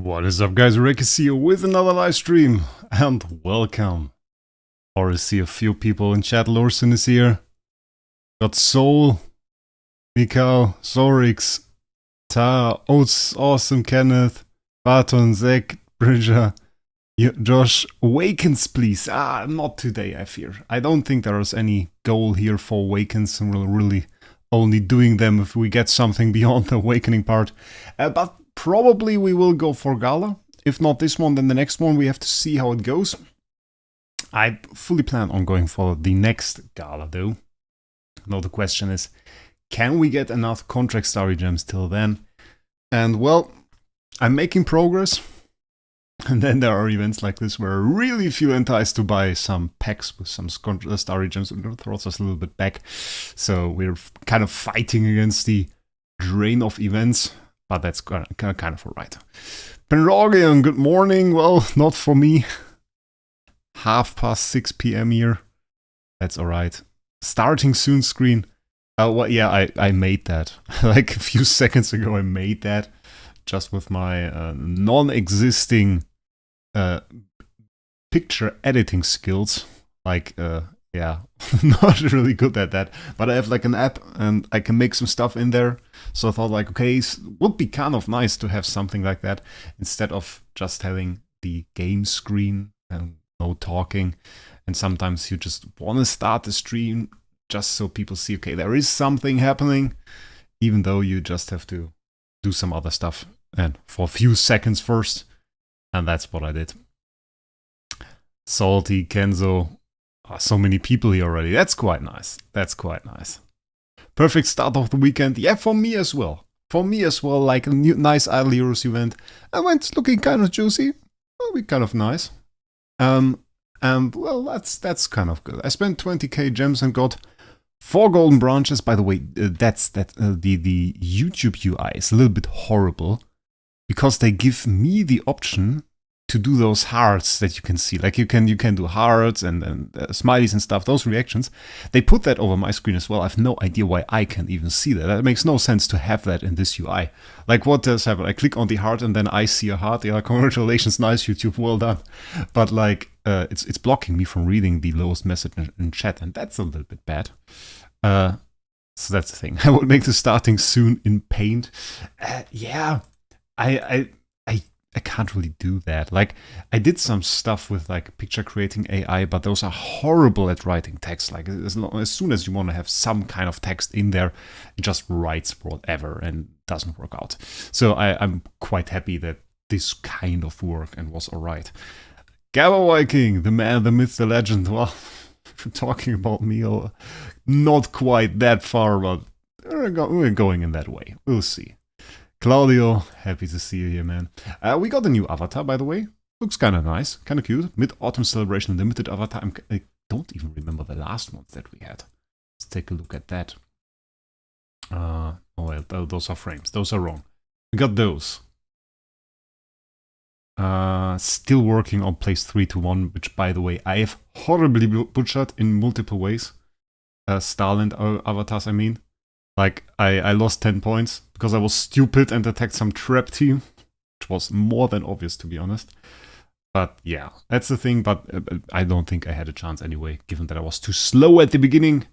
What is up, guys? Wraec is here with another live stream, and welcome. Already see a few people in chat. Lorson is here. Got Soul, Mikal, Zorix, Ta, Oats, Awesome, Kenneth, Barton, Zach, Bridger, Josh. Awakens, please. Not today, I fear. I don't think there is any goal here for Awakens, and we're really only doing them if we get something beyond the Awakening part. But probably we will go for Gala. If not this one, then the next one. We have to see how it goes. I fully plan on going for the next Gala, though. Now the question is, can we get enough contract starry gems till then? And well, I'm making progress. And then there are events like this where I really feel enticed to buy some packs with some starry gems. It throws us a little bit back. So we're kind of fighting against the drain of events. But that's kind of alright. Penrogian, good morning. Well, not for me. 6:30 p.m. here. That's alright. Starting soon screen. Well, yeah, I made that. Like a few seconds ago I made that. Just with my non-existing picture editing skills. Like, yeah, not really good at that. But I have like an app and I can make some stuff in there. So I thought like, okay, it would be kind of nice to have something like that instead of just having the game screen and no talking. And sometimes you just want to start the stream just so people see, okay, there is something happening, even though you just have to do some other stuff and for a few seconds first. And that's what I did. Salty, Kenzo. Oh, so many people here already. That's quite nice. That's quite nice. Perfect start of the weekend. Yeah, for me as well. For me as well, like a nice Idle Heroes event. I went looking kind of juicy. That'll be kind of nice. And well, that's kind of good. I spent 20k gems and got 4 golden branches. By the way, the YouTube UI is a little bit horrible because they give me the option to do those hearts that you can see. Like you can do hearts and smileys and stuff, those reactions. They put that over my screen as well. I have no idea why I can even see that. It makes no sense to have that in this UI. Like what does happen? I click on the heart and then I see a heart. Yeah, congratulations, nice YouTube, well done. But like it's blocking me from reading the lowest message in chat, and that's a little bit bad. So that's the thing. I will make the starting soon in Paint. Yeah, I can't really do that. Like, I did some stuff with like picture creating AI, but those are horrible at writing text. Like, as soon as you want to have some kind of text in there, it just writes whatever and doesn't work out. So I'm quite happy that this kind of worked and was alright. Gabba Viking, the man, the myth, the legend. Well, if you're talking about me, not quite that far, but we're going in that way. We'll see. Claudio, happy to see you here, man. We got a new avatar, by the way. Looks kind of nice, kind of cute. Mid-Autumn Celebration Limited avatar. I don't even remember the last ones that we had. Let's take a look at that. Oh, well, those are frames. Those are wrong. We got those. Still working on place 3 to 1, which, by the way, I have horribly butchered in multiple ways. Starland avatars, I mean. Like, I lost 10 points because I was stupid and attacked some trap team, which was more than obvious, to be honest. But yeah, that's the thing, but I don't think I had a chance anyway, given that I was too slow at the beginning.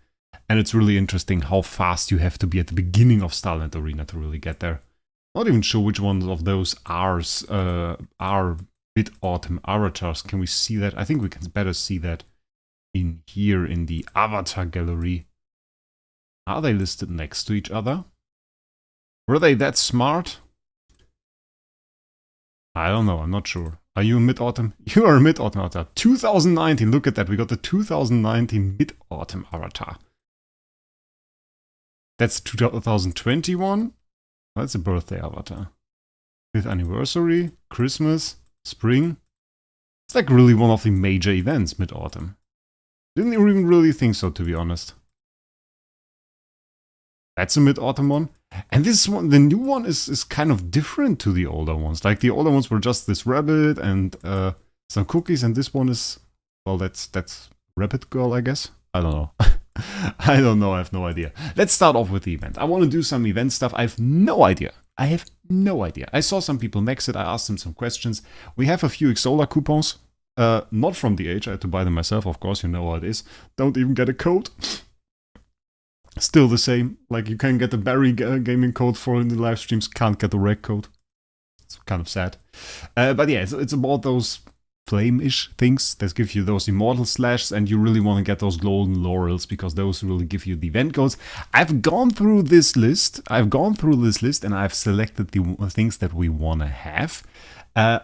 And it's really interesting how fast you have to be at the beginning of Starland Arena to really get there. Not even sure which ones of those are Mid-Autumn avatars. Can we see that? I think we can better see that in here in the avatar gallery. Are they listed next to each other? Were they that smart? I don't know, I'm not sure. Are you Mid-Autumn? You are a Mid-Autumn avatar. 2019, look at that. We got the 2019 Mid-Autumn avatar. That's 2021. That's a birthday avatar. 5th anniversary, Christmas, spring. It's like really one of the major events, Mid-Autumn. Didn't even really think so, to be honest. That's a Mid-Autumn one. And this one, the new one is kind of different to the older ones. Like the older ones were just this rabbit and some cookies, and this one is, well, that's Rabbit Girl, I guess. I don't know. I don't know, I have no idea. Let's start off with the event. I want to do some event stuff. I have no idea. I have no idea. I saw some people max it. I asked them some questions. We have a few Xsola coupons. Not from the age. I had to buy them myself, of course. You know how it is. Don't even get a code. Still the same. Like, you can get the Barry gaming code for in the live streams. Can't get the Wraec code. It's kind of sad. But yeah, it's about those flame-ish things that give you those immortal slashes, and you really want to get those golden laurels because those really give you the event codes. I've gone through this list. And I've selected the things that we want to have.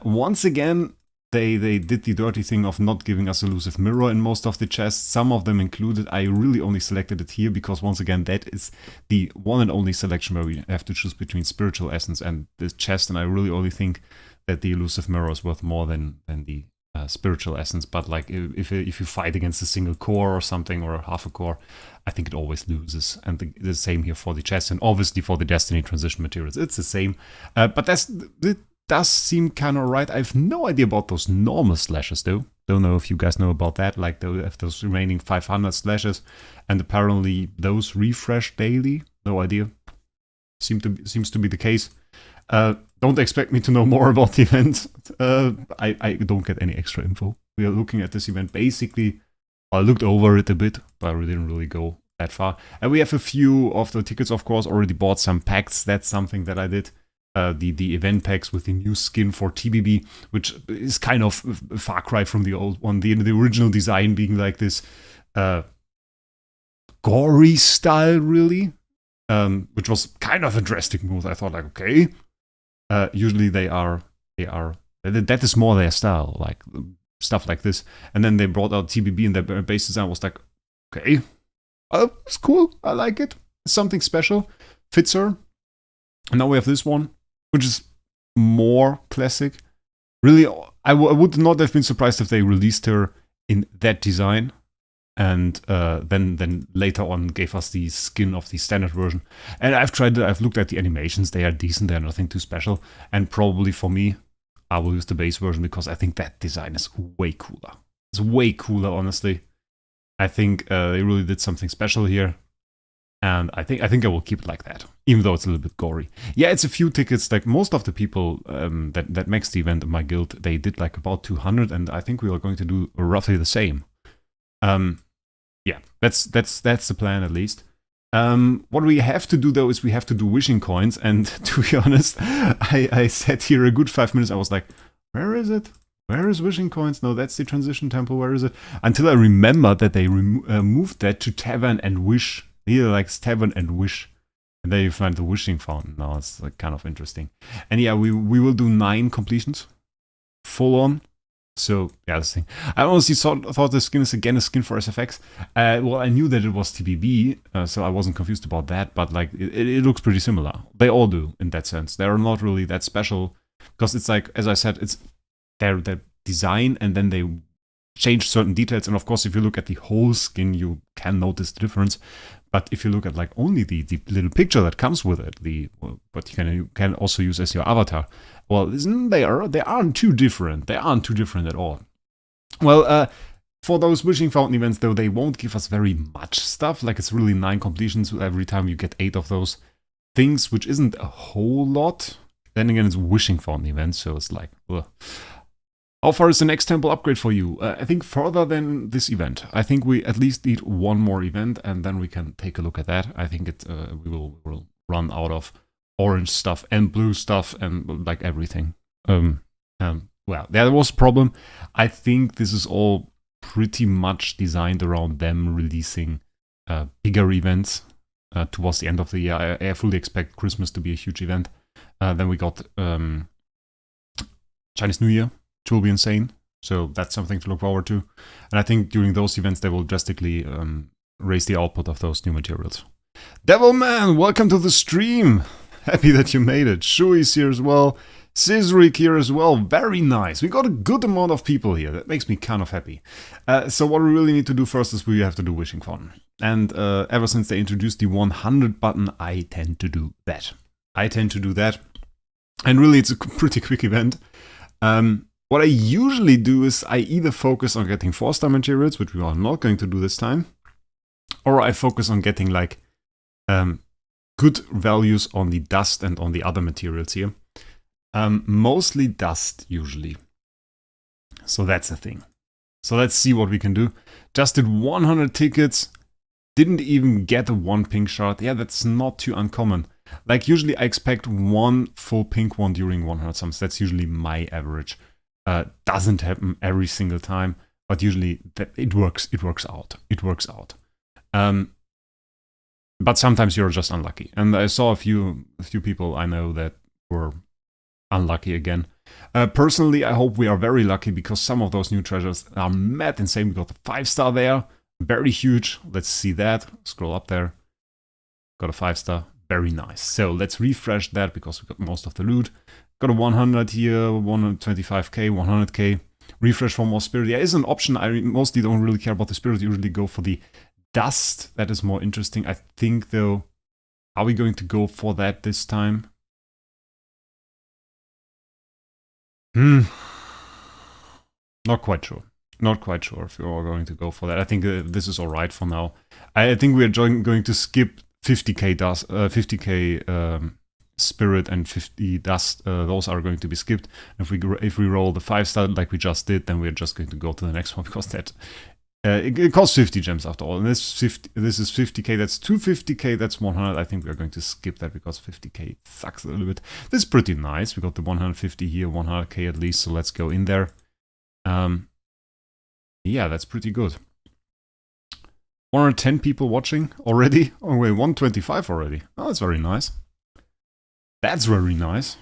Once again, they did the dirty thing of not giving us elusive mirror in most of the chests. Some of them included. I really only selected it here because, once again, that is the one and only selection where we have to choose between spiritual essence and this chest, and I really only think that the elusive mirror is worth more than the spiritual essence. But like, if you fight against a single core or something, or half a core, I think it always loses. And the same here for the chest, and obviously for the Destiny transition materials, it's the same. But it does seem kind of right. I have no idea about those normal slashes though. Don't know if you guys know about that. Like, they have those remaining 500 slashes, and apparently those refresh daily. No idea. Seems to be the case. Don't expect me to know more about the event. I don't get any extra info. We are looking at this event basically. I looked over it a bit, but I didn't really go that far. And we have a few of the tickets, of course. Already bought some packs. That's something that I did. The event packs with the new skin for TBB, which is kind of a far cry from the old one. The original design being like this gory style, really, which was kind of a drastic move. I thought, like, okay, usually that is more their style, like stuff like this. And then they brought out TBB, and their base design was like, okay, it's cool. I like it. It's something special. Fits her. And now we have this one, which is more classic. Really, I would not have been surprised if they released her in that design, and then later on gave us the skin of the standard version. And I've looked at the animations. They are decent. They're nothing too special. And probably for me, I will use the base version because I think that design is way cooler. It's way cooler, honestly. I think they really did something special here. And I think I will keep it like that, even though it's a little bit gory. Yeah, it's a few tickets. Like, most of the people that maxed the event in my guild, they did like about 200, and I think we are going to do roughly the same. Yeah, that's the plan, at least. What we have to do though is we have to do wishing coins, and to be honest, I sat here a good 5 minutes. I was like, where is it? Where is wishing coins? No, that's the transition temple. Where is it? Until I remembered that they moved that to Tavern and Wish. Here, like, Tavern and Wish. And there you find the wishing fountain. Now it's like kind of interesting. And yeah, we will do 9 completions. Full on. So, yeah, this thing. I honestly thought the skin is again a skin for SFX. Well, I knew that it was TBB, so I wasn't confused about that. But like, it looks pretty similar. They all do, in that sense. They're not really that special. Because it's like, as I said, it's their design, and then they change certain details. And of course, if you look at the whole skin, you can notice the difference. But if you look at like only the little picture that comes with it, but you can also use as your avatar. Well, they aren't too different. They aren't too different at all. Well, for those wishing fountain events, though, they won't give us very much stuff. Like, it's really 9 completions every time. You get 8 of those things, which isn't a whole lot. Then again, it's wishing fountain events, so it's like, ugh. How far is the next temple upgrade for you? I think further than this event. I think we at least need one more event, and then we can take a look at that. I think we will run out of orange stuff and blue stuff and like everything. Well, there was a problem. I think this is all pretty much designed around them releasing bigger events towards the end of the year. I fully expect Christmas to be a huge event. Then we got Chinese New Year. Which will be insane, so that's something to look forward to. And I think during those events they will drastically raise the output of those new materials. Devilman, welcome to the stream! Happy that you made it. Shui's here as well. Sizrik here as well. Very nice. We got a good amount of people here. That makes me kind of happy. So what we really need to do first is we have to do Wishing Fountain. And ever since they introduced the 100 button, I tend to do that. And really, it's a pretty quick event. What I usually do is I either focus on getting 4-star materials, which we are not going to do this time, or I focus on getting like good values on the dust and on the other materials here. Mostly dust, usually. So that's the thing. So let's see what we can do. Just did 100 tickets. Didn't even get a 1 pink shard. Yeah, that's not too uncommon. Like, usually I expect 1 full pink one during 100 sums. That's usually my average. Doesn't happen every single time, but usually it works out. It works out. But sometimes you're just unlucky. And I saw a few people I know that were unlucky again. Personally, I hope we are very lucky, because some of those new treasures are mad insane. We got a 5-star there. Very huge. Let's see that. Scroll up there. Got a 5-star. Very nice. So let's refresh that, because we got most of the loot. Got a 100 here, 125k, 100k. Refresh for more spirit. There is an option. I mostly don't really care about the spirit. Usually go for the dust. That is more interesting. I think, though, are we going to go for that this time? Not quite sure. Not quite sure if you're going to go for that. I think this is alright for now. I think we are going to skip 50k dust, 50k spirit and 50 dust. Those are going to be skipped. If we roll the 5-star like we just did, then we're just going to go to the next one, because that it costs 50 gems after all. And this is 50k. That's 250k. That's 100. I think we are going to skip that, because 50k sucks a little bit. This is pretty nice. We got the 150 here, 100k at least. So let's go in there. Yeah, that's pretty good. 110 people watching already. Oh wait, 125 already. Oh, that's very nice. That's very nice.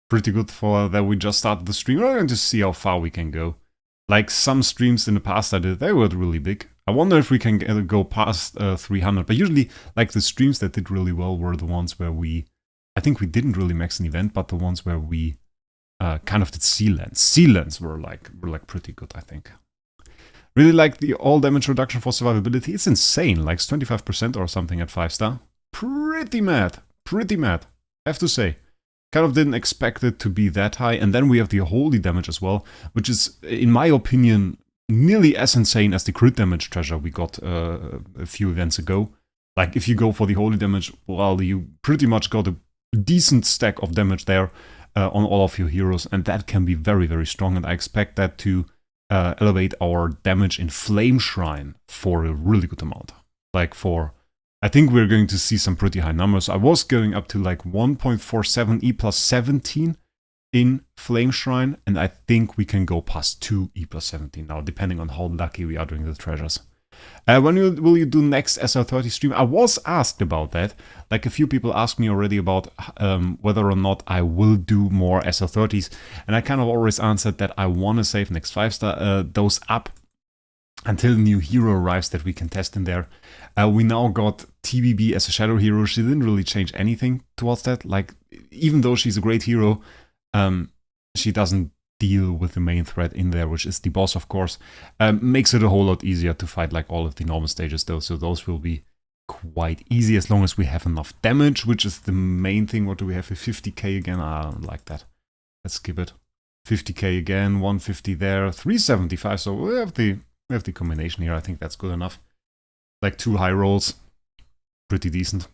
Pretty good for that we just started the stream. We're going to see how far we can go. Like some streams in the past I did, they were really big. I wonder if we can go past 300. But usually, like, the streams that did really well were the ones where I think we didn't really max an event, but the ones where we kind of did Sea-Lands. Sea-Lands were like pretty good, I think. Really like the all damage reduction for survivability. It's insane, like 25% or something at 5-star. Pretty mad. Pretty mad, I have to say. Kind of didn't expect it to be that high. And then we have the holy damage as well, which is, in my opinion, nearly as insane as the crit damage treasure we got a few events ago. Like, if you go for the holy damage, well, you pretty much got a decent stack of damage there on all of your heroes, and that can be very, very strong. And I expect that to elevate our damage in Flame Shrine for a really good amount. Like, I think we're going to see some pretty high numbers. I was going up to like 1.47 E plus 17 in Flame Shrine, and I think we can go past 2 E plus 17 now, depending on how lucky we are doing the treasures. When will you do next SR30 stream? I was asked about that. Like, a few people asked me already about whether or not I will do more SR30s, and I kind of always answered that I want to save next 5-star those up until a new hero arrives that we can test in there. We now got TBB as a shadow hero. She didn't really change anything towards that. Like, even though she's a great hero, she doesn't deal with the main threat in there, which is the boss, of course. Makes it a whole lot easier to fight like all of the normal stages though, so those will be quite easy as long as we have enough damage, which is the main thing. What do we have? 50k again? I don't like that. Let's skip it. 50k again, 150 there, 375, so we have the combination here. I think that's good enough. Like 2 high rolls, pretty decent.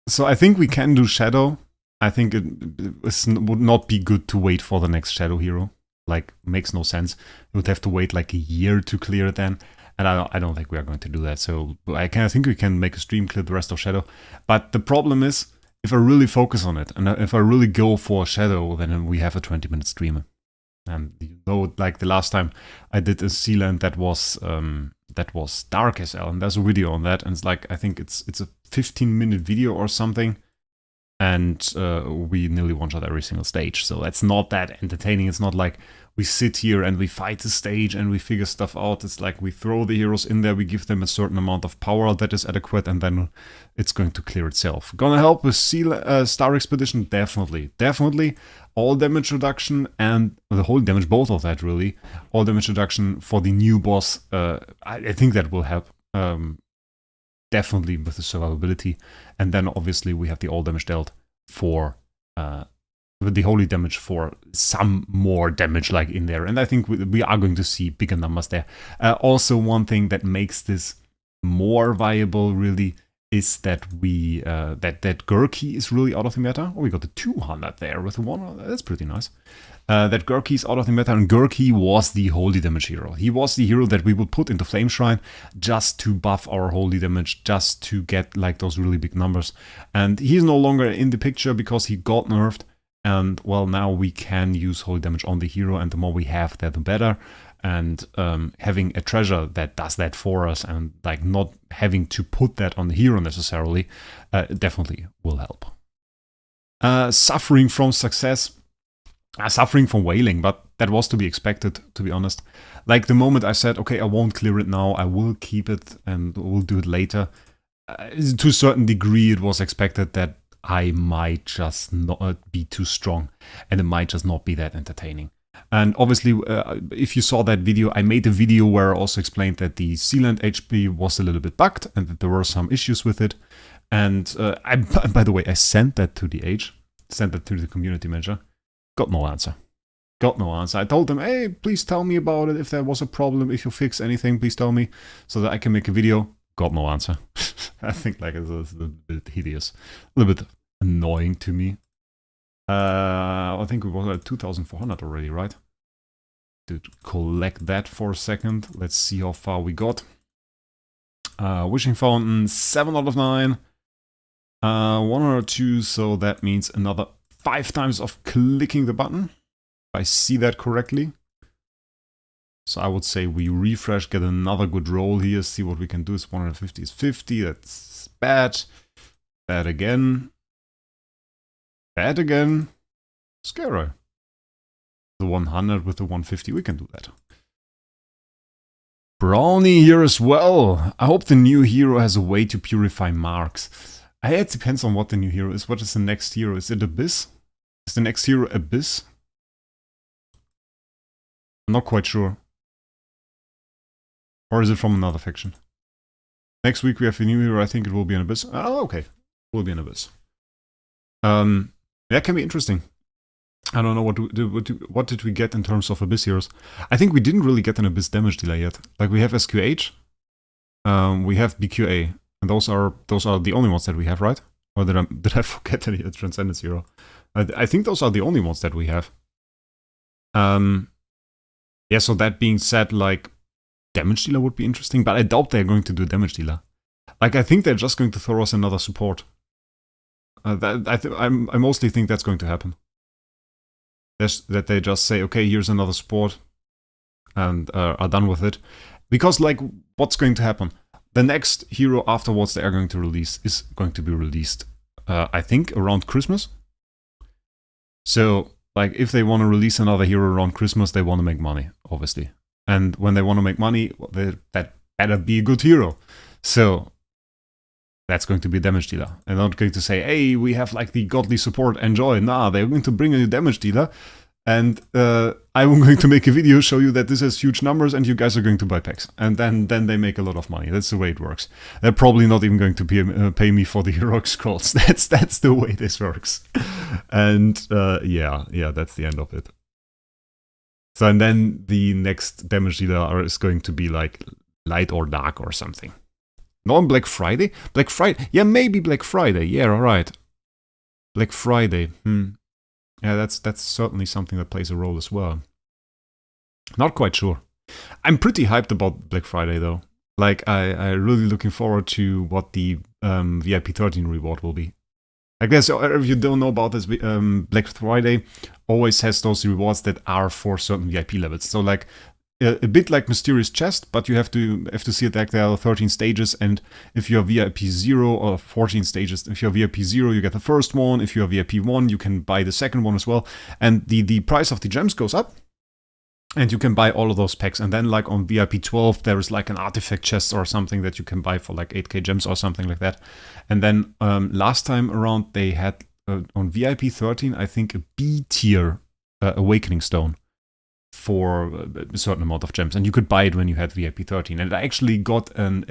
So I think we can do Shadow. I think it would not be good to wait for the next Shadow hero. Like, makes no sense. We would have to wait like a year to clear it then. And I don't think we are going to do that. So I think we can make a stream, clear the rest of Shadow. But the problem is, if I really focus on it, and if I really go for Shadow, then we have a 20-minute stream. And you know, like the last time I did a Sea-Land that was Dark SL, and there's a video on that, and it's like, I think it's a 15-minute video or something, and we nearly one-shot every single stage, so that's not that entertaining. It's not like we sit here and we fight the stage and we figure stuff out. It's like we throw the heroes in there, we give them a certain amount of power that is adequate, and then it's going to clear itself. Gonna help with Star Expedition? Definitely. All damage reduction and the whole damage, both of that really. All damage reduction for the new boss, I think that will help. Definitely with the survivability. And then obviously we have the all damage dealt for the holy damage for some more damage like in there. And I think we are going to see bigger numbers there. Also, one thing that makes this more viable really is that we that Gurki is really out of the meta. Oh, we got the 200 there with the 1. That's pretty nice. That Gurki is out of the meta, and Gurki was the holy damage hero. He was the hero that we would put into Flame Shrine just to buff our holy damage, just to get like those really big numbers. And he's no longer in the picture because he got nerfed. And well, now we can use holy damage on the hero, and the more we have, the better. And having a treasure that does that for us, and like not having to put that on the hero necessarily, definitely will help. Suffering from success. Suffering from whaling, but that was to be expected, to be honest. Like the moment I said, okay, I won't clear it now, I will keep it and we'll do it later. To a certain degree, it was expected that I might just not be too strong, and it might just not be that entertaining. And obviously, if you saw that video, I made a video where I also explained that the Sealand HP was a little bit bugged and that there were some issues with it. And by the way, I sent that to the Age, sent that to the community manager. Got no answer. Got no answer. I told them, hey, please tell me about it. If there was a problem, if you fix anything, please tell me so that I can make a video. Got no answer. I think like it's a bit hideous. A little bit annoying to me. I think we were at 2,400 already, right? To collect that for a second. Let's see how far we got. Wishing Fountain, 7 out of 9. 102, so that means another 5 times of clicking the button, if I see that correctly. So I would say we refresh, get another good roll here, see what we can do. It's 150 is 50, that's bad. Bad again. Bad again. Scary. The 100 with the 150, we can do that. Brownie here as well. I hope the new hero has a way to purify marks. It depends on what the new hero is. What is the next hero? Is it Abyss? Is the next hero Abyss? I'm not quite sure. Or is it from another faction? Next week we have a new hero. I think it will be an Abyss. Oh, okay. It will be an Abyss. That can be interesting. I don't know what did we get in terms of Abyss heroes. I think we didn't really get an Abyss damage dealer yet. Like we have SQH, we have BQA. And those are the only ones that we have, right? Or did I forget any Transcendence hero? I think those are the only ones that we have. Yeah, so that being said, like, damage dealer would be interesting, but I doubt they're going to do damage dealer. Like, I think they're just going to throw us another support. I mostly think that's going to happen. That they just say, okay, here's another support, and are done with it. Because, like, what's going to happen? The next hero afterwards they are going to release is going to be released, I think, around Christmas. So, like, if they want to release another hero around Christmas, they want to make money, obviously. And when they want to make money, that better be a good hero. So, that's going to be a damage dealer. They're not going to say, hey, we have, like, the godly support, enjoy. Nah, they're going to bring a new damage dealer. And I'm going to make a video, show you that this has huge numbers, and you guys are going to buy packs. And then they make a lot of money. That's the way it works. They're probably not even going to pay me for the heroic scrolls. That's the way this works. And yeah, that's the end of it. So and then the next damage dealer is going to be like light or dark or something. Not on Black Friday? Black Friday? Yeah, maybe Black Friday. Yeah, alright. Black Friday. Yeah, that's certainly something that plays a role as well. Not quite sure. I'm pretty hyped about Black Friday though. Like, I'm really looking forward to what the VIP 13 reward will be. Like, if you don't know about this, Black Friday always has those rewards that are for certain VIP levels. So, like, a bit like Mysterious Chest, but you have to see it like there are 13 stages, and if you're VIP 0 or 14 stages, if you're VIP 0, you get the first one. If you're VIP 1, you can buy the second one as well. And the price of the gems goes up, and you can buy all of those packs. And then, like, on VIP 12, there is like an artifact chest or something that you can buy for like 8k gems or something like that. And then last time around, they had on VIP 13, I think, a B tier Awakening Stone for a certain amount of gems, and you could buy it when you had VIP 13, and I actually got an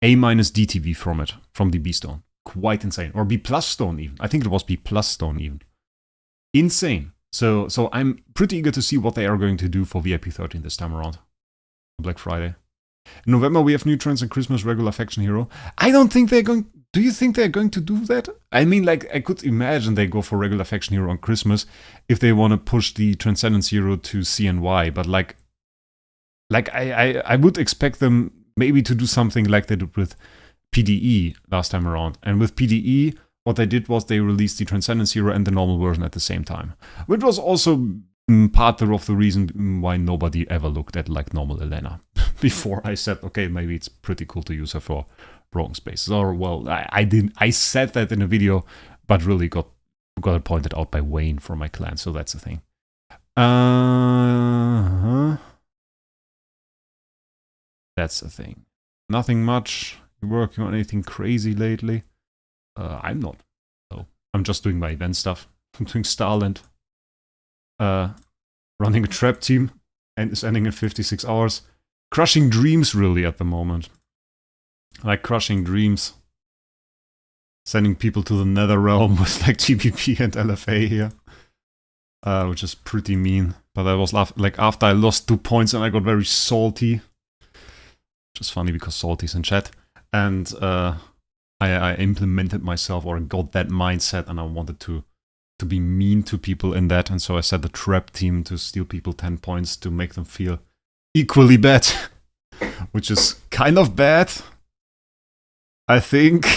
A- DTV from it, from the B stone. Quite insane. Or B plus stone even. I think it was B plus stone even. Insane. So I'm pretty eager to see what they are going to do for VIP 13 this time around. Black Friday. In November, we have new trends and Christmas regular faction hero. I don't think they're going... Do you think they're going to do that? I mean, like, I could imagine they go for regular faction hero on Christmas if they want to push the Transcendence hero to CNY, but like I would expect them maybe to do something like they did with PDE last time around. And with PDE, what they did was they released the Transcendence hero and the normal version at the same time, which was also part of the reason why nobody ever looked at like normal Elena before I said, okay, maybe it's pretty cool to use her for Broken Spaces. Or, well, I said that in a video, but really got it pointed out by Wayne from my clan, so that's the thing. That's the thing. Nothing much. You working on anything crazy lately? I'm not. No. I'm just doing my event stuff. I'm doing Starland. Running a trap team, and is ending in 56 hours. Crushing dreams, really, at the moment. Like, crushing dreams. Sending people to the nether realm with, like, GBP and LFA here. Which is pretty mean. But that was, like, after I lost 2 points and I got very salty. Which is funny because salty's in chat. And I implemented myself, or got that mindset, and I wanted to be mean to people in that, and so I set the trap team to steal people 10 points to make them feel equally bad. Which is kind of bad, I think.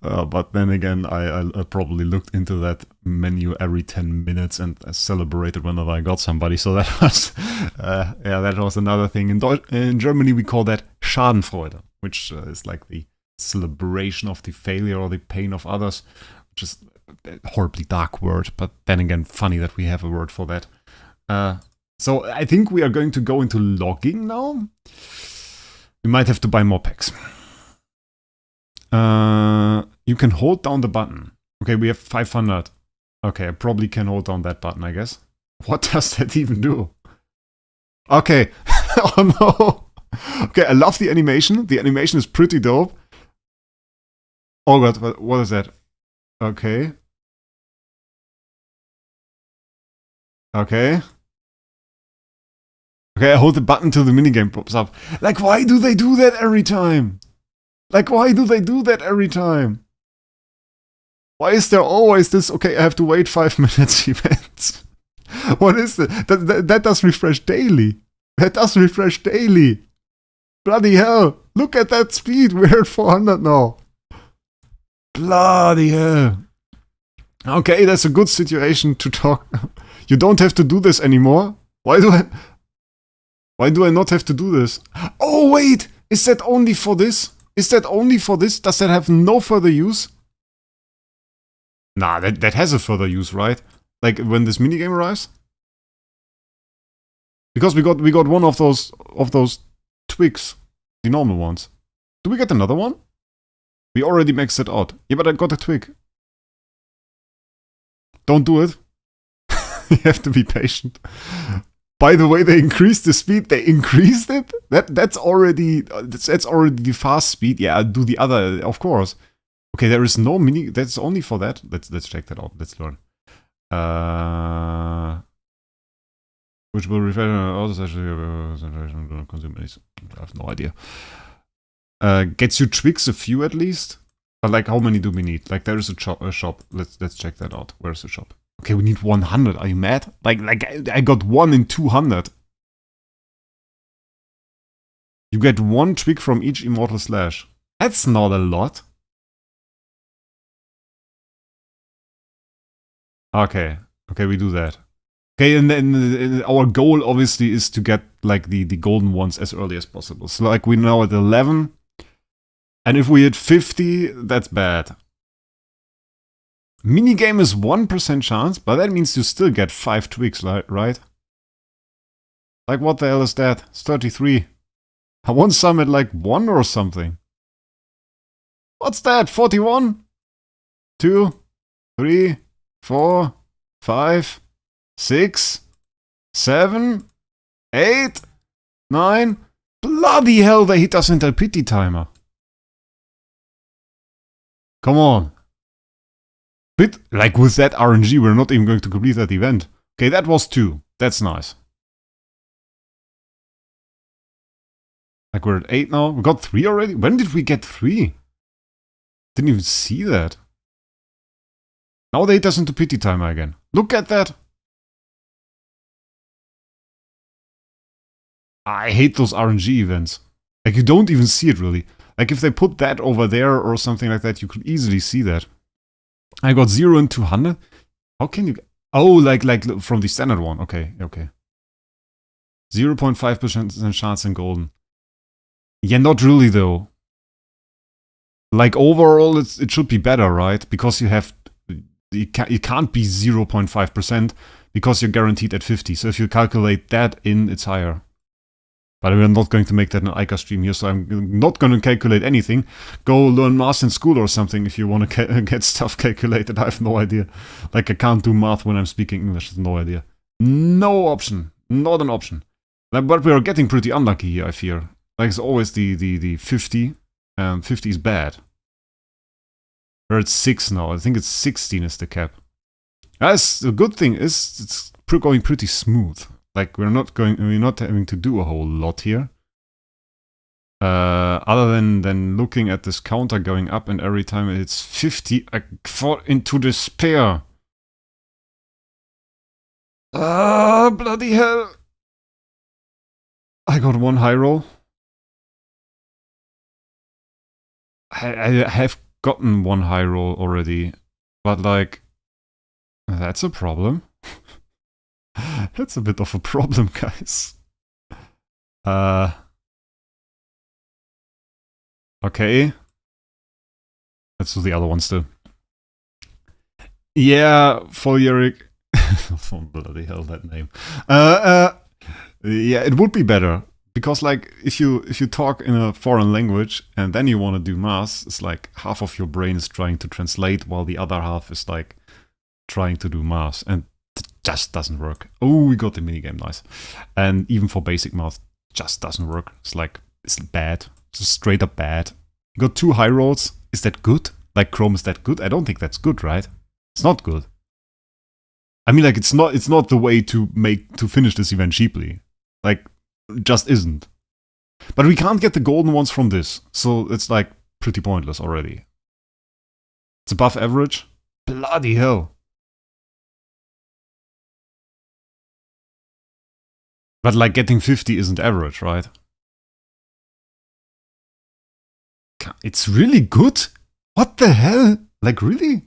But then again, I probably looked into that menu every 10 minutes and celebrated whenever I got somebody, so that was yeah, that was another thing. In Germany we call that Schadenfreude, which is like the celebration of the failure or the pain of others, which is a horribly dark word, but then again, funny that we have a word for that. So I think we are going to go into logging now. We might have to buy more packs. You can hold down the button. Okay, we have 500. Okay, I probably can hold down that button, I guess. What does that even do? Okay. Oh no. Okay, I love the animation. The animation is pretty dope. Oh god, what is that? Okay. Okay. Okay, I hold the button till the minigame pops up. Like, why do they do that every time? Like, why do they do that every time? Why is there always this, okay, I have to wait 5 minutes events? What is it? That does refresh daily. That does refresh daily. Bloody hell. Look at that speed. We're at 400 now. Bloody hell. Okay, that's a good situation to talk. You don't have to do this anymore. Why do I not have to do this? Oh, wait. Is that only for this? Is that only for this? Does that have no further use? Nah, that has a further use, right? Like when this minigame arrives? Because we got one of those twigs, the normal ones. Do we get another one? We already maxed it out. Yeah, but I got a twig. Don't do it. You have to be patient. By the way, they increased the speed. They increased it? That's already the fast speed. Yeah, I'll do the other, of course. Okay, there is no mini. That's only for that. Let's check that out. Let's learn. Which will refer to consume any. I have no idea. Gets you twigs a few at least. But like, how many do we need? Like, there is a shop. Let's check that out. Where's the shop? Okay, we need 100. Are you mad? Like I got 1 in 200. You get 1 twig from each immortal slash. That's not a lot. Okay, we do that. Okay, and then our goal obviously is to get like the golden ones as early as possible. So like we're now at 11. And if we hit 50, that's bad. Minigame is 1% chance, but that means you still get 5 twigs, right? Like what the hell is that? It's 33. I want some at like 1 or something. What's that? 41? 2, 3, 4, 5, 6, 7, 8, 9. Bloody hell, they hit us in the pity timer. Come on. Like with that RNG, we're not even going to complete that event. Okay, that was 2. That's nice. Like we're at 8 now. We got 3 already? When did we get 3? Didn't even see that. Now they does into pity timer again. Look at that. I hate those RNG events. Like you don't even see it really. Like if they put that over there or something like that, you could easily see that. I got 0 and 200. How can you... Oh, like from the standard one. Okay, okay. 0.5% chance in golden. Yeah, not really though. Like overall, it should be better, right? Because you have... It can't be 0.5% because you're guaranteed at 50. So if you calculate that in, it's higher. But we're not going to make that an Ica stream here, so I'm not going to calculate anything. Go learn math in school or something if you want to get stuff calculated. I have no idea. Like, I can't do math when I'm speaking English. No idea. No option. Not an option. But we are getting pretty unlucky here, I fear. Like, it's always the 50. 50 is bad. We're at 6 now. I think it's 16 is the cap. That's the good thing is it's going pretty smooth. Like we're not having to do a whole lot here. Other than looking at this counter going up, and every time it's 50, I fall into despair. Ah, bloody hell! I got 1 high roll. I have gotten 1 high roll already, but like, that's a problem. That's a bit of a problem, guys. Okay. Let's do the other one still. Yeah, Folieric. Oh, bloody hell, that name. Yeah, it would be better. Because like, if you talk in a foreign language and then you want to do math, it's like half of your brain is trying to translate while the other half is like trying to do math. And just doesn't work. Oh, we got the minigame, nice. And even for basic math, just doesn't work. It's like, it's bad. It's straight up bad. You got 2 high rolls. Is that good? Like Chrome, is that good? I don't think that's good, right? It's not good. I mean, like, it's not the way to finish this event cheaply. Like, just isn't. But we can't get the golden ones from this. So it's like pretty pointless already. It's above average. Bloody hell. But like getting 50 isn't average, right? It's really good? What the hell? Like really?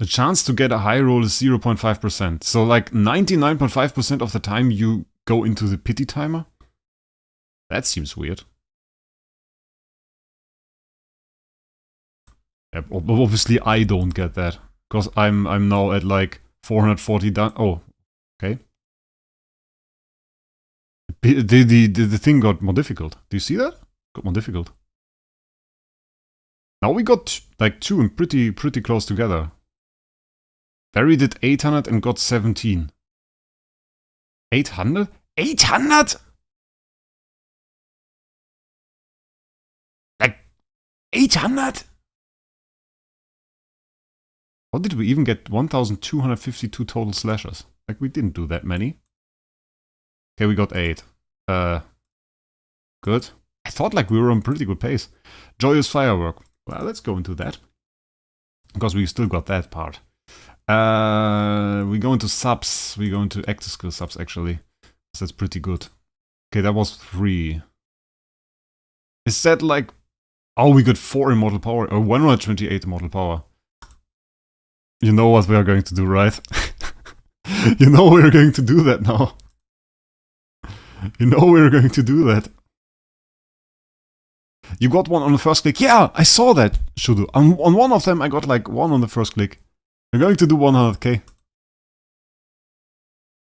The chance to get a high roll is 0.5%. So like 99.5% of the time you go into the pity timer? That seems weird. Yeah, obviously I don't get that. Because I'm now at like 440 done. Oh, okay. The thing got more difficult. Do you see that? Got more difficult. Now we got like 2 and pretty close together. Barry did 800 and got 17. 800? 800?! Like, 800?! How did we even get 1,252 total slashes? Like, we didn't do that many. Okay, we got 8. Good. I thought like we were on pretty good pace. Joyous Firework. Well, let's go into that. Because we still got that part. We go into subs. We go into active skill subs, actually. So that's pretty good. Okay, that was 3. Is that like... Oh, we got 4 immortal power. Or 128 immortal power. You know what we are going to do, right? You know we're going to do that now. You know we're going to do that. You got 1 on the first click. Yeah, I saw that, Shudu. On one of them, I got like 1 on the first click. We're going to do 100k.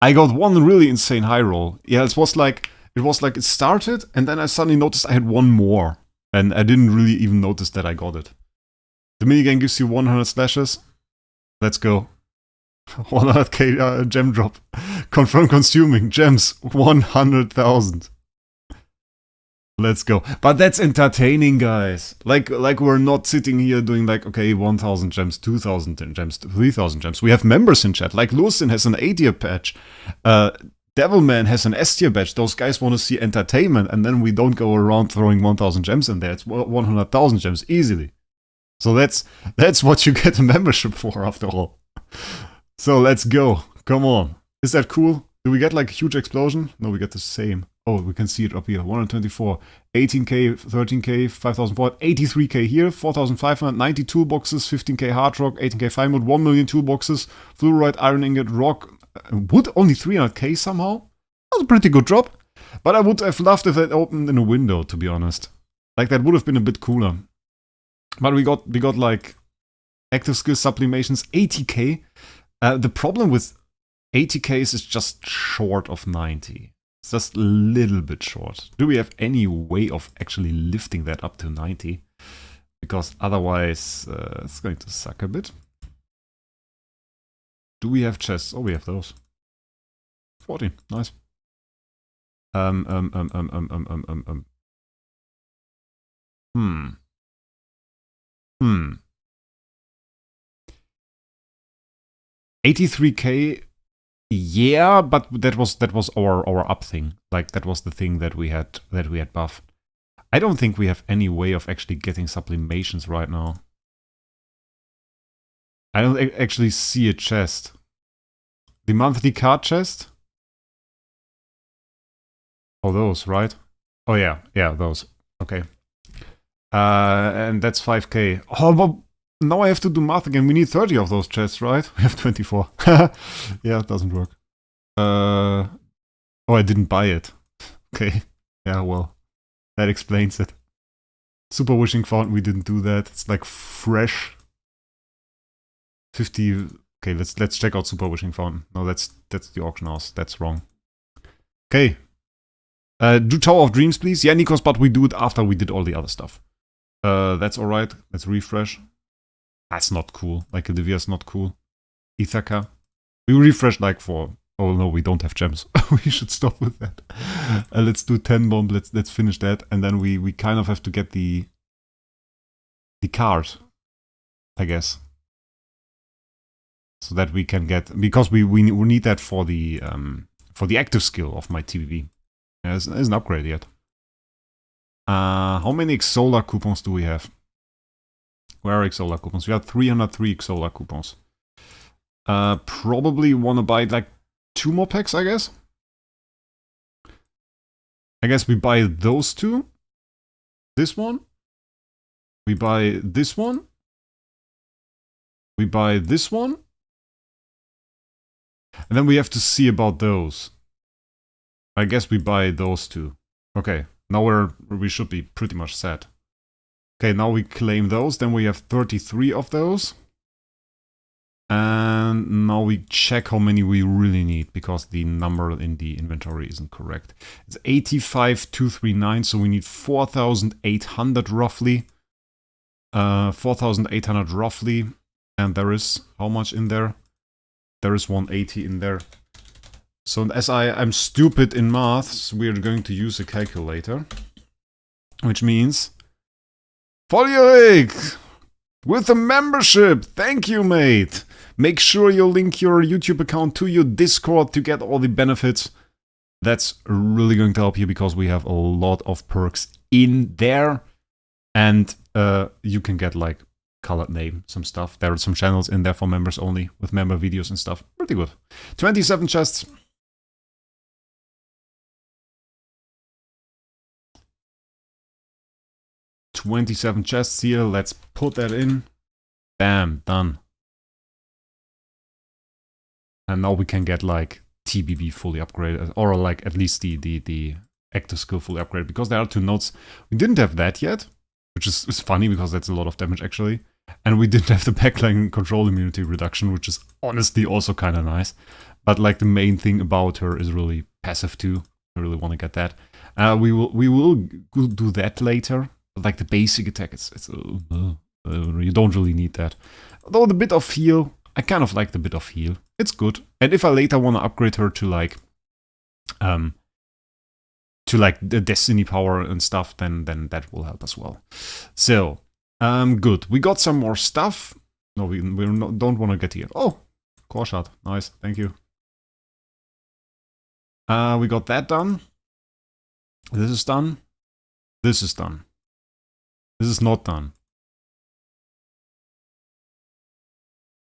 I got 1 really insane high roll. Yeah, it was like it started, and then I suddenly noticed I had 1 more. And I didn't really even notice that I got it. The minigame gives you 100 slashes. Let's go. 100k gem drop. Confirm consuming gems 100,000. Let's go. But that's entertaining, guys. Like we're not sitting here doing like, okay, 1,000 gems, 2,000 gems, 3,000 gems. We have members in chat. Like Lucin has an A-tier patch. Devilman has an S-tier badge. Those guys want to see entertainment, and then we don't go around throwing 1,000 gems in there. It's 100,000 gems easily. So that's what you get a membership for, after all. So let's go. Come on. Is that cool? Do we get like a huge explosion? No, we get the same. Oh, we can see it up here. 124, 18k, 13k, 5,004, 83k here, 4,590 toolboxes, 15k hard rock, 18k fine wood, 1 million toolboxes, fluorite, iron ingot, rock, wood only 300k somehow. That's a pretty good drop. But I would have loved if that opened in a window, to be honest. Like that would have been a bit cooler. But we got like active skill sublimations, 80k. The problem with 80k is just short of 90. It's just a little bit short. Do we have any way of actually lifting that up to 90? Because otherwise it's going to suck a bit. Do we have chests? Oh, we have those. 14, nice. 83k. Yeah, but that was our up thing. Like that was the thing that we had buffed. I don't think we have any way of actually getting sublimations right now. I don't actually see a chest. The monthly card chest? Oh, those, right? Oh yeah, those. Okay. And that's 5k. Oh, but now I have to do math again. We need 30 of those chests, right? We have 24. Yeah, it doesn't work. Oh, I didn't buy it. Okay. Yeah, well, that explains it. Super Wishing Fountain, we didn't do that. It's like fresh. 50. Okay, let's check out Super Wishing Fountain. No, that's the auction house. That's wrong. Okay. Do Tower of Dreams, please. Yeah, Nikos, but we do it after we did all the other stuff. That's alright. Let's refresh. That's not cool. Like Olivia's not cool. Ithaca. We refresh like for... Oh no, we don't have gems. We should stop with that. Let's do 10 bomb. Let's finish that. And then we kind of have to get the card, I guess. So that we can get... Because we need that for the active skill of my TVV. Yeah, it's an upgrade yet. How many Xsolar coupons do we have? Where are Xsolar coupons? We have 303 Xsolar coupons. Probably want to buy like 2 more packs, I guess. I guess we buy those 2. This one. We buy this one. We buy this one. And then we have to see about those. I guess we buy those 2. Okay, now we should be pretty much set. Okay, now we claim those, then we have 33 of those. And now we check how many we really need, because the number in the inventory isn't correct. It's 85,239, so we need 4,800 roughly. 4,800 roughly. And there is, how much in there? There is 180 in there. So as I'm stupid in maths, we're going to use a calculator. Which means... Folioric! With a membership! Thank you, mate! Make sure you link your YouTube account to your Discord to get all the benefits. That's really going to help you because we have a lot of perks in there. And you can get like colored name, some stuff. There are some channels in there for members only with member videos and stuff. Pretty good. 27 chests. $27 chests here. Let's put that in. Bam, done. And now we can get like TBB fully upgraded, or like at least the active skill fully upgraded, because there are 2 nodes. We didn't have that yet, which is funny because that's a lot of damage actually. And we didn't have the backline control immunity reduction, which is honestly also kind of nice. But like the main thing about her is really passive too. I really want to get that. We will do that later. But like the basic attack, you don't really need that. Although the bit of heal, I kind of like the bit of heal. It's good. And if I later want to upgrade her to like to like the Destiny power and stuff, then that will help as well. So, good. We got some more stuff. No, we don't want to get here. Oh, core shot. Nice. Thank you. We got that done. This is done. This is done. This is not done.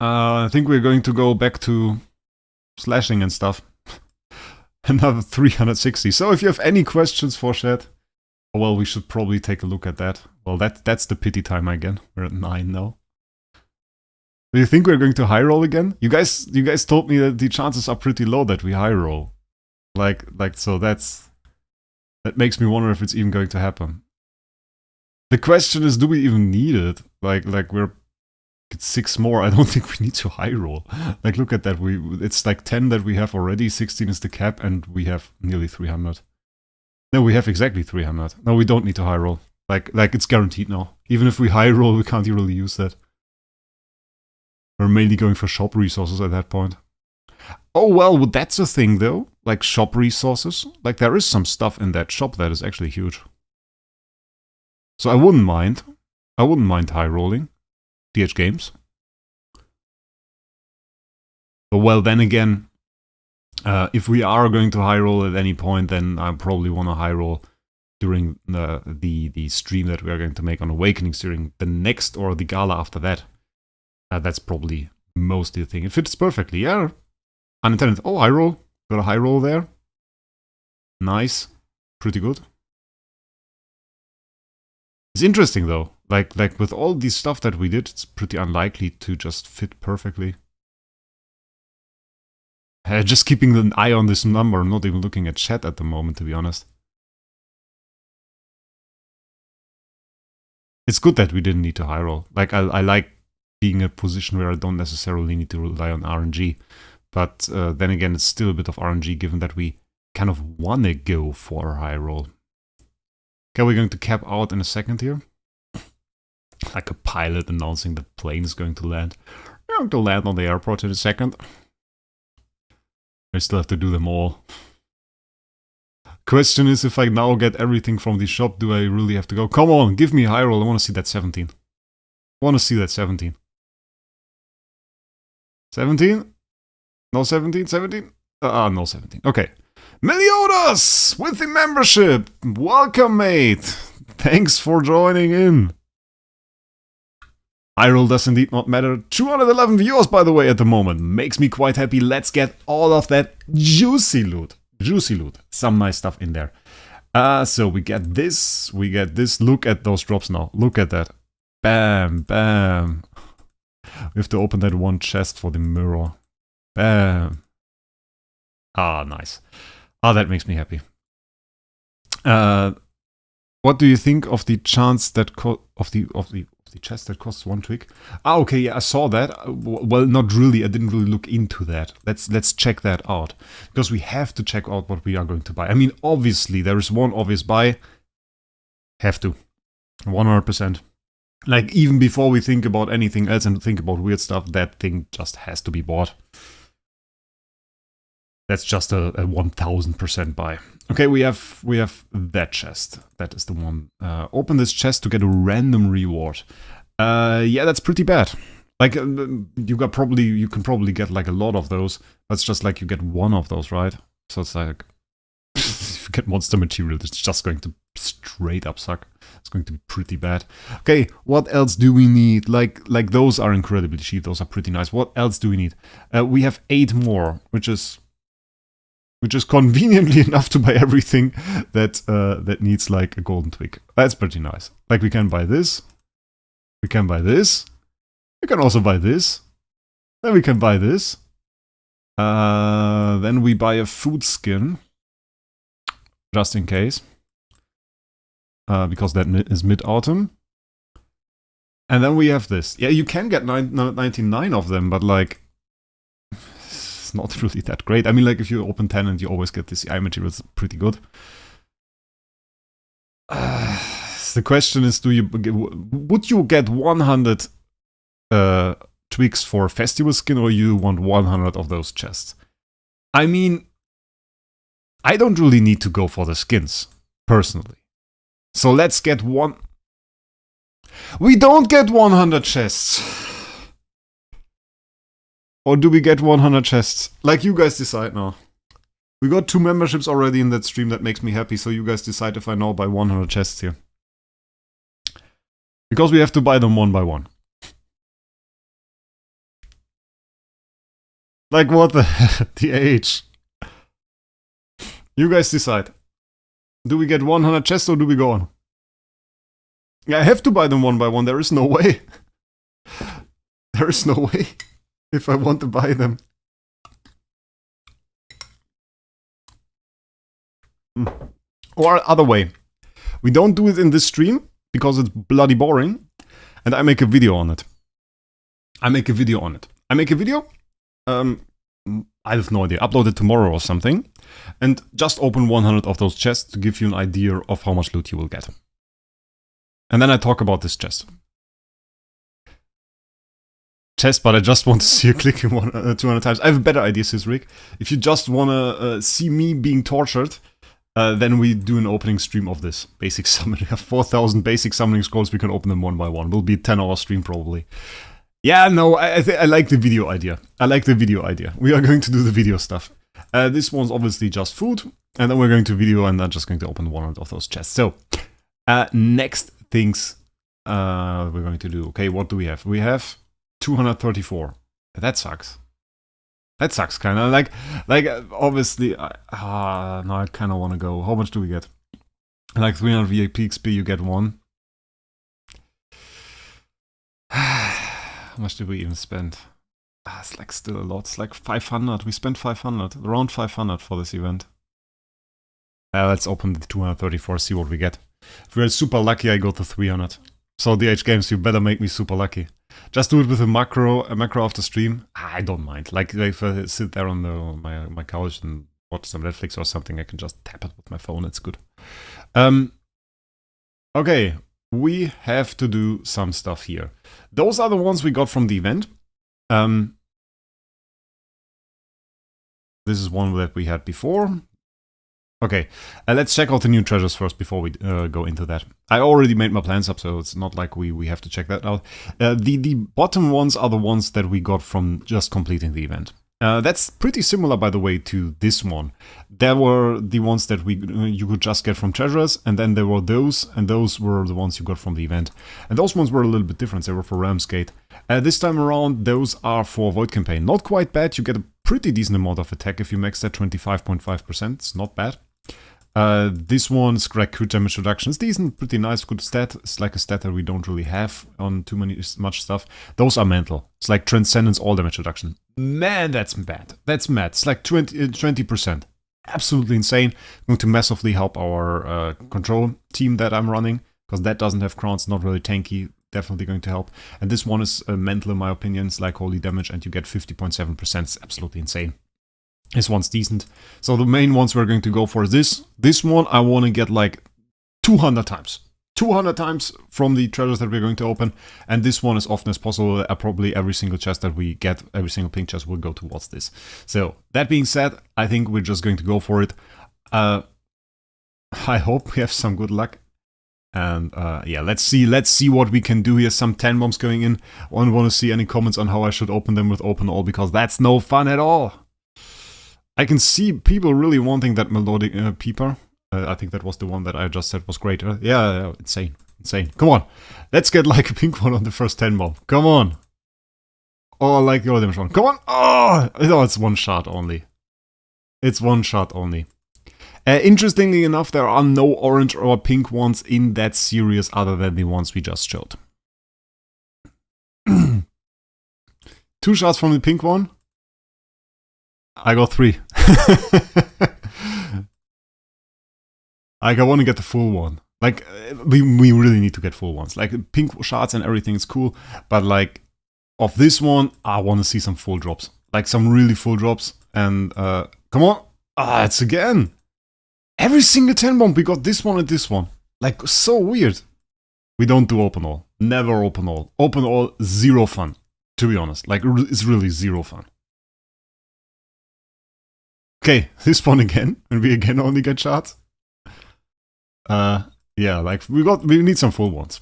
I think we're going to go back to slashing and stuff. Another 360. So if you have any questions for chat, well, we should probably take a look at that. Well, that's the pity time again. We're at 9 now. Do you think we're going to high roll again? You guys told me that the chances are pretty low that we high roll. Like so that makes me wonder if it's even going to happen. The question is, do we even need it? Like we're at 6 more. I don't think we need to high roll. Like look at that. It's like 10 that we have already. 16 is the cap, and we have nearly 300. No, we have exactly 300. No, we don't need to high roll. Like it's guaranteed now. Even if we high roll, we can't really use that. We're mainly going for shop resources at that point. Oh well, that's a thing though. Like shop resources. Like there is some stuff in that shop that is actually huge. So I wouldn't mind. I wouldn't mind high rolling. DH Games. But well, then again, if we are going to high roll at any point, then I probably want to high roll during the stream that we are going to make on Awakenings during the next or the gala after that. That's probably mostly the thing. It fits perfectly, yeah. Unintended. Oh, high roll. Got a high roll there. Nice. Pretty good. It's interesting though. Like with all this stuff that we did, it's pretty unlikely to just fit perfectly. Just keeping an eye on this number, not even looking at chat at the moment, to be honest. It's good that we didn't need to high roll. Like I like being in a position where I don't necessarily need to rely on RNG. But then again, it's still a bit of RNG given that we kind of want to go for a high roll. Okay, we're going to cap out in a second here. Like a pilot announcing the plane is going to land. We're going to land on the airport in a second. I still have to do them all. Question is, if I now get everything from the shop, do I really have to go? Come on, give me a high roll. I want to see that 17. I want to see that 17. 17? No 17? 17? No 17. Okay. Meliodas with the membership. Welcome, mate. Thanks for joining in. High roll does indeed not matter. 211 viewers, by the way, at the moment. Makes me quite happy. Let's get all of that juicy loot. Juicy loot. Some nice stuff in there. So we get this. We get this. Look at those drops now. Look at that. Bam, bam. We have to open that one chest for the mirror. Bam. Ah, nice. Ah, that makes me happy. What do you think of the chance that of the chest that costs 1 twig? Ah, okay, yeah, I saw that. Well, not really. I didn't really look into that. Let's check that out, because we have to check out what we are going to buy. I mean, obviously there is one obvious buy. Have to, 100%. Like even before we think about anything else and think about weird stuff, that thing just has to be bought. That's just a 1000% buy. Okay, we have that chest. That is the one. Open this chest to get a random reward. Yeah, that's pretty bad. Like you can probably get like a lot of those. That's just like you get one of those, right? So it's like if you get monster material, it's just going to straight up suck. It's going to be pretty bad. Okay, what else do we need? Like those are incredibly cheap. Those are pretty nice. What else do we need? We have 8 more, which is conveniently enough to buy everything that needs like a golden twig. That's pretty nice. Like we can buy this. We can buy this. We can also buy this. Then we can buy this. Then we buy a food skin. Just in case. Because that is mid-autumn. And then we have this. Yeah, you can get 99 of them, but like it's not really that great. I mean, like if you open 10 and you always get this eye material, it's pretty good. The question is, would you get 100 twigs for festival skin, or you want 100 of those chests? I mean, I don't really need to go for the skins, personally. So let's get one... We don't get 100 chests! Or do we get 100 chests? Like, you guys decide now. We got 2 memberships already in that stream, that makes me happy, so you guys decide if I now buy 100 chests here. Because we have to buy them one by one. Like, what the... the age. You guys decide. Do we get 100 chests or do we go on? Yeah, I have to buy them one by one, there is no way. There is no way. If I want to buy them. Or other way. We don't do it in this stream, because it's bloody boring. And I make a video on it. I make a video, I have no idea, upload it tomorrow or something. And just open 100 of those chests to give you an idea of how much loot you will get. And then I talk about this chest. But I just want to see you clicking 200 times. I have a better idea, Sisrick. If you just want to see me being tortured, then we do an opening stream of this. Basic summoning. We have 4,000 basic summoning scrolls, we can open them one by one. Will be a 10-hour stream probably. Yeah, no, I like the video idea. We are going to do the video stuff. This one's obviously just food. And then we're going to video and I'm just going to open 100 of those chests. So, next things we're going to do. Okay, what do we have? We have 234. That sucks. That sucks, kind of. Like obviously, no, I kind of want to go. How much do we get? Like 300 VIP XP, you get one. How much did we even spend? It's like still a lot. It's like 500. We spent 500. Around 500 for this event. Let's open the 234, see what we get. If we're super lucky, I go to 300. So DH Games, you better make me super lucky. Just do it with a macro after stream. I don't mind. Like if I sit there on my couch and watch some Netflix or something, I can just tap it with my phone. It's good. Okay, we have to do some stuff here. Those are the ones we got from the event. This is one that we had before. Okay, let's check out the new treasures first before we go into that. I already made my plans up, so it's not like we have to check that out. The bottom ones are the ones that we got from just completing the event. That's pretty similar, by the way, to this one. There were the ones that you could just get from treasures, and then there were those, and those were the ones you got from the event. And those ones were a little bit different, they were for Ramsgate. This time around, those are for Void Campaign. Not quite bad, you get a pretty decent amount of attack if you max that 25.5%, it's not bad. This one's crit damage reduction. It's decent, pretty nice, good stat. It's like a stat that we don't really have on much stuff. Those are mental. It's like Transcendence all damage reduction. Man, that's bad. That's mad. It's like 20%. Absolutely insane. Going to massively help our control team that I'm running, because that doesn't have crowns, not really tanky. Definitely going to help. And this one is mental in my opinion. It's like holy damage and you get 50.7%. It's absolutely insane. This one's decent. So the main ones we're going to go for is this. This one I want to get like 200 times. 200 times from the treasures that we're going to open. And this one as often as possible. Probably every single chest that we get, every single pink chest will go towards this. So that being said, I think we're just going to go for it. I hope we have some good luck. And yeah, let's see what we can do here. Some 10 bombs going in. I don't want to see any comments on how I should open them with open all, because that's no fun at all. I can see people really wanting that melodic peeper. I think that was the one that I just said was great. Yeah, insane. Come on, let's get like a pink one on the first 10 bomb. Come on. Oh, like the damage one. Come on. Oh, no, it's one shot only. It's one shot only. Interestingly enough, there are no orange or pink ones in that series other than the ones we just showed. 2 shots from the pink one. I got 3. Like, I want to get the full one. Like, we really need to get full ones. Like, pink shots and everything is cool. But, like, of this one, I want to see some full drops. Like, some really full drops. And, come on. Ah, it's again. Every single 10 bomb, we got this one and this one. Like, so weird. We don't do open all. Never open all. Open all, zero fun. To be honest. Like, it's really zero fun. Okay, this one again, and we again only get shards. Yeah, like we need some full ones.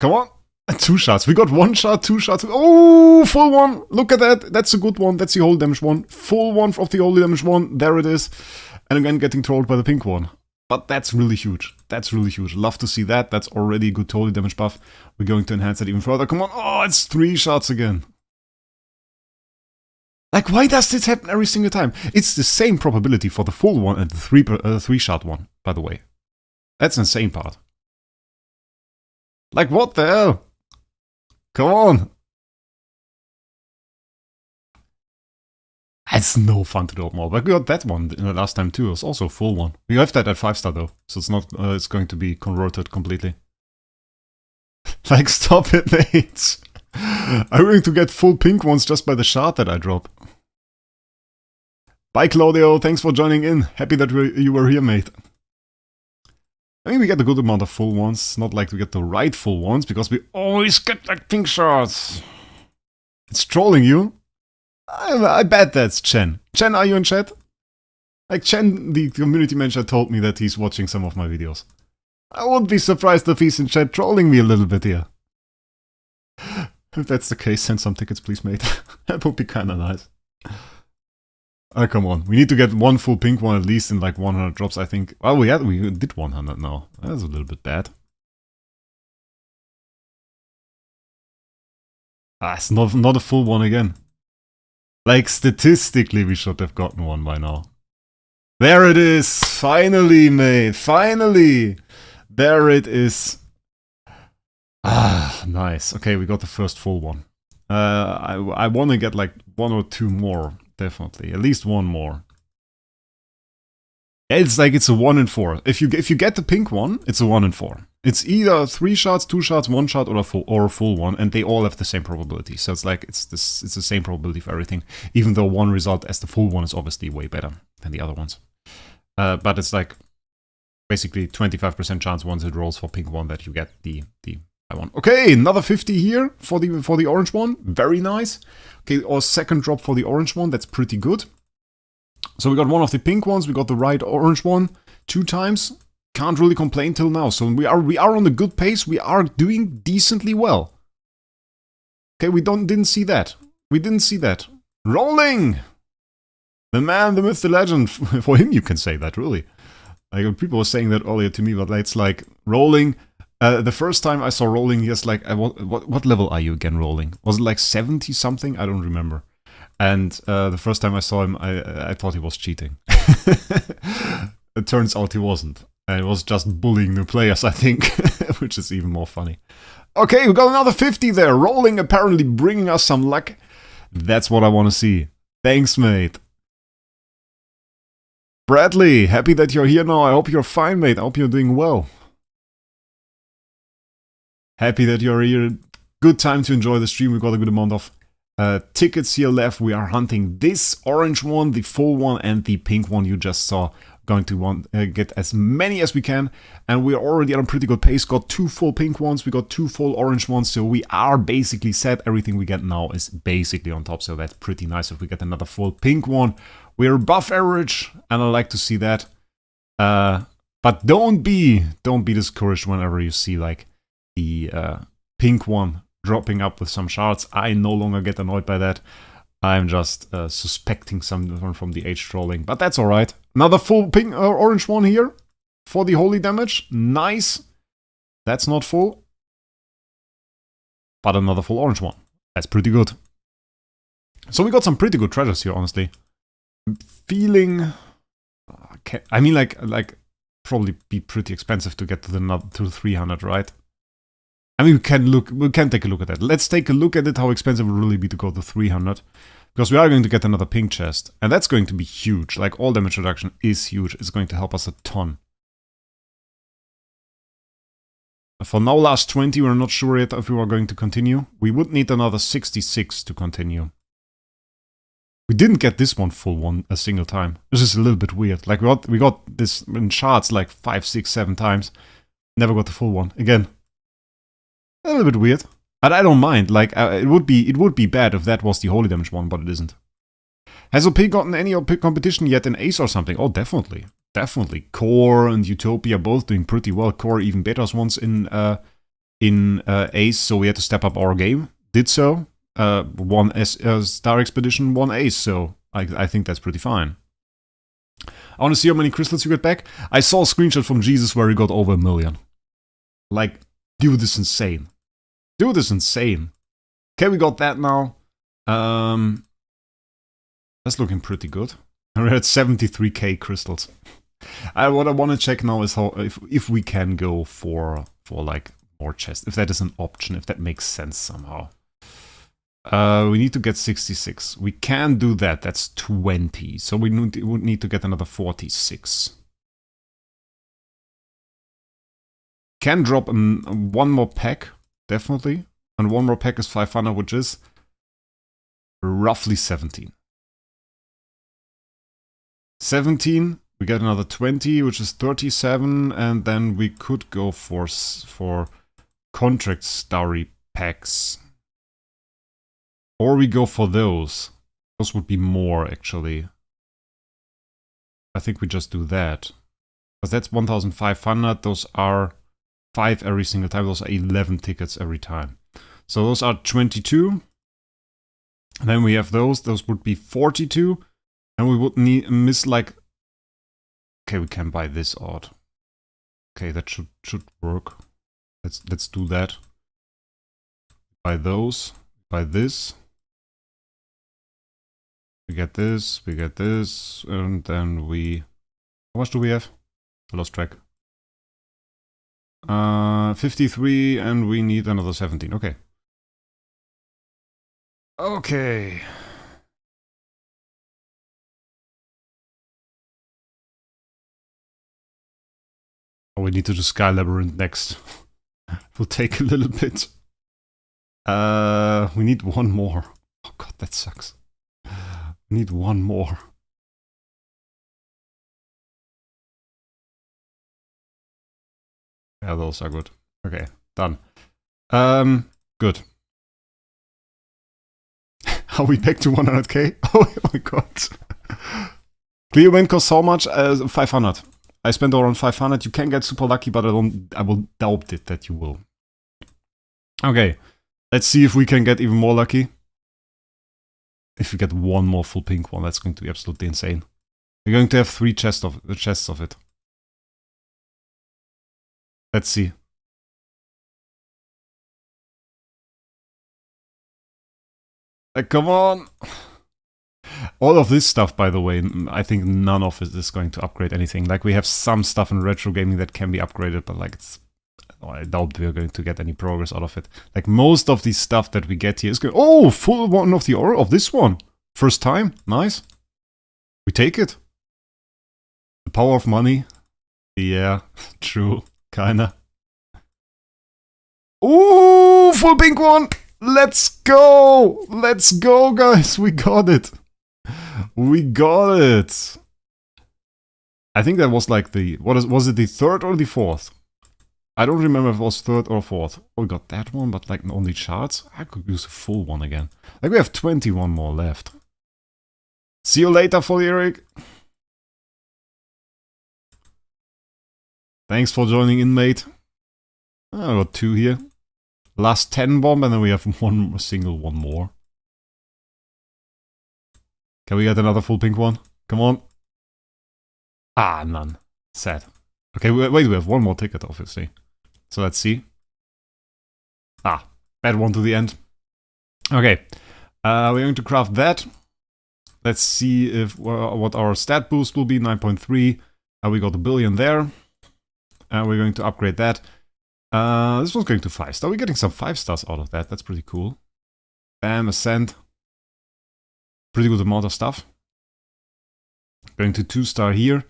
Come on, 2 shots. We got 1 shot, 2 shots. Oh, full one. Look at that. That's a good one. That's the holy damage one. Full one of the holy damage one. There it is. And again, getting trolled by the pink one. But that's really huge. That's really huge. Love to see that. That's already a good holy damage buff. We're going to enhance it even further. Come on. Oh, it's 3 shots again. Like, why does this happen every single time? It's the same probability for the full one and the 3 shot one, by the way. That's an insane part. Like, what the hell? Come on. It's no fun to do more. But we got that one last time too. It was also a full one. We have that at 5-star though. So it's not, it's going to be converted completely. Like, stop it, mate. I'm going to get full pink ones just by the shard that I drop. Bye, Claudio. Thanks for joining in. Happy that you were here, mate. I mean, we get a good amount of full ones. Not like we get the right full ones, because we always get like pink shards. It's trolling you. I bet that's Chen. Chen, are you in chat? Like, Chen, the community manager, told me that he's watching some of my videos. I wouldn't be surprised if he's in chat trolling me a little bit here. If that's the case, send some tickets, please, mate. That would be kinda nice. Oh, come on. We need to get 1 full pink one at least in like 100 drops, I think. Well, we did 100 now. That's a little bit bad. Ah, it's not a full one again. Like, statistically, we should have gotten one by now. There it is! Finally, mate! Finally! There it is. Ah, nice. Okay, we got the first full one. I want to get like 1 or 2 more. Definitely. At least 1 more. It's like it's a 1 in 4. If you get the pink one, it's a 1 in 4. It's either 3 shots, 2 shots, 1 shot, or a full one, and they all have the same probability. So it's like it's the same probability for everything. Even though one result as the full one is obviously way better than the other ones. But it's like basically 25% chance once it rolls for pink one that you get the one. Okay, another 50 here for the orange one. Very nice. Okay, our second drop for the orange one. That's pretty good. So we got one of the pink ones. We got the right orange one 2 times. Can't really complain till now. So we are on a good pace. We are doing decently well. Okay, we didn't see that. We didn't see that. Rolling! The man, the myth, the legend. For him, you can say that, really. Like, people were saying that earlier to me, but it's like rolling. The first time I saw rolling, he was like, what level are you again, rolling? Was it like 70 something? I don't remember. And the first time I saw him, I thought he was cheating. It turns out he wasn't. And it was just bullying new players, I think, which is even more funny. Okay, we got another 50 there. Rolling, apparently bringing us some luck. That's what I want to see. Thanks, mate. Bradley, happy that you're here now. I hope you're fine, mate. I hope you're doing well. Happy that you're here. Good time to enjoy the stream. We've got a good amount of tickets here left. We are hunting this orange one, the full one, and the pink one you just saw. Going to get as many as we can, and we're already on a pretty good pace. Got 2 full pink ones, we got 2 full orange ones, so we are basically set. Everything we get now is basically on top, so that's pretty nice. If we get another full pink one, we're above average, and I like to see that. But don't be discouraged whenever you see like the pink one dropping up with some shards. I no longer get annoyed by that. I'm just suspecting someone from the age trolling, but that's alright. Another full pink orange one here for the holy damage. Nice. That's not full. But another full orange one. That's pretty good. So we got some pretty good treasures here, honestly. I'm feeling... I mean, like probably be pretty expensive to get to the 300, right? I mean, we can take a look at that. Let's take a look at it, how expensive it will really be to go to 300. Because we are going to get another pink chest. And that's going to be huge. Like, all damage reduction is huge. It's going to help us a ton. For now, last 20, we're not sure yet if we are going to continue. We would need another 66 to continue. We didn't get this one full a single time. This is a little bit weird. Like, we got this in shards like 5, 6, 7 times. Never got the full one. Again. A little bit weird. But I don't mind. Like, it would be bad if that was the holy damage one, but it isn't. Has OP gotten any OP competition yet in Ace or something? Oh, definitely. Definitely. Core and Utopia both doing pretty well. Core even betas once in Ace, so we had to step up our game. Did so. Won Star Expedition, won Ace, so I think that's pretty fine. I want to see how many crystals you get back. I saw a screenshot from Jesus where he got over 1 million. Like, dude, this is insane. Dude, this is insane. Okay, we got that now. That's looking pretty good. We're at 73k crystals. What I want to check now is how if we can go for like more chests, if that is an option, if that makes sense somehow. We need to get 66. We can do that. That's 20. So we would need to get another 46. Can drop one more pack, definitely. And one more pack is 500, which is roughly 17. 17, we get another 20, which is 37, and then we could go for contract starry packs. Or we go for those. Those would be more, actually. I think we just do that. Because that's 1,500, those are 5 every single time, those are 11 tickets every time. So those are 22. And then we have those would be 42. And we would miss like... Okay, we can buy this odd. Okay, that should work. Let's do that. Buy those. Buy this. We get this, and then we... How much do we have? I lost track. 53, and we need another 17. Okay. Okay. Oh, we need to do Sky Labyrinth next. Will take a little bit. We need one more. Oh god, that sucks. We need one more. Yeah, those are good. Okay, done. Good. Are we back to 100k? Oh my god. Clear win costs how much? 500. I spent around 500. You can get super lucky, but I will doubt it that you will. Okay, let's see if we can get even more lucky. If we get one more full pink one, that's going to be absolutely insane. We're going to have 3 chests of it. Let's see. Come on! All of this stuff, by the way, I think none of it is going to upgrade anything. Like, we have some stuff in retro gaming that can be upgraded, but like, I doubt we're going to get any progress out of it. Like, most of the stuff that we get here is going... Oh, full one of the aura of this one! First time, nice. We take it. The power of money. Yeah, true, kinda. Ooh, full pink one! Let's go! Let's go, guys! We got it! We got it! I think that was like the... was it the 3rd or the 4th? I don't remember if it was 3rd or 4th. Oh, we got that one, but like only shards? I could use a full one again. Like, we have 21 more left. See you later, Eric. Thanks for joining in, mate. I got 2 here. Last 10 bomb, and then we have one more. Can we get another full pink one? Come on. Ah, none. Sad. Okay, wait, we have one more ticket, obviously. So let's see. Ah, bad one to the end. Okay, we're going to craft that. Let's see if what our stat boost will be, 9.3. We got a billion there. We're going to upgrade that. This one's going to 5-star. We're getting some 5 stars out of that. That's pretty cool. Bam, Ascent. Pretty good amount of stuff. Going to 2-star here.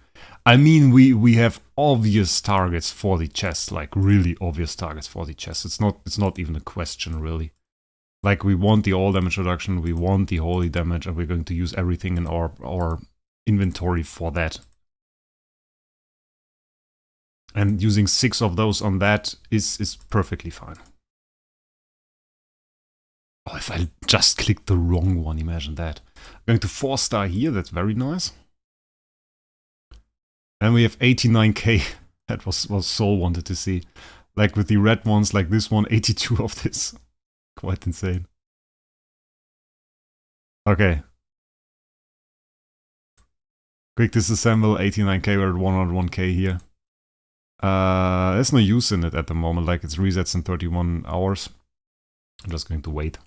I mean, we have obvious targets for the chest, like really obvious targets for the chest. It's not even a question, really. Like, we want the all damage reduction, we want the holy damage, and we're going to use everything in our inventory for that. And using 6 of those on that is perfectly fine. Oh, if I just clicked the wrong one, imagine that. Going to 4-star here, that's very nice. And we have 89k. That was Soul wanted to see. Like with the red ones, like this one, 82 of this. Quite insane. Okay. Quick disassemble, 89k, we're at 101k here. There's no use in it at the moment, like it resets in 31 hours. I'm just going to wait.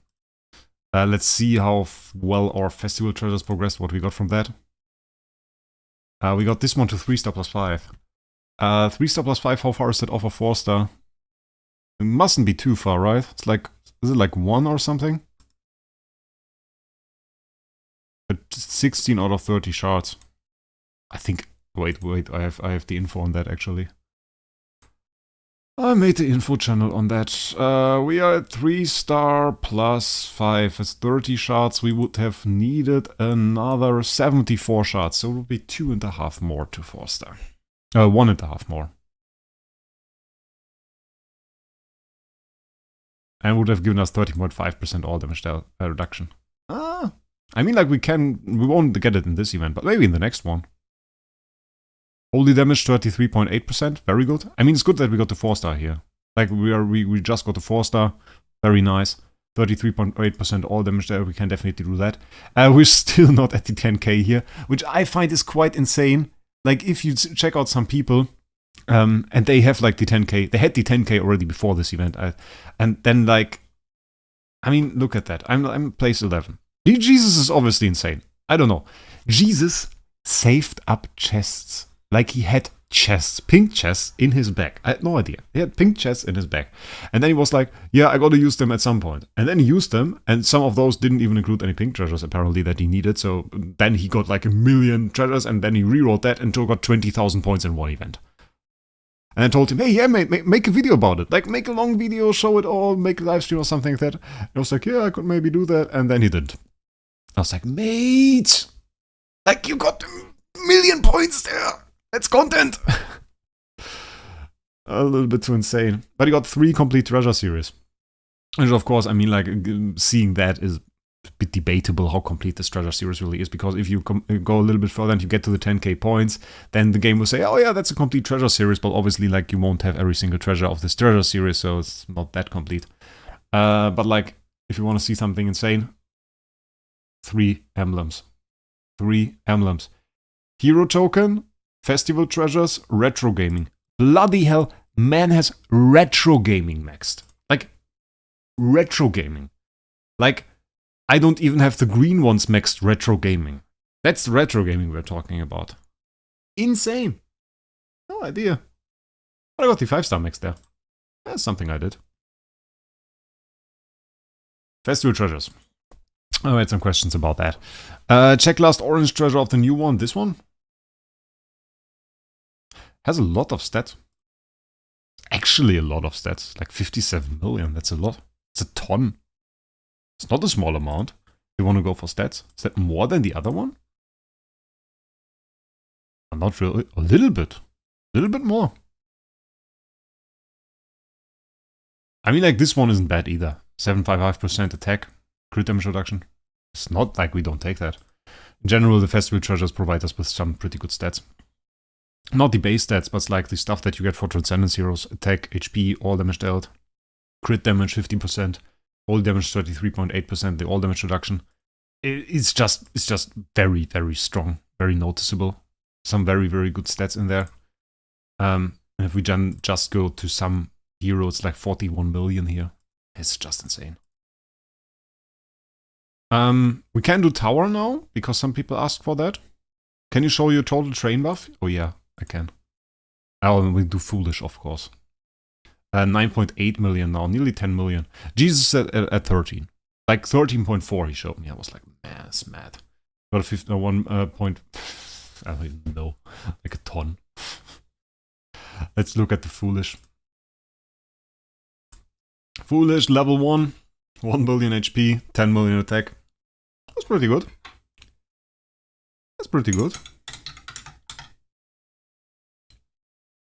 Let's see how well our festival treasures progressed, what we got from that. We got this one to 3-star plus 5. 3-star plus 5, how far is that off a 4-star? It mustn't be too far, right? It's like, is it like 1 or something? But 16 out of 30 shards. I think, wait, I have the info on that actually. I made the info channel on that. We are at 3-star plus 5. It's 30 shards. We would have needed another 74 shards. So it would be 2.5 more to 4-star. 1.5 more. And would have given us 13.5% all damage reduction. I mean, like we won't get it in this event, but maybe in the next one. Holy damage 33.8%, very good. I mean, it's good that we got the 4-star here. Like we just got the 4-star, very nice. 33.8% all damage there, we can definitely do that. We're still not at the 10k here, which I find is quite insane. Like if you check out some people, and they have like the 10k, they had the 10k already before this event, and then like, I mean, look at that. I'm place 11. Jesus is obviously insane. I don't know. Jesus saved up chests. Like he had chests, pink chests in his bag. I had no idea. He had pink chests in his bag. And then he was like, yeah, I gotta use them at some point. And then he used them, and some of those didn't even include any pink treasures apparently that he needed. So then he got like 1 million treasures, and then he rerolled that until got 20,000 points in one event. And I told him, hey, yeah, mate, make a video about it. Like, make a long video, show it all, make a live stream or something like that. And I was like, yeah, I could maybe do that. And then he didn't. I was like, mate, like you got 1 million points there. That's content. A little bit too insane. But he got 3 complete treasure series. And of course, I mean, like, seeing that is a bit debatable how complete this treasure series really is. Because if you go a little bit further and you get to the 10k points, then the game will say, oh yeah, that's a complete treasure series. But obviously, like, you won't have every single treasure of this treasure series, so it's not that complete. But like, if you want to see something insane, 3 emblems. 3 emblems. Hero token, festival treasures, retro gaming. Bloody hell, man has retro gaming maxed. Like, retro gaming. Like, I don't even have the green ones maxed retro gaming. That's the retro gaming we're talking about. Insane. No idea. But I got the 5-star max there. That's something I did. Festival treasures. I had some questions about that. Check last orange treasure of the new one. This one? Has a lot of stats. Actually a lot of stats. Like 57 million. That's a lot. It's a ton. It's not a small amount. You want to go for stats? Is that more than the other one? Not really. A little bit. A little bit more. I mean, like, this one isn't bad either. 755% attack. Crit damage reduction. It's not like we don't take that. In general, the festival treasures provide us with some pretty good stats. Not the base stats, but like the stuff that you get for Transcendence Heroes. Attack, HP, all damage dealt. Crit damage 15%. All damage 33.8%. The all damage reduction. It's just very, very strong. Very noticeable. Some very, very good stats in there. And if we just go to some heroes, like 41 million here. It's just insane. We can do tower now, because some people asked for that. Can you show your total train buff? Oh yeah, I can. Oh, we do foolish, of course. 9.8 million now, nearly 10 million. Jesus at 13. Like 13.4 he showed me. I was like, man, that's mad. Got a 51 point... I don't even know. Like a ton. Let's look at the foolish. Foolish, level 1. 1 billion HP, 10 million attack. That's pretty good. That's pretty good.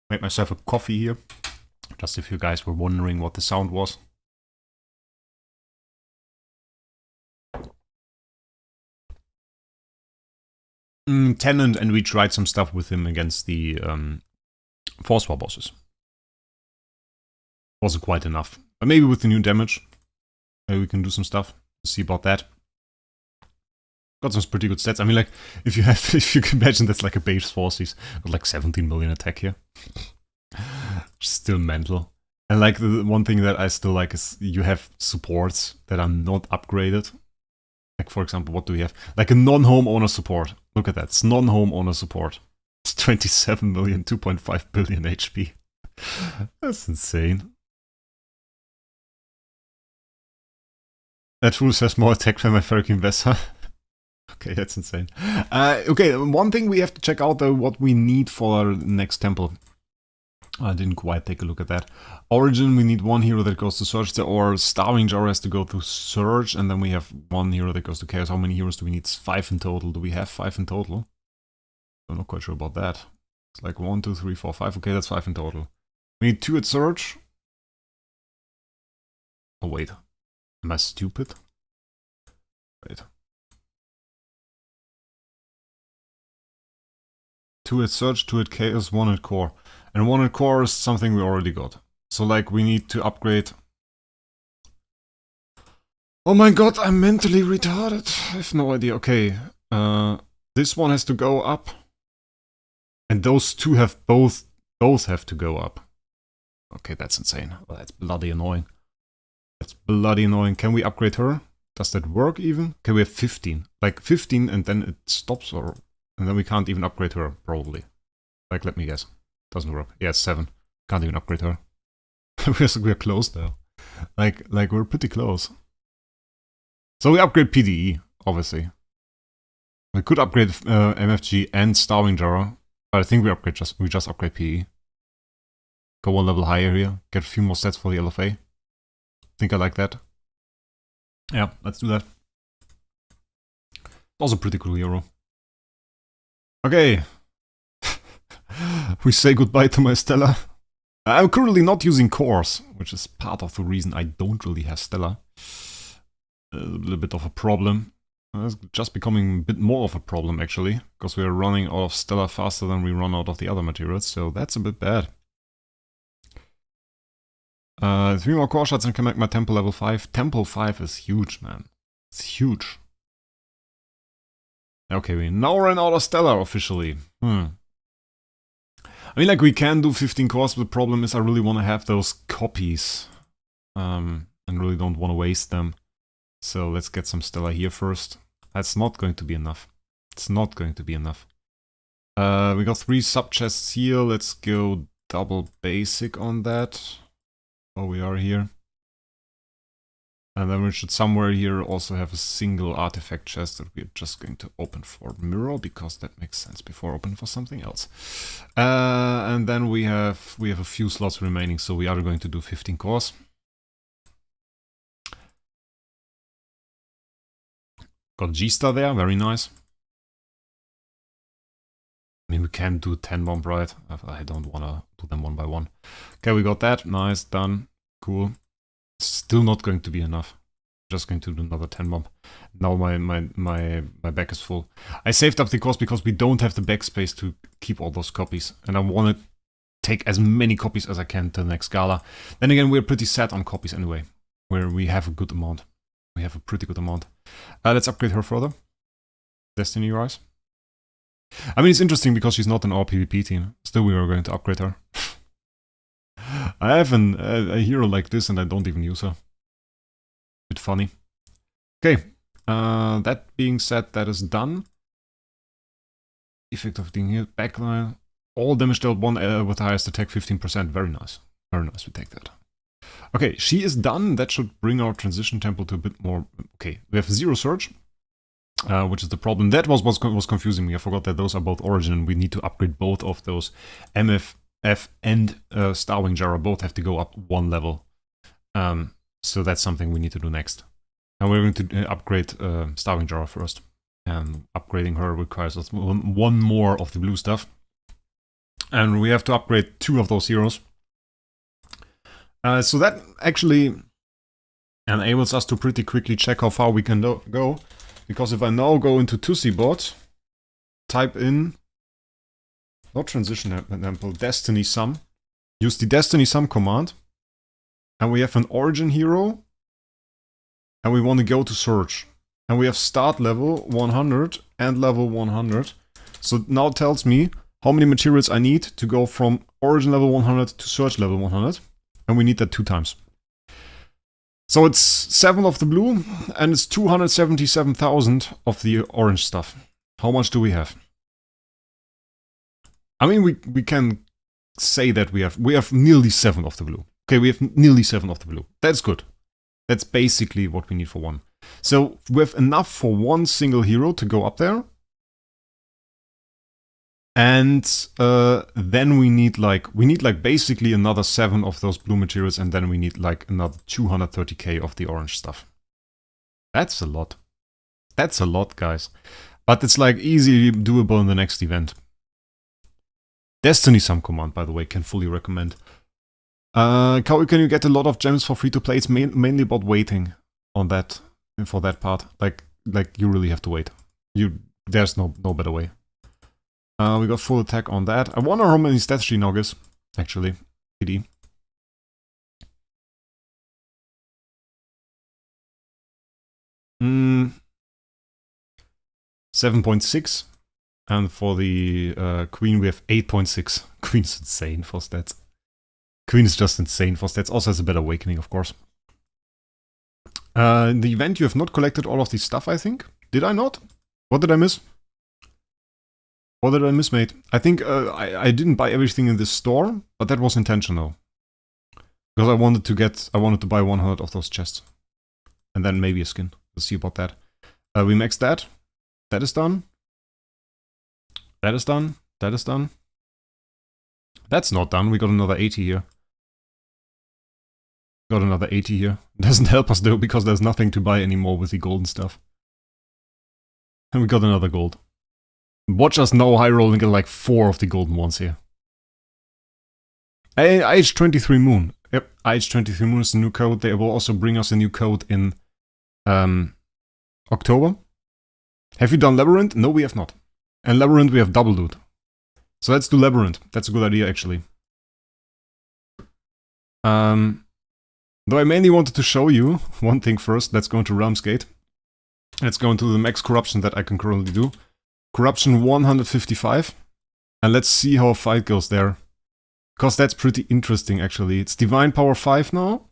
Made myself a coffee here. Just if you guys were wondering what the sound was. Tenant, and we tried some stuff with him against the Force War bosses. Wasn't quite enough. But maybe with the new damage, maybe we can do some stuff. See about that. Got some pretty good stats. I mean, like, if you can imagine, that's like a base forces. Got like 17 million attack here. Still mental. And like, the one thing that I still like is you have supports that are not upgraded. Like, for example, what do we have? Like a non-homeowner support. Look at that. It's non-homeowner support. It's 27 million, 2.5 billion HP. That's insane. That fool says more attack than my Ferric Vessel. Okay, that's insane. Okay, one thing we have to check out though, what we need for our next temple. I didn't quite take a look at that. Origin, we need one hero that goes to Surge, or Starving Jar has to go to Surge, and then we have one hero that goes to Chaos. How many heroes do we need? It's 5 in total. Do we have 5 in total? I'm not quite sure about that. It's like 1, 2, 3, 4, 5. Okay, that's 5 in total. We need 2 at Surge. Oh wait, am I stupid? Wait. 2 at Surge, 2 at Chaos, 1 at Core. And 1 at Core is something we already got. So like we need to upgrade. Oh my god, I'm mentally retarded. I have no idea. Okay, this one has to go up. And those two have both have to go up. Okay, that's insane. Well, that's bloody annoying. That's bloody annoying. Can we upgrade her? Does that work even? Okay, we have 15. Like 15 and then it stops, or... And then we can't even upgrade her, probably. Like, let me guess. Doesn't work. Yeah, it's 7. Can't even upgrade her. We're close now. Like we're pretty close. So we upgrade PDE, obviously. We could upgrade MFG and Starving Jar, but I think we just upgrade PDE. Go one level higher here. Get a few more stats for the LFA. Think I like that. Yeah, let's do that. Also pretty cool hero. Okay. We say goodbye to my Stella. I'm currently not using cores, which is part of the reason I don't really have Stella. A little bit of a problem. It's just becoming a bit more of a problem, actually, because we are running out of Stella faster than we run out of the other materials, so that's a bit bad. 3 more core shots and can make my temple level 5. Temple 5 is huge, man. It's huge. Okay, we now ran out of Stella officially. I mean, like, we can do 15 cores, but the problem is I really want to have those copies. And really don't want to waste them. So let's get some Stella here first. That's not going to be enough. It's not going to be enough. We got 3 sub-chests here. Let's go double basic on that. Oh, we are here. And then we should somewhere here also have a single artifact chest that we're just going to open for mirror, because that makes sense before opening for something else. And then we have a few slots remaining, so we are going to do 15 cores. Got G-Star there, very nice. I mean, we can do 10 bomb, right? I don't want to do them one by one. Okay, we got that. Nice, done. Cool. Still not going to be enough. Just going to do another 10 bomb. Now my back is full. I saved up the cost because we don't have the backspace to keep all those copies. And I want to take as many copies as I can to the next gala. Then again, we're pretty set on copies anyway. Where we have a good amount. We have a pretty good amount. Let's upgrade her further. Destiny Rise. I mean, it's interesting because she's not in our PvP team. Still, we are going to upgrade her. I have a hero like this and I don't even use her. Bit funny. Okay, that being said, that is done. Effect of thing here, backline. All damage dealt 1 with highest attack 15%. Very nice. Very nice, we take that. Okay, she is done. That should bring our transition temple to a bit more... Okay, we have 0 surge, which is the problem. That was what was confusing me. I forgot that those are both origin. We need to upgrade both of those. MFF and Starving Jar both have to go up 1 level. So that's something we need to do next. And we're going to upgrade Starving Jar first. And upgrading her requires us 1 more of the blue stuff. And we have to upgrade 2 of those heroes. So that actually enables us to pretty quickly check how far we can go. Because if I now go into Tussie bot, type in, not transition example, destiny sum. Use the destiny sum command. And we have an origin hero. And we want to go to search. And we have start level 100 and level 100. So now it tells me how many materials I need to go from origin level 100 to search level 100. And we need that 2 times. So it's 7 of the blue and it's 277,000 of the orange stuff. How much do we have? I mean, we can say that we have nearly 7 of the blue. Okay, we have nearly 7 of the blue. That's good. That's basically what we need for one. So we have enough for one single hero to go up there. And then we need like basically another 7 of those blue materials, and then we need like another 230k of the orange stuff. That's a lot. That's a lot, guys. But it's like easily doable in the next event. Destiny sum command, by the way, can fully recommend. Can you get a lot of gems for free to play? It's mainly about waiting on that for that part. Like you really have to wait. There's no better way. We got full attack on that. I wonder how many stats she now gives, actually. PD. Hmm. 7.6. And for the Queen we have 8.6. Queen's insane for stats. Queen is just insane for stats. Also has a better awakening, of course. In the event you have not collected all of the stuff, I think. Did I not? What did I miss? What did I miss, mate? I think I didn't buy everything in this store, but that was intentional. Because I wanted to buy 100 of those chests. And then maybe a skin. We'll see about that. We maxed that. That is done. That is done. That is done. That's not done. We got another 80 here. Got another 80 here. Doesn't help us though, because there's nothing to buy anymore with the golden stuff. And we got another gold. Watch us now high roll and get like 4 of the golden ones here. IH23 Moon. Yep, IH23 Moon is the new code. They will also bring us a new code in October. Have you done Labyrinth? No, we have not. And Labyrinth we have double loot. So let's do Labyrinth. That's a good idea, actually. Though I mainly wanted to show you one thing first. Let's go into Realms Gate. Let's go into the max corruption that I can currently do. Corruption 155. And let's see how a fight goes there. Because that's pretty interesting, actually. It's Divine Power 5 now.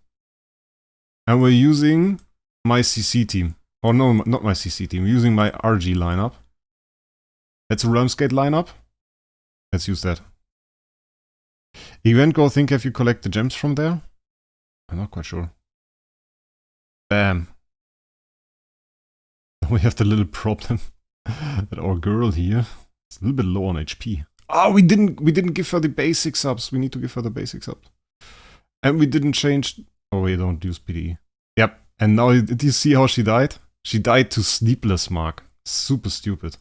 And we're using my CC team. Or no, not my CC team. We're using my RG lineup. That's a Realms Gate lineup. Let's use that. Event goal, think have you collect the gems from there? I'm not quite sure. Bam. We have the little problem that our girl here is a little bit low on HP. Oh, we didn't give her the basic subs. We need to give her the basic subs. And we didn't change. Oh, we don't use PDE. Yep. And now, did you see how she died? She died to Sleepless Mark. Super stupid.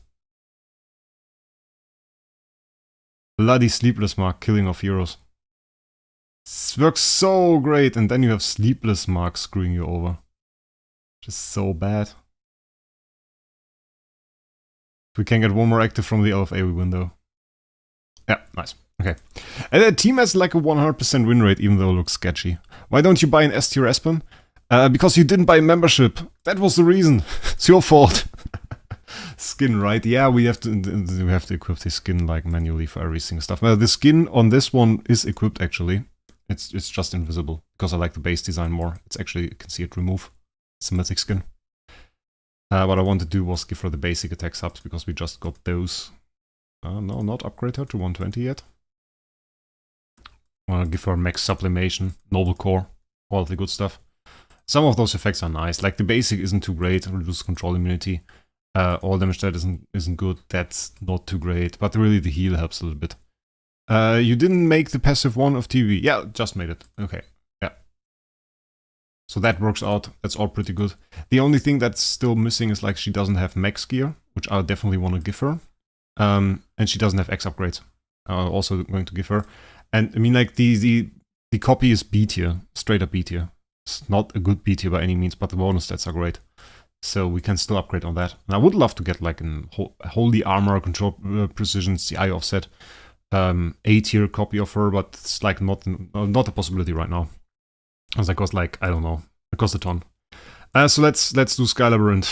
Bloody Sleepless Mark, killing of heroes. This works so great, and then you have Sleepless Mark screwing you over. Just so bad. If we can get one more active from the LFA, we win though. Yeah, nice. Okay. And the team has like a 100% win rate, even though it looks sketchy. Why don't you buy an S tier Espen? Because you didn't buy a membership. That was the reason. It's your fault. Skin, right? Yeah, we have to equip the skin like manually for every single stuff. Well, the skin on this one is equipped actually. It's just invisible because I like the base design more. It's actually, you can see it remove. It's a mythic skin. What I wanted to do was give her the basic attack subs because we just got those. No, not upgrade her to 120 yet. I want to give her max sublimation, noble core, all of the good stuff. Some of those effects are nice. Like the basic isn't too great, reduce control immunity. All damage that isn't good. That's not too great, but really the heal helps a little bit. You didn't make the passive one of TV. Yeah, just made it. Okay, yeah. So that works out. That's all pretty good. The only thing that's still missing is like she doesn't have max gear, which I definitely want to give her. And she doesn't have X upgrades. Also going to give her. And I mean, like the copy is B tier, straight up B tier. It's not a good B tier by any means, but the bonus stats are great. So we can still upgrade on that. And I would love to get like a Holy Armor, Control Precision, CI offset, A-tier copy of her, but it's like not a possibility right now. As that costs like, I don't know, it costs a ton. So let's do Sky Labyrinth.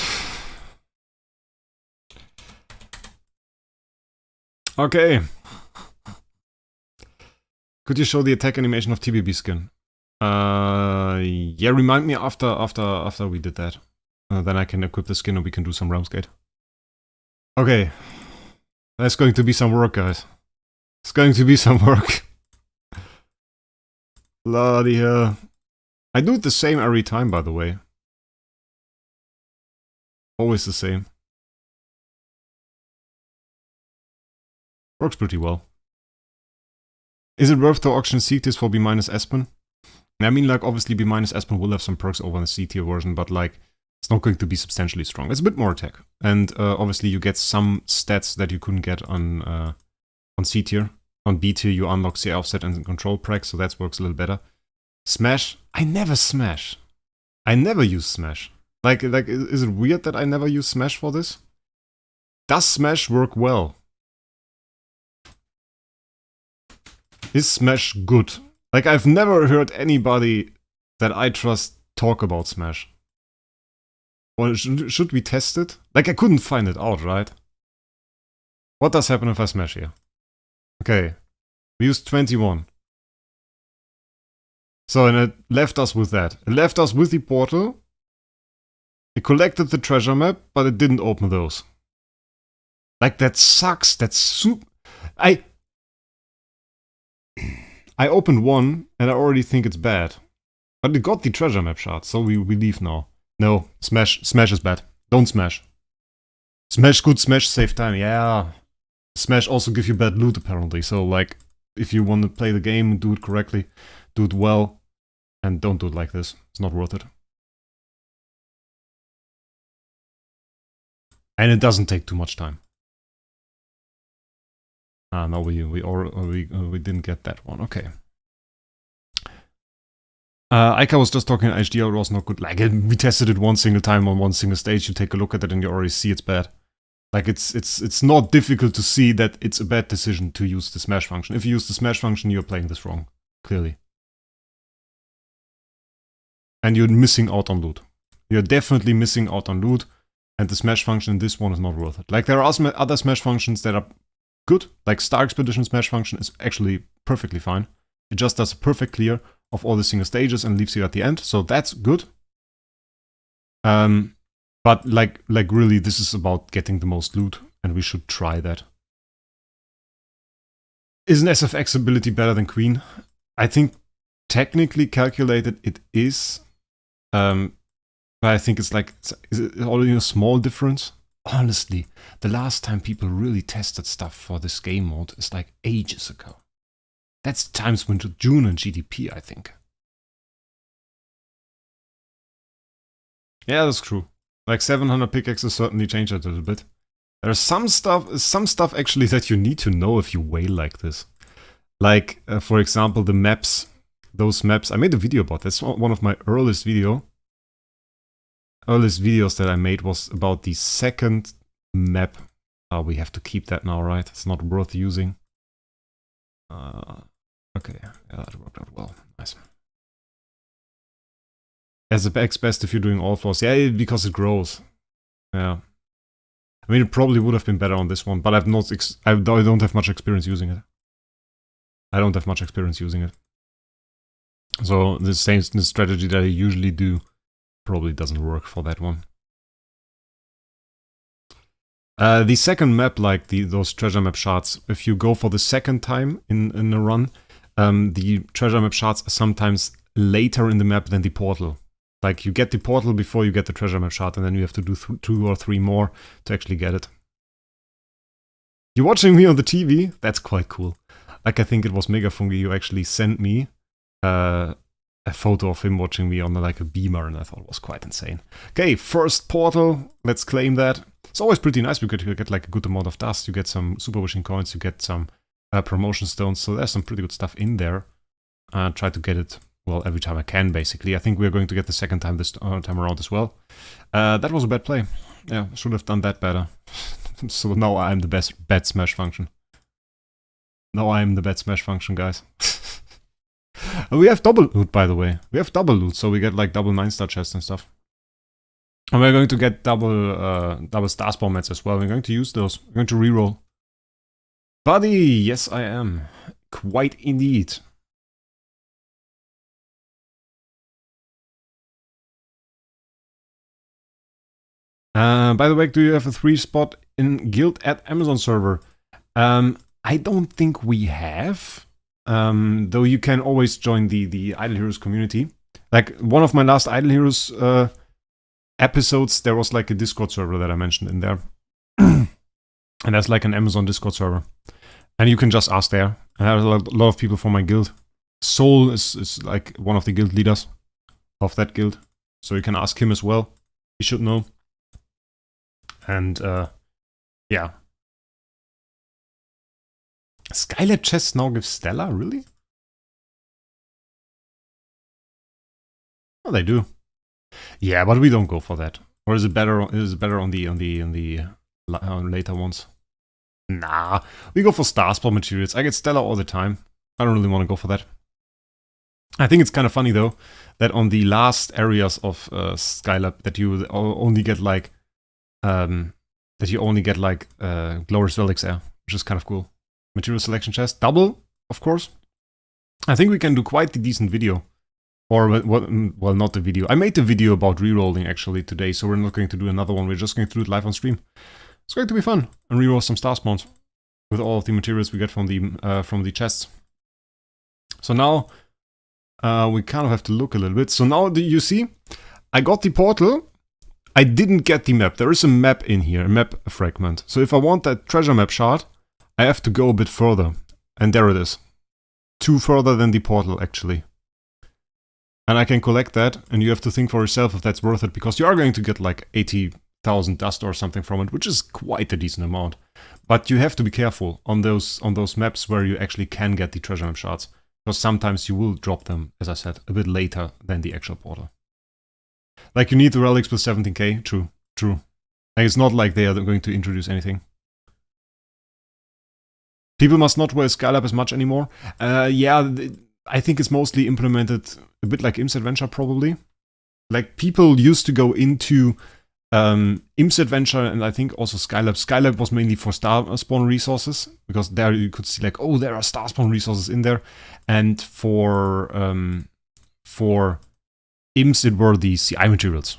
Okay. Could you show the attack animation of TBB skin? Yeah, remind me after we did that. Then I can equip the skin and we can do some Realmsgate. Okay. That's going to be some work, guys. It's going to be some work. Bloody hell. I do it the same every time, by the way. Always the same. Works pretty well. Is it worth to auction C tiers for B- Espen? I mean, like, obviously B- Espen will have some perks over the C tier version, but like, it's not going to be substantially strong. It's a bit more attack. And obviously you get some stats that you couldn't get on C tier. On B tier you unlock CI offset and control prac, so that works a little better. Smash? I never smash. I never use smash. Like, is it weird that I never use smash for this? Does smash work well? Is smash good? Like, I've never heard anybody that I trust talk about smash. Or should we test it? Like, I couldn't find it out, right? What does happen if I smash here? Okay. We used 21. So, and it left us with that. It left us with the portal. It collected the treasure map, but it didn't open those. Like, that sucks. That's super... I opened one, and I already think it's bad. But it got the treasure map shard, so we leave now. No, smash is bad. Don't smash. Smash good, smash save time, yeah. Smash also gives you bad loot apparently, so like, if you want to play the game, do it correctly, do it well, and don't do it like this. It's not worth it. And it doesn't take too much time. Ah, no, we didn't get that one. Okay. Aika was just talking HDR, it was not good. Like, we tested it one single time on one single stage. You take a look at it and you already see it's bad. Like, it's not difficult to see that it's a bad decision to use the smash function. If you use the smash function, you're playing this wrong. Clearly. And you're missing out on loot. You're definitely missing out on loot. And the smash function in this one is not worth it. Like, there are other smash functions that are good. Like, Star Expedition smash function is actually perfectly fine. It just does a perfect clear of all the single stages and leaves you at the end. So that's good. But like really, this is about getting the most loot, and we should try that. Is an SFX ability better than Queen? I think technically calculated it is. But I think it's like, is it only a small difference? Honestly, the last time people really tested stuff for this game mode is like ages ago. That's times when June and GDP, I think. Yeah, that's true. Like 700 pickaxes certainly changed it a little bit. There's some stuff actually that you need to know if you whale like this. Like, for example, the maps. Those maps, I made a video about this. One of my earliest videos that I made was about the second map. Oh, we have to keep that now, right? It's not worth using. Okay, yeah, that worked out well. Nice. As a back's best if you're doing all floors. Yeah, because it grows. Yeah. I mean, it probably would have been better on this one, but I don't have much experience using it. So the same strategy that I usually do probably doesn't work for that one. The second map, like those treasure map shards, if you go for the second time in a run, the treasure map shards are sometimes later in the map than the portal. Like, you get the portal before you get the treasure map shard, and then you have to do 2 or 3 more to actually get it. You're watching me on the TV? That's quite cool. Like, I think it was Megafungi who actually sent me a photo of him watching me on like a beamer, and I thought it was quite insane. Okay, first portal. Let's claim that. It's always pretty nice because you get like a good amount of dust. You get some super wishing coins. You get some promotion stones. So there's some pretty good stuff in there. Try to get it well, every time I can, basically. I think we're going to get the second time this time around as well. That was a bad play. Yeah, should have done that better. So now I'm the best bad smash function. Now I'm the bad smash function, guys. We have double loot, by the way. We have double loot, so we get like double 9-star chests and stuff. And we're going to get double star spawn mats as well. We're going to use those. We're going to reroll. Buddy, yes I am. Quite indeed. By the way, do you have a 3 spot in guild at Amazon server? I don't think we have. Though you can always join the Idle Heroes community. Like, one of my last Idle Heroes episodes, there was like a Discord server that I mentioned in there. And that's like an Amazon Discord server. And you can just ask there. And I have a lot of people from my guild. Soul is like one of the guild leaders of that guild. So you can ask him as well. He should know. And, yeah. Skylab chests now give Stella? Really? Oh, they do. Yeah, but we don't go for that. Or is it better? Is it better on the later ones? Nah, we go for star spawn materials. I get Stella all the time. I don't really want to go for that. I think it's kind of funny though that on the last areas of Skylab that you only get like glorious relics there, which is kind of cool. Material selection chest, double, of course. I think we can do quite a decent video. Or, well, not the video. I made the video about rerolling actually today, so we're not going to do another one. We're just going to do it live on stream. It's going to be fun. And reroll some star spawns with all of the materials we get from the chests. So now, we kind of have to look a little bit. So now, you see, I got the portal. I didn't get the map. There is a map in here, a map fragment. So if I want that treasure map shard, I have to go a bit further. And there it is. 2 further than the portal, actually. And I can collect that, and you have to think for yourself if that's worth it, because you are going to get like 80,000 dust or something from it, which is quite a decent amount. But you have to be careful on those maps where you actually can get the treasure map shards, because sometimes you will drop them, as I said, a bit later than the actual portal. Like, you need the relics with 17k, true. Like, it's not like they are going to introduce anything. People must not wear Skylab as much anymore. Yeah, I think it's mostly implemented a bit like Im's Adventure, probably. Like, people used to go into Im's Adventure and I think also Skylab. Skylab was mainly for star spawn resources, because there you could see like, oh, there are star spawn resources in there. And for Im's, it were the CI materials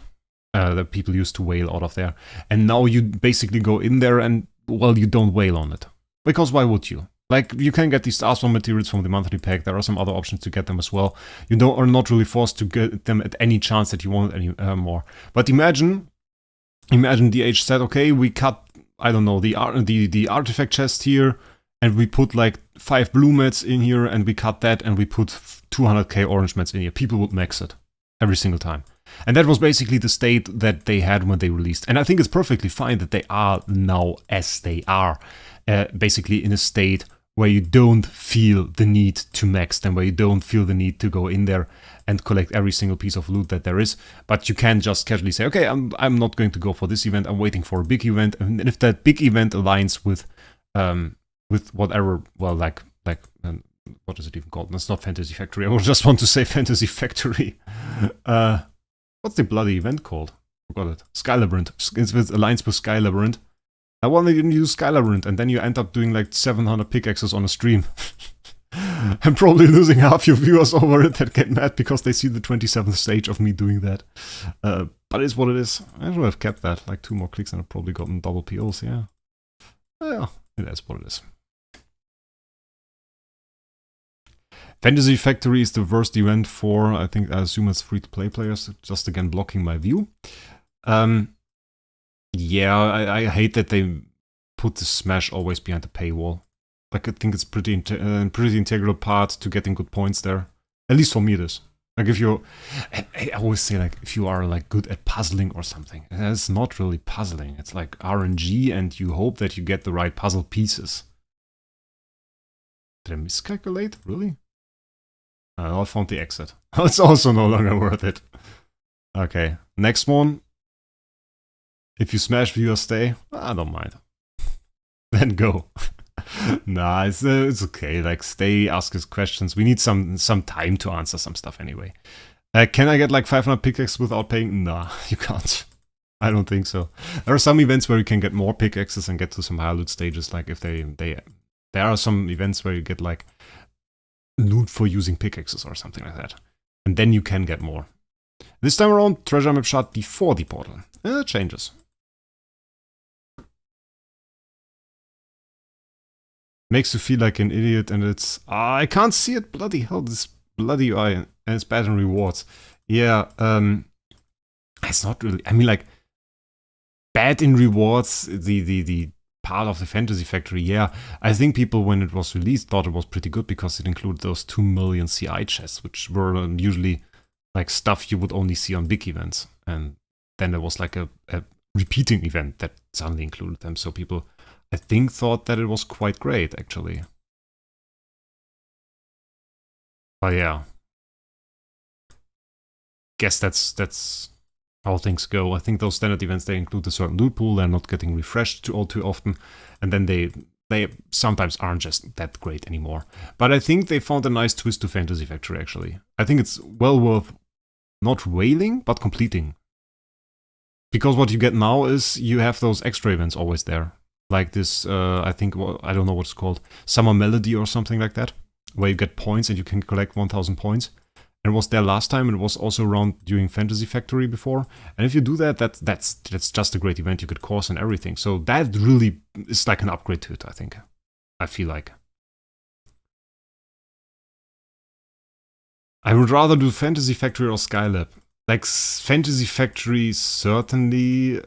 that people used to whale out of there. And now you basically go in there and, well, you don't whale on it. Because why would you? Like, you can get these star spawn materials from the monthly pack. There are some other options to get them as well. You are not really forced to get them at any chance that you want any more. But imagine DH said, okay, we cut, I don't know, the artifact chest here, and we put like 5 blue mats in here, and we cut that, and we put 200k orange mats in here. People would max it every single time. And that was basically the state that they had when they released. And I think it's perfectly fine that they are now as they are. Basically in a state where you don't feel the need to max them, where you don't feel the need to go in there and collect every single piece of loot that there is. But you can just casually say, okay, I'm not going to go for this event, I'm waiting for a big event. And if that big event aligns with whatever, well, like what is it even called? That's not Fantasy Factory. I just want to say Fantasy Factory. What's the bloody event called? Forgot it. Sky Labyrinth. It's with aligns with Sky Labyrinth. I want to use Sky Labyrinth, and then you end up doing like 700 pickaxes on a stream. I'm probably losing half your viewers over it that get mad because they see the 27th stage of me doing that. But it's what it is. I should have kept that. Like 2 more clicks and I've probably gotten double POs, yeah. Well, it is what it is. Fantasy Factory is the worst event for, I assume it's free-to-play players, just again blocking my view. Yeah, I hate that they put the Smash always behind the paywall. Like, I think it's pretty integral part to getting good points there. At least for me it is. Like, if you're... I always say, like, if you are, like, good at puzzling or something. It's not really puzzling. It's like RNG, and you hope that you get the right puzzle pieces. Did I miscalculate? Really? I found the exit. It's also no longer worth it. Okay, next one. If you smash viewer stay, I don't mind. Then go. Nah, it's okay. Like, stay, ask us questions. We need some time to answer some stuff anyway. Can I get like 500 pickaxes without paying? Nah, you can't. I don't think so. There are some events where you can get more pickaxes and get to some higher loot stages. Like if there are some events where you get like loot for using pickaxes or something like that, and then you can get more. This time around, treasure map shard before the portal. It changes. Makes you feel like an idiot, and it's I can't see it. Bloody hell, this bloody UI, and it's bad in rewards. Yeah, it's not really. I mean, like, bad in rewards. The part of the Fantasy Factory. Yeah, I think people when it was released thought it was pretty good because it included those 2 million CI chests, which were usually like stuff you would only see on big events, and then there was like a repeating event that suddenly included them. So people, I think, thought that it was quite great, actually. But yeah, guess that's how things go. I think those standard events, they include a certain loot pool. They're not getting refreshed too often, and then they sometimes aren't just that great anymore. But I think they found a nice twist to Fantasy Factory, actually. I think it's well worth not wailing, but completing. Because what you get now is you have those extra events always there. Like this, I think, well, I don't know what it's called, Summer Melody or something like that, where you get points and you can collect 1000 points. And it was there last time, and it was also around during Fantasy Factory before. And if you do that, that's just a great event. You get cores and everything. So that really is like an upgrade to it, I think. I feel like. I would rather do Fantasy Factory or Skylab. Like, Fantasy Factory, certainly,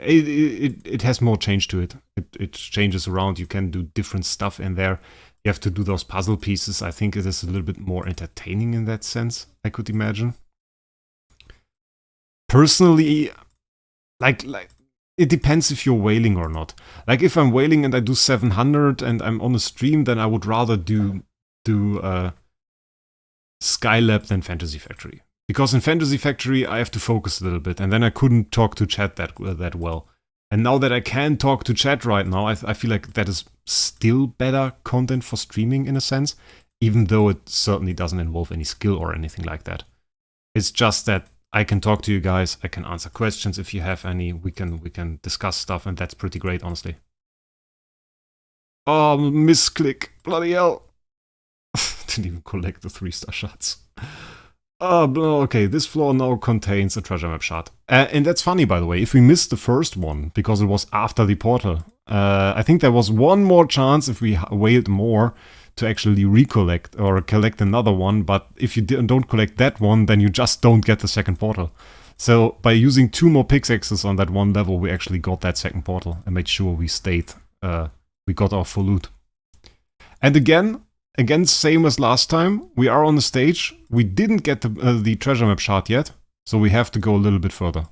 it has more change to it. It changes around. You can do different stuff in there. You have to do those puzzle pieces. I think it is a little bit more entertaining in that sense, I could imagine. Personally, like it depends if you're whaling or not. Like, if I'm whaling and I do 700 and I'm on a stream, then I would rather do Skylab than Fantasy Factory. Because in Fantasy Factory, I have to focus a little bit, and then I couldn't talk to chat that well. And now that I can talk to chat right now, I feel like that is still better content for streaming in a sense, even though it certainly doesn't involve any skill or anything like that. It's just that I can talk to you guys, I can answer questions if you have any, we can discuss stuff, and that's pretty great, honestly. Oh, misclick, bloody hell. Didn't even collect the 3-star shots. Oh, okay, this floor now contains a treasure map shard. And that's funny, by the way, if we missed the first one, because it was after the portal, I think there was one more chance if we whaled more to actually recollect or collect another one, but if you don't collect that one, then you just don't get the second portal. So by using 2 more pickaxes on that one level, we actually got that second portal and made sure we stayed, we got our full loot. And again, same as last time, we are on the stage. We didn't get the treasure map shard yet, so we have to go a little bit further.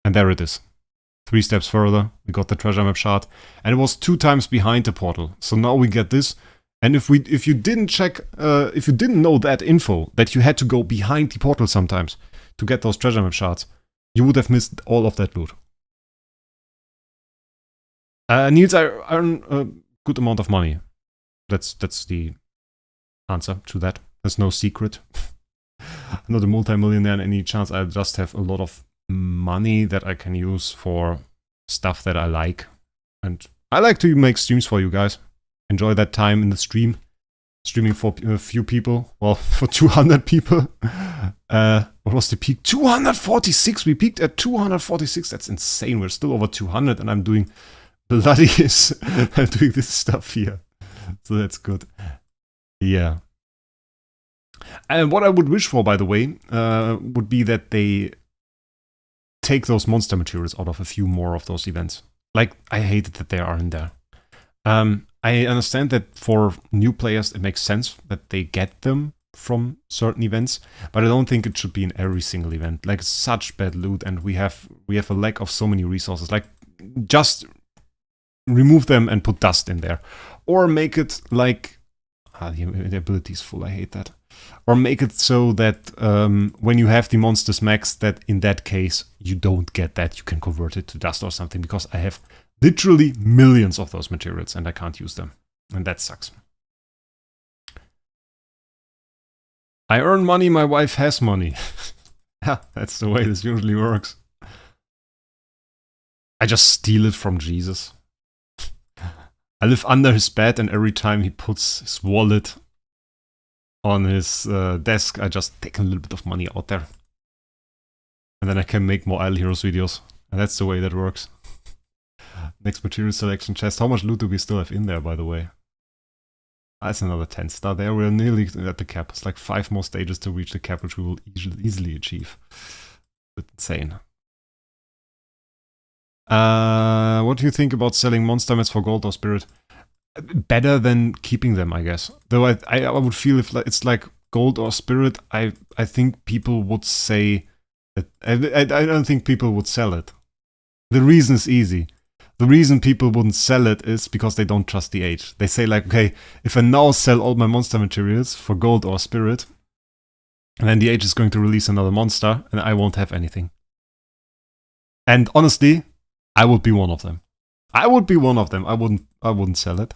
And there it is. 3 steps further, we got the treasure map shard, and it was 2 times behind the portal. So now we get this. And if you didn't check, if you didn't know that info, that you had to go behind the portal sometimes to get those treasure map shards, you would have missed all of that loot. Niels, I earn a good amount of money. That's the answer to that. There's no secret. I'm not a multi-millionaire in any chance. I just have a lot of money that I can use for stuff that I like. And I like to make streams for you guys. Enjoy that time in the stream. Streaming for a few people. Well, for 200 people. What was the peak? 246! We peaked at 246. That's insane. We're still over 200 and I'm doing bloody I'm doing this stuff here. So that's good. Yeah. And what I would wish for, by the way, would be that they take those monster materials out of a few more of those events. Like, I hate it that they are in there. I understand that for new players it makes sense that they get them from certain events, but I don't think it should be in every single event. Like, it's such bad loot, and we have a lack of so many resources. Like, just remove them and put dust in there. Or make it like, The ability is full, I hate that. Or make it so that when you have the monsters max, that in that case, you don't get that. You can convert it to dust or something, because I have literally millions of those materials and I can't use them. And that sucks. I earn money, my wife has money. Yeah, that's the way this usually works. I just steal it from Jesus. I live under his bed, and every time he puts his wallet on his desk, I just take a little bit of money out there. And then I can make more Idle Heroes videos. And that's the way that works. Next material selection chest. How much loot do we still have in there, by the way? That's another 10 star there. We're nearly at the cap. It's like 5 more stages to reach the cap, which we will easily achieve. It's insane. What do you think about selling monster mats for gold or spirit? Better than keeping them, I guess. Though I would feel if it's like gold or spirit, I think people would say that I don't think people would sell it. The reason is easy. The reason people wouldn't sell it is because they don't trust the age. They say like, okay, if I now sell all my monster materials for gold or spirit, and then the age is going to release another monster, and I won't have anything. And honestly, I would be one of them. I would be one of them. I wouldn't sell it.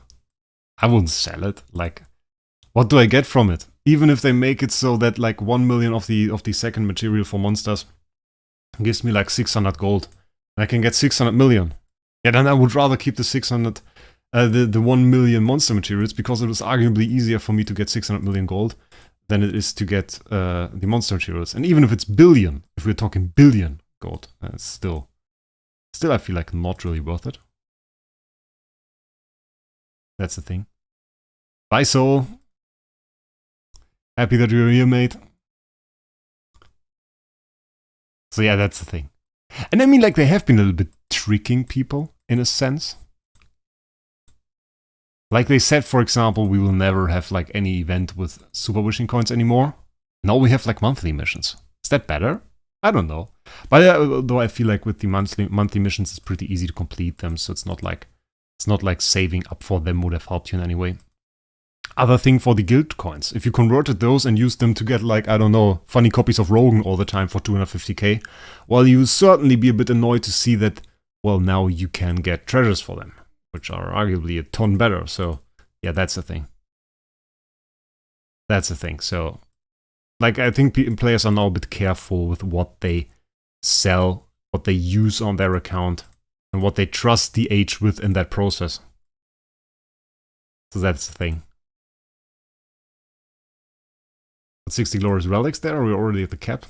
I wouldn't sell it. Like, what do I get from it? Even if they make it so that like 1 million of the second material for monsters gives me like 600 gold, and I can get 600 million. Yeah, then I would rather keep the 600, the 1 million monster materials, because it was arguably easier for me to get 600 million gold than it is to get the monster materials. And even if it's billion, if we're talking billion gold, it's still I feel like not really worth it. That's the thing. Bye, Soul. Happy that you're here, mate. So yeah, that's the thing. And I mean, like, they have been a little bit tricking people, in a sense. Like they said, for example, we will never have like any event with super wishing coins anymore. Now we have like monthly missions. Is that better? I don't know. But though I feel like with the monthly missions, it's pretty easy to complete them, so it's not like saving up for them would have helped you in any way. Other thing for the guild coins. If you converted those and used them to get like, I don't know, funny copies of Rogan all the time for 250k, well, you will certainly be a bit annoyed to see that, well, now you can get treasures for them, which are arguably a ton better. So yeah, that's the thing. That's the thing. So like, I think players are now a bit careful with what they sell, what they use on their account, and what they trust the age with in that process. So that's the thing. 60 glorious relics there? Are we already at the cap?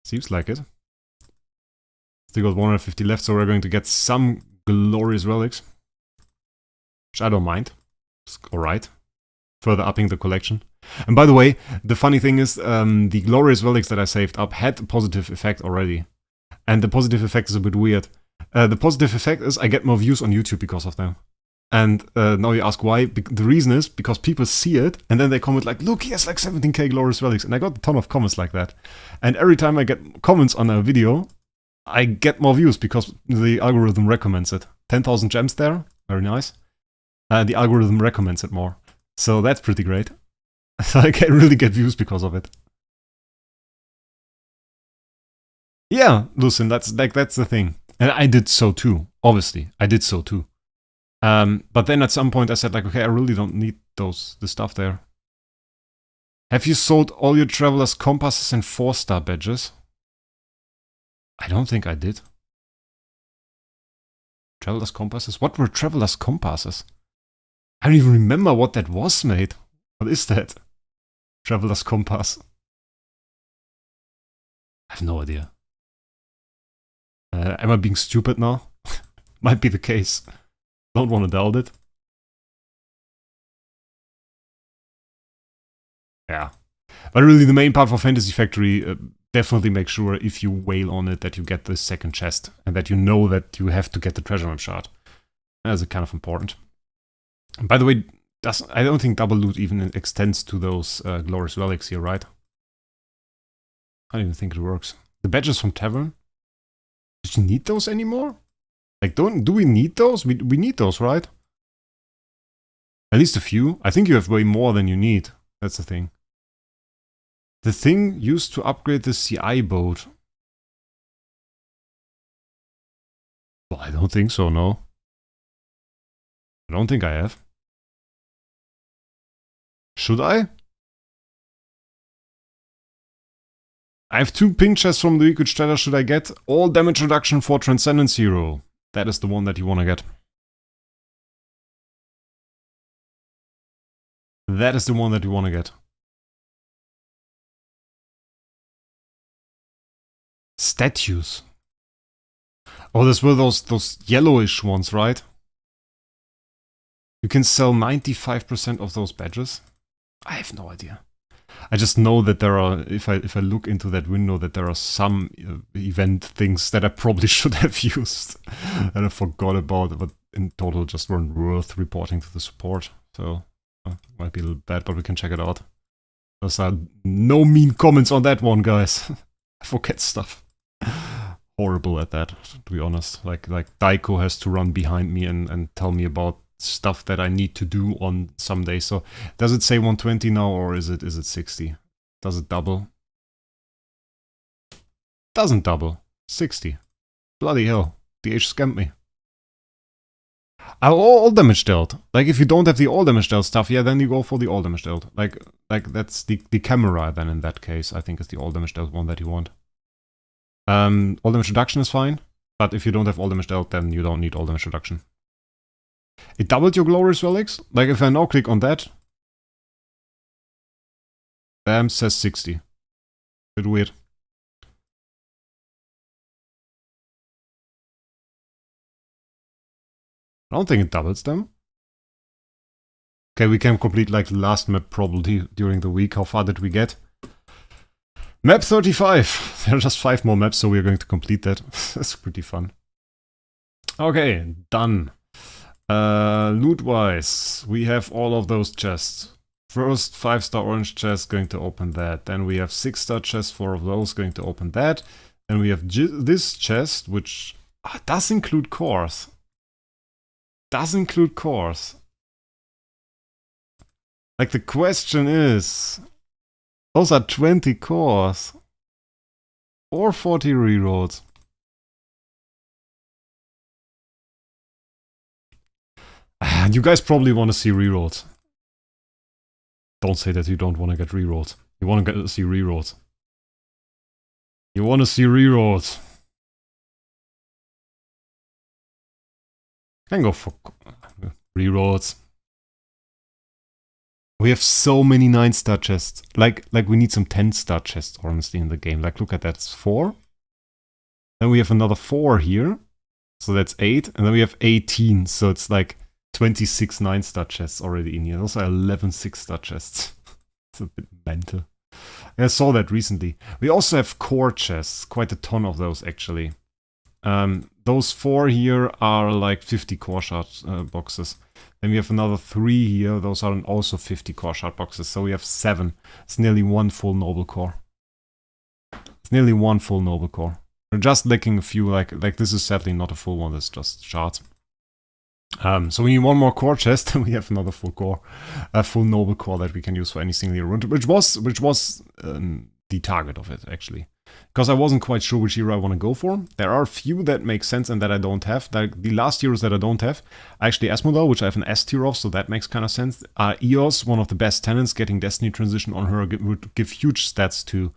Seems like it. Still got 150 left, so we're going to get some glorious relics. Which I don't mind. It's alright. Further upping the collection. And by the way, the funny thing is, the glorious relics that I saved up had a positive effect already. And the positive effect is a bit weird. The positive effect is I get more views on YouTube because of them. And now you ask why. The reason is because people see it, and then they comment like, look, he has like 17k glorious relics. And I got a ton of comments like that. And every time I get comments on a video, I get more views because the algorithm recommends it. 10,000 gems there. Very nice. The algorithm recommends it more. So that's pretty great. So I can really get views because of it. Yeah, listen, that's the thing. And I did so too. Obviously, I did so too. But then at some point I said like, okay, I really don't need the stuff there. Have you sold all your Traveler's Compasses and 4-star badges? I don't think I did. Traveler's Compasses? What were Traveler's Compasses? I don't even remember what that was, mate. What is that? Traveler's Compass. I have no idea. Am I being stupid now? Might be the case. Don't want to doubt it. Yeah. But really the main part for Fantasy Factory, definitely make sure if you wail on it that you get the second chest. And that you know that you have to get the treasure map shard. That's kind of important. And by the way, I don't think double loot even extends to those glorious relics here, right? I don't even think it works. The badges from Tavern? Did you need those anymore? Like, do we need those? We need those, right? At least a few. I think you have way more than you need. That's the thing. The thing used to upgrade the CI boat. Well, I don't think so, no. I don't think I have. Should I? I have 2 ping chests from the Which Shadow should I get? All damage reduction for Transcendence Hero. That is the one that you want to get. That is the one that you want to get. Statues. Oh, those were those yellowish ones, right? You can sell 95% of those badges? I have no idea. I just know that there are, if I look into that window, that there are some event things that I probably should have used and I forgot about, but in total just weren't worth reporting to the support. So might be a little bad, but we can check it out. There's no mean comments on that one, guys. I forget stuff. Horrible at that, to be honest. Like Daiko has to run behind me and tell me about stuff that I need to do on some days. So does it say 120 now, or is it 60? Does it double? Doesn't double. 60. Bloody hell. DH scammed me. All damage dealt. Like if you don't have the all damage dealt stuff, yeah, then you go for the all damage dealt. Like that's the camera then in that case, I think is the all damage dealt one that you want. All damage reduction is fine, but if you don't have all damage dealt, then you don't need all damage reduction. It doubled your glorious relics? Like if I now click on that, bam, says 60. Bit weird. I don't think it doubles them. Okay, we can complete like the last map probably during the week. How far did we get? Map 35. There are just 5 more maps, so we are going to complete that. That's pretty fun. Okay, done. Loot-wise, we have all of those chests. First 5-star orange chest, going to open that. Then we have 6-star chests, 4 of those, going to open that. Then we have this chest, which does include cores. Does include cores. Like the question is, those are 20 cores. Or 40 rerolls. You guys probably want to see rerolls. Don't say that you don't want to get rerolls. You want to see rerolls. You want to see rerolls. Can go for rerolls. We have so many 9-star chests. Like we need some 10-star chests, honestly, in the game. Like, look at that. It's 4. Then we have another 4 here. So that's 8. And then we have 18. So it's like 26 9-star chests already in here. Those are 11 6-star chests. It's a bit mental. I saw that recently. We also have core chests. Quite a ton of those, actually. Those 4 here are like 50 core shard boxes. Then we have another 3 here. Those are also 50 core shard boxes. So we have 7. It's nearly 1 full noble core. It's nearly 1 full noble core. We're just lacking a few. Like this is sadly not a full one. It's just shards. So we need 1 more core chest, and we have another full core, a full noble core that we can use for any single hero, which was the target of it actually, because I wasn't quite sure which hero I want to go for. There are a few that make sense and that I don't have. Like the last heroes that I don't have, actually Asmodel, which I have an S tier of, so that makes kind of sense. Eos, one of the best tenants, getting Destiny Transition on her would give huge stats to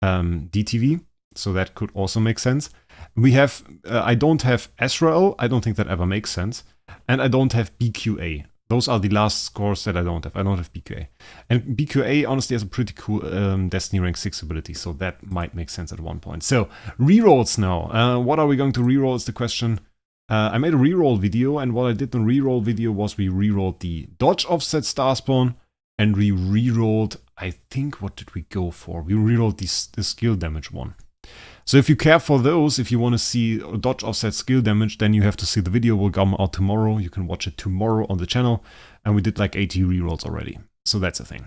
DTV, so that could also make sense. We have, I don't have Ezreal, I don't think that ever makes sense. And I don't have BQA. Those are the last scores that I don't have. I don't have BQA. And BQA honestly has a pretty cool Destiny rank 6 ability, so that might make sense at one point. So, rerolls now. What are we going to reroll is the question. I made a reroll video, and what I did in the reroll video was we rerolled the dodge offset star spawn, and we rerolled, I think, what did we go for? We rerolled the skill damage one. So if you care for those, if you want to see dodge offset skill damage, then you have to see the video. Will come out tomorrow. You can watch it tomorrow on the channel. And we did like 80 rerolls already. So that's a thing.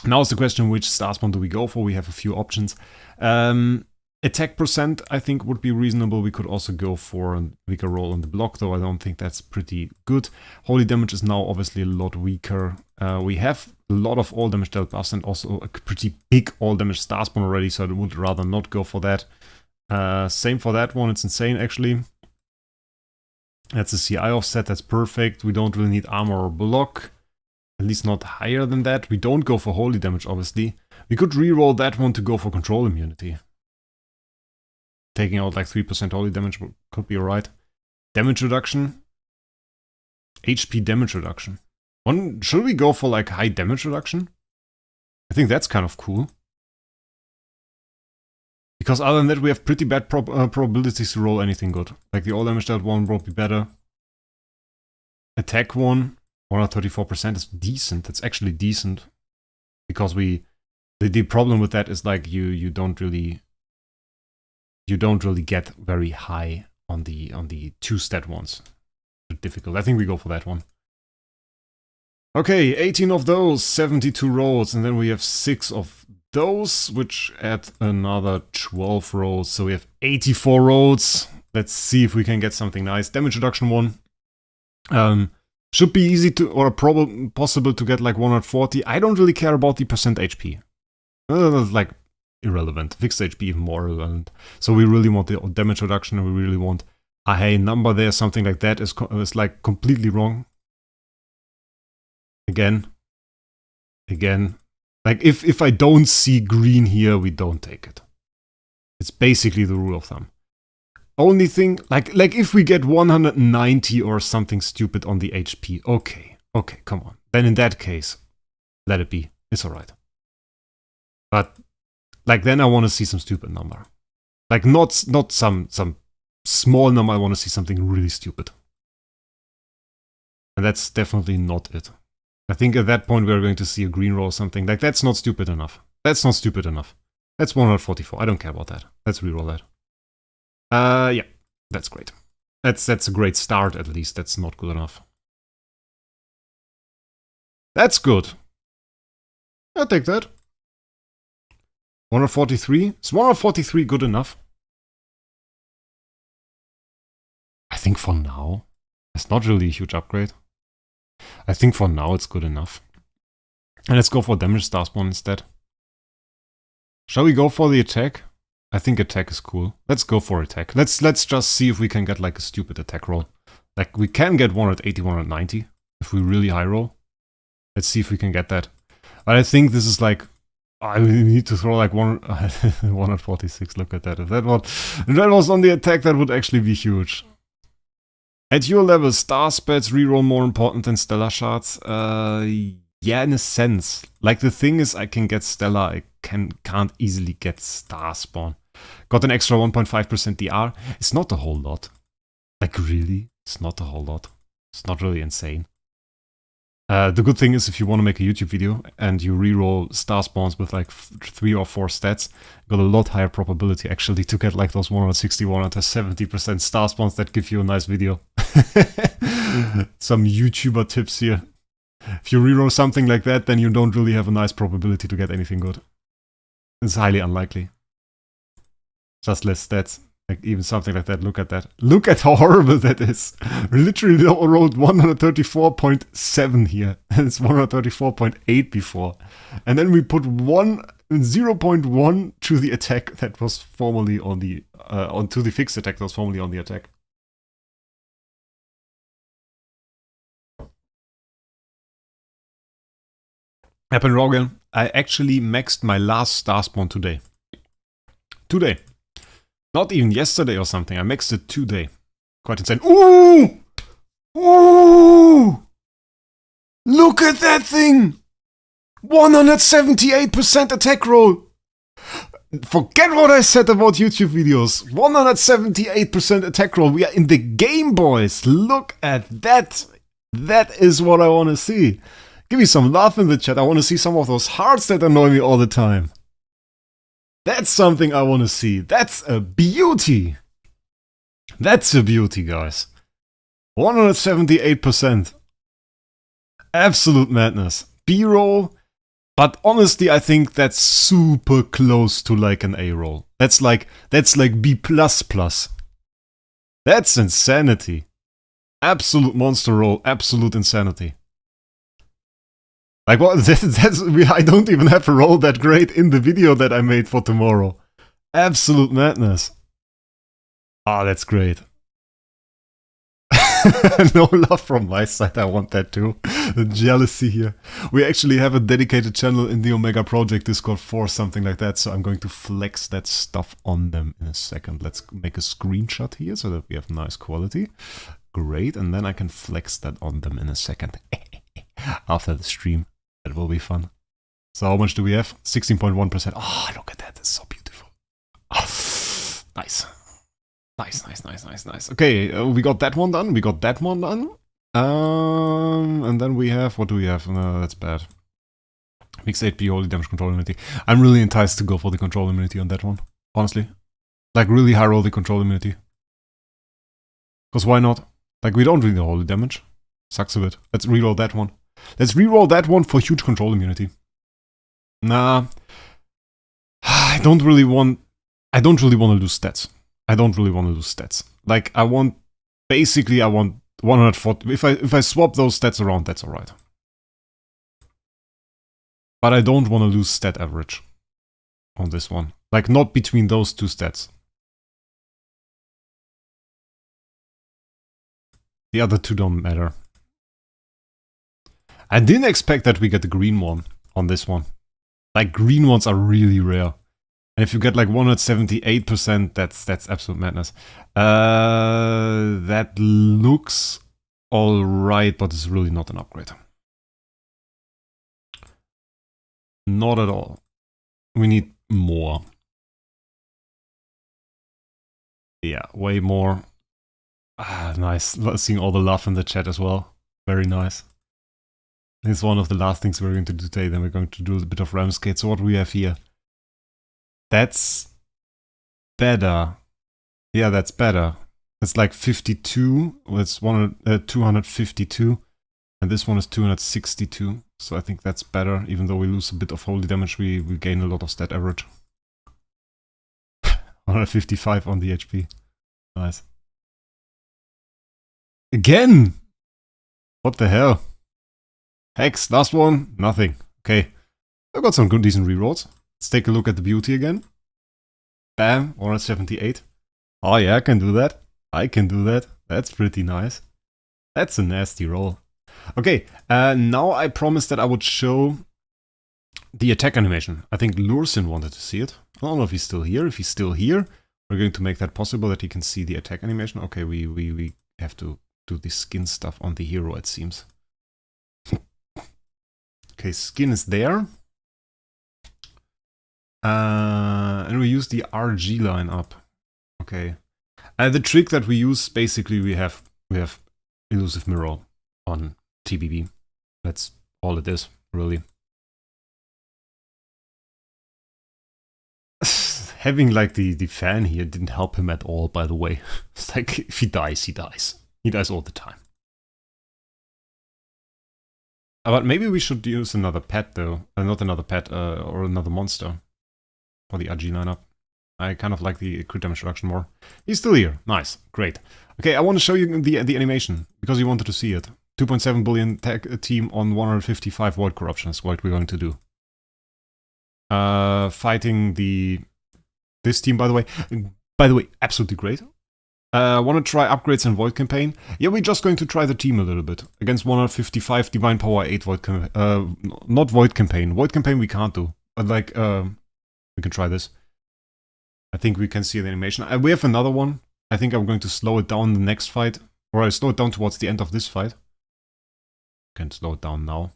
Now is the question, which star spawn do we go for? We have a few options. Attack percent, I think, would be reasonable. We could also go for a weaker roll on the block, though I don't think that's pretty good. Holy damage is now obviously a lot weaker. We have a lot of all damage dealt buffs and also a pretty big all damage star spawn already, so I would rather not go for that. Same for that one, it's insane actually. That's a CI offset, that's perfect. We don't really need armor or block. At least not higher than that. We don't go for holy damage, obviously. We could reroll that one to go for control immunity. Taking out like 3% holy damage could be alright. Damage reduction. HP damage reduction. Should we go for like high damage reduction? I think that's kind of cool. Because other than that, we have pretty bad probabilities to roll anything good. Like the all damage dealt one will be better. Attack one, 134% is decent. That's actually decent. Because the problem with that is like you don't really get very high on the 2-stat ones. Difficult. I think we go for that one. Okay, 18 of those, 72 rolls, and then we have 6 of those, which add another 12 rolls. So we have 84 rolls. Let's see if we can get something nice. Damage reduction one. Should be easy to, or possible to get like 140. I don't really care about the percent HP. Like irrelevant. Fixed HP even more irrelevant. So we really want the damage reduction, and we really want a high number there. Something like that is like completely wrong. Again. Like if I don't see green here, we don't take it. It's basically the rule of thumb. Only thing, like if we get 190 or something stupid on the HP, okay, come on. Then in that case, let it be. It's alright. But like then I want to see some stupid number. Like not some small number, I want to see something really stupid. And that's definitely not it. I think at that point we're going to see a green roll or something. Like that's not stupid enough. That's not stupid enough. That's 144. I don't care about that. Let's reroll that. Yeah, that's great. That's a great start at least. That's not good enough. That's good. I'll take that. 143? Is 143 good enough? I think for now. It's not really a huge upgrade. I think for now it's good enough. And let's go for damage star spawn instead. Shall we go for the attack? I think attack is cool. Let's go for attack. Let's just see if we can get like a stupid attack roll. Like we can get 180, 190 if we really high roll. Let's see if we can get that. But I think this is like, I really need to throw like 146. Look at that. If that was on the attack, that would actually be huge. At your level, star spats reroll more important than stellar shards. Yeah, in a sense. Like the thing is, I can get stellar. I can't easily get star spawn. Got an extra 1.5% DR. It's not a whole lot. Like really, it's not a whole lot. It's not really insane. The good thing is if you want to make a YouTube video and you reroll star spawns with like 3 or 4 stats, got a lot higher probability actually to get like those 160, 170% star spawns that give you a nice video. Some YouTuber tips here. If you reroll something like that, then you don't really have a nice probability to get anything good. It's highly unlikely. Just less stats. Like even something like that, look at that. Look at how horrible that is. We literally rolled 134.7 here. And it's 134.8 before. And then we put 0.1 to the attack that was formerly on the onto the fixed attack that was formerly on the attack. Happened wrong again. I actually maxed my last star spawn today. Today. Not even yesterday or something. I maxed it today. Quite insane. Ooh! Ooh! Look at that thing! 178% attack roll! Forget what I said about YouTube videos. 178% attack roll. We are in the game, boys. Look at that. That is what I want to see. Give me some love in the chat. I want to see some of those hearts that annoy me all the time. That's something I want to see. That's a beauty. That's a beauty, guys. 178%. Absolute madness. B-roll. But honestly, I think that's super close to like an A roll. That's like B++. That's insanity. Absolute monster roll, absolute insanity. Like what? I don't even have a roll that great in the video that I made for tomorrow. Absolute madness. Ah, that's great. No love from my side, I want that too. The jealousy here. We actually have a dedicated channel in the Omega Project Discord for something like that, so I'm going to flex that stuff on them in a second. Let's make a screenshot here so that we have nice quality. Great, and then I can flex that on them in a second. After the stream. That will be fun. So how much do we have? 16.1%. Oh, look at that, that's so beautiful. Oh, nice. Nice. Okay, we got that one done. And then we have, what do we have? No, that's bad. Mixed 8p holy damage control immunity. I'm really enticed to go for the control immunity on that one, honestly. Like really high roll the control immunity. Because why not? Like we don't really need holy damage. Sucks a bit. Let's reroll that one. Let's reroll that one for huge control immunity. Nah. I don't really want to lose stats. Like I want 140. If I swap those stats around, that's alright. But I don't want to lose stat average on this one. Like not between those two stats. The other two don't matter. I didn't expect that we get the green one on this one. Like green ones are really rare. And if you get like 178%, that's absolute madness. That looks alright, but it's really not an upgrade. Not at all. We need more. Yeah, way more. Ah, nice. Seeing all the love in the chat as well. Very nice. It's one of the last things we're going to do today. Then we're going to do a bit of Ramsgate. So what do we have here? That's better. Yeah, that's better. It's like 52. It's 252. And this one is 262. So I think that's better. Even though we lose a bit of holy damage, we gain a lot of stat average. 155 on the HP. Nice. Again! What the hell? Hex, last one, nothing. Okay. I got some good decent rerolls. Let's take a look at the beauty again. Bam, 178. Oh yeah, I can do that. That's pretty nice. That's a nasty roll. Okay, now I promised that I would show the attack animation. I think Lursin wanted to see it. I don't know if he's still here. If he's still here, we're going to make that possible that he can see the attack animation. Okay, we have to do the skin stuff on the hero, it seems. Okay, skin is there. And we use the RG line up. Okay. The trick that we use, basically, we have elusive mirror on TBB. That's all it is, really. Having like the fan here didn't help him at all, by the way. It's like if he dies, he dies. He dies all the time. But maybe we should use another pet though. Not another pet, or another monster for the RG lineup. I kind of like the crit damage reduction more. He's still here. Nice. Great. Okay, I want to show you the animation, because you wanted to see it. 2.7 billion tech team on 155 void corruptions. What we're going to do. Fighting this team, by the way. Absolutely great. Want to try upgrades and void campaign? Yeah, we're just going to try the team a little bit. Against 155 divine power 8 void campaign. Not void campaign. Void campaign we can't do. But like, we can try this. I think we can see the animation. We have another one. I think I'm going to slow it down the next fight. Or I'll slow it down towards the end of this fight. Can slow it down now.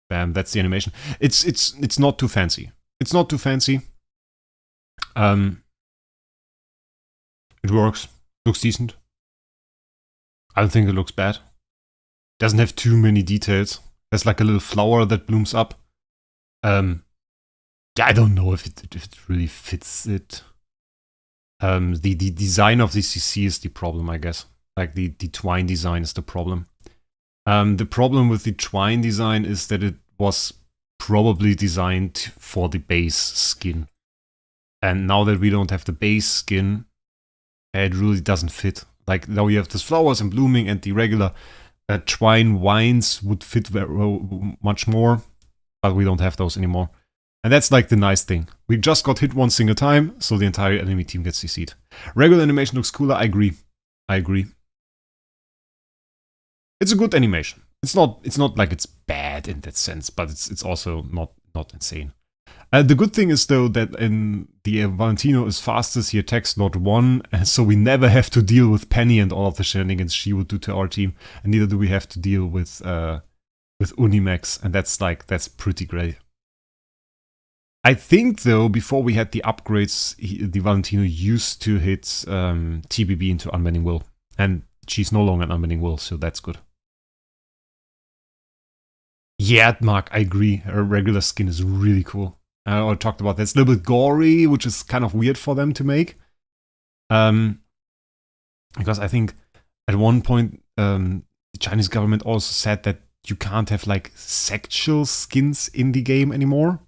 Bam, that's the animation. It's not too fancy. It's not too fancy. It works. Looks decent. I don't think it looks bad. Doesn't have too many details. There's like a little flower that blooms up. I don't know if it really fits it. The design of the CC is the problem, I guess. Like the twine design is the problem. The problem with the twine design is that it was probably designed for the base skin. And now that we don't have the base skin, it really doesn't fit. Like now you have this flowers and blooming, and the regular twine vines would fit very much more, but we don't have those anymore. And that's like the nice thing. We just got hit one single time, so the entire enemy team gets CC'd. Regular animation looks cooler, I agree. I agree. It's a good animation. It's not like it's bad in that sense, but it's also not insane. The good thing is though that in the Valentino is fastest, he attacks not one, and so we never have to deal with Penny and all of the shenanigans she would do to our team, and neither do we have to deal with Unimax, and that's pretty great. I think though, before we had the upgrades, the Valentino used to hit TBB into Unbending Will, and she's no longer an Unbending Will, so that's good. Yeah, Mark, I agree. Her regular skin is really cool. I already talked about that. It's a little bit gory, which is kind of weird for them to make. Because I think at one point the Chinese government also said that you can't have like sexual skins in the game anymore.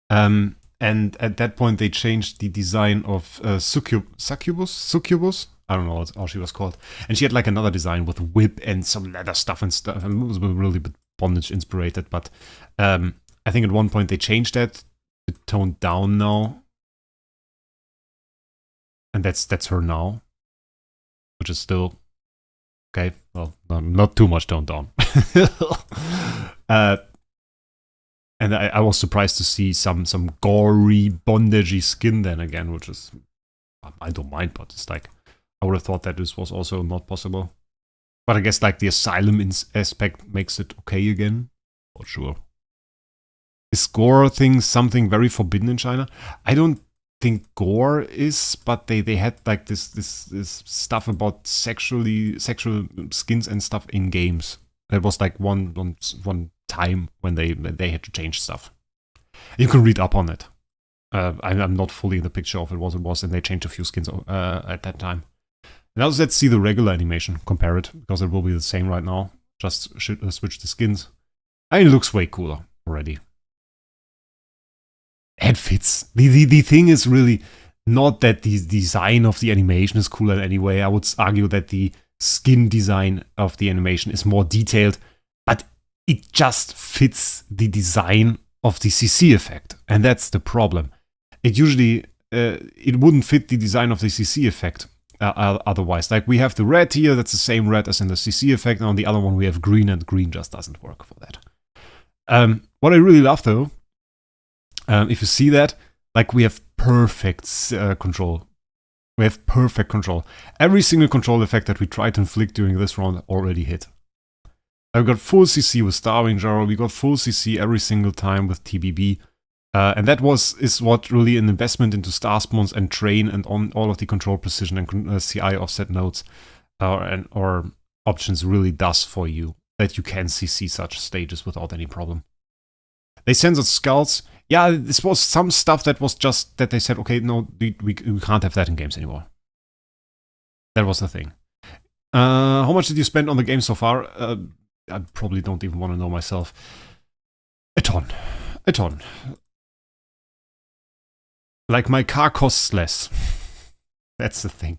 And at that point they changed the design of Succubus? I don't know how she was called. And she had like another design with whip and some leather stuff and stuff. And it was really a bit bondage inspired, but I think at one point they changed that to toned down now. And that's her now. Which is still okay. Well, not too much toned down. And I was surprised to see some gory, bondagey skin then again, which is, I don't mind, but it's like, I would have thought that this was also not possible. But I guess like the asylum aspect makes it okay again. Not sure. Is gore thing something very forbidden in China? I don't think gore is, but they had like this stuff about sexual skins and stuff in games. That was like one time when they had to change stuff. You can read up on it. I'm not fully in the picture of it was, and they changed a few skins at that time. Now let's see the regular animation, compare it, because it will be the same right now. Just switch the skins. I mean, it looks way cooler already. It fits. The thing is really not that the design of the animation is cooler in any way. I would argue that the skin design of the animation is more detailed, but it just fits the design of the CC effect, and that's the problem. It usually it wouldn't fit the design of the CC effect otherwise. Like we have the red here, that's the same red as in the CC effect, and on the other one we have green, and green just doesn't work for that. What I really love though, if you see that, like we have perfect control. We have perfect control. Every single control effect that we tried to inflict during this round already hit. I got full CC with Starving Jar, we got full CC every single time with TBB. And that is what really an investment into star spawns and train and on all of the control precision and CI offset nodes or options really does for you. That you can CC such stages without any problem. They censored skulls. Yeah, this was some stuff that was just that they said, okay, no, we can't have that in games anymore. That was the thing. How much did you spend on the game so far? I probably don't even want to know myself. A ton. A ton. Like my car costs less. That's the thing.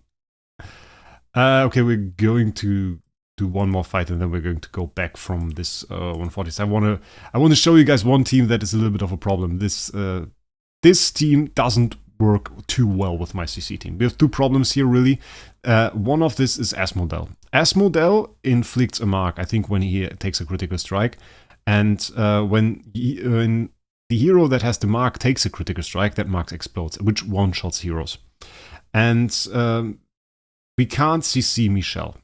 Okay, we're going to do one more fight and then we're going to go back from this 140. I want to show you guys one team that is a little bit of a problem. This team doesn't work too well with my CC team. We have two problems here really. One of this is Asmodel. Asmodel inflicts a mark, I think, when he takes a critical strike, and when the hero that has the mark takes a critical strike, that mark explodes, which one-shots heroes. And we can't CC Michelle.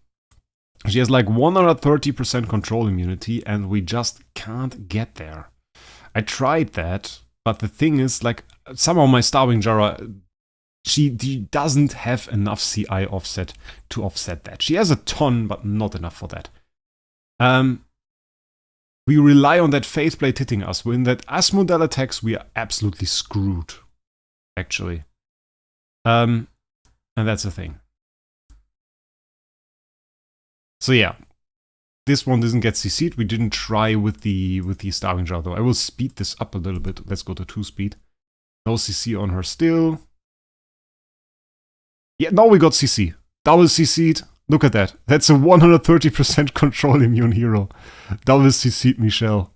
She has like 130% control immunity, and we just can't get there. I tried that, but the thing is, like, somehow my Starving Jara, she doesn't have enough CI offset to offset that. She has a ton, but not enough for that. We rely on that Faith Blade hitting us. When that Asmodel attacks, we are absolutely screwed, actually. And that's the thing. So yeah, this one doesn't get CC'd. We didn't try with the Starving Jar though. I will speed this up a little bit. Let's go to 2 speed. No CC on her still. Yeah, now we got CC. Double CC'd. Look at that. That's a 130% control immune hero. Double CC'd Michelle.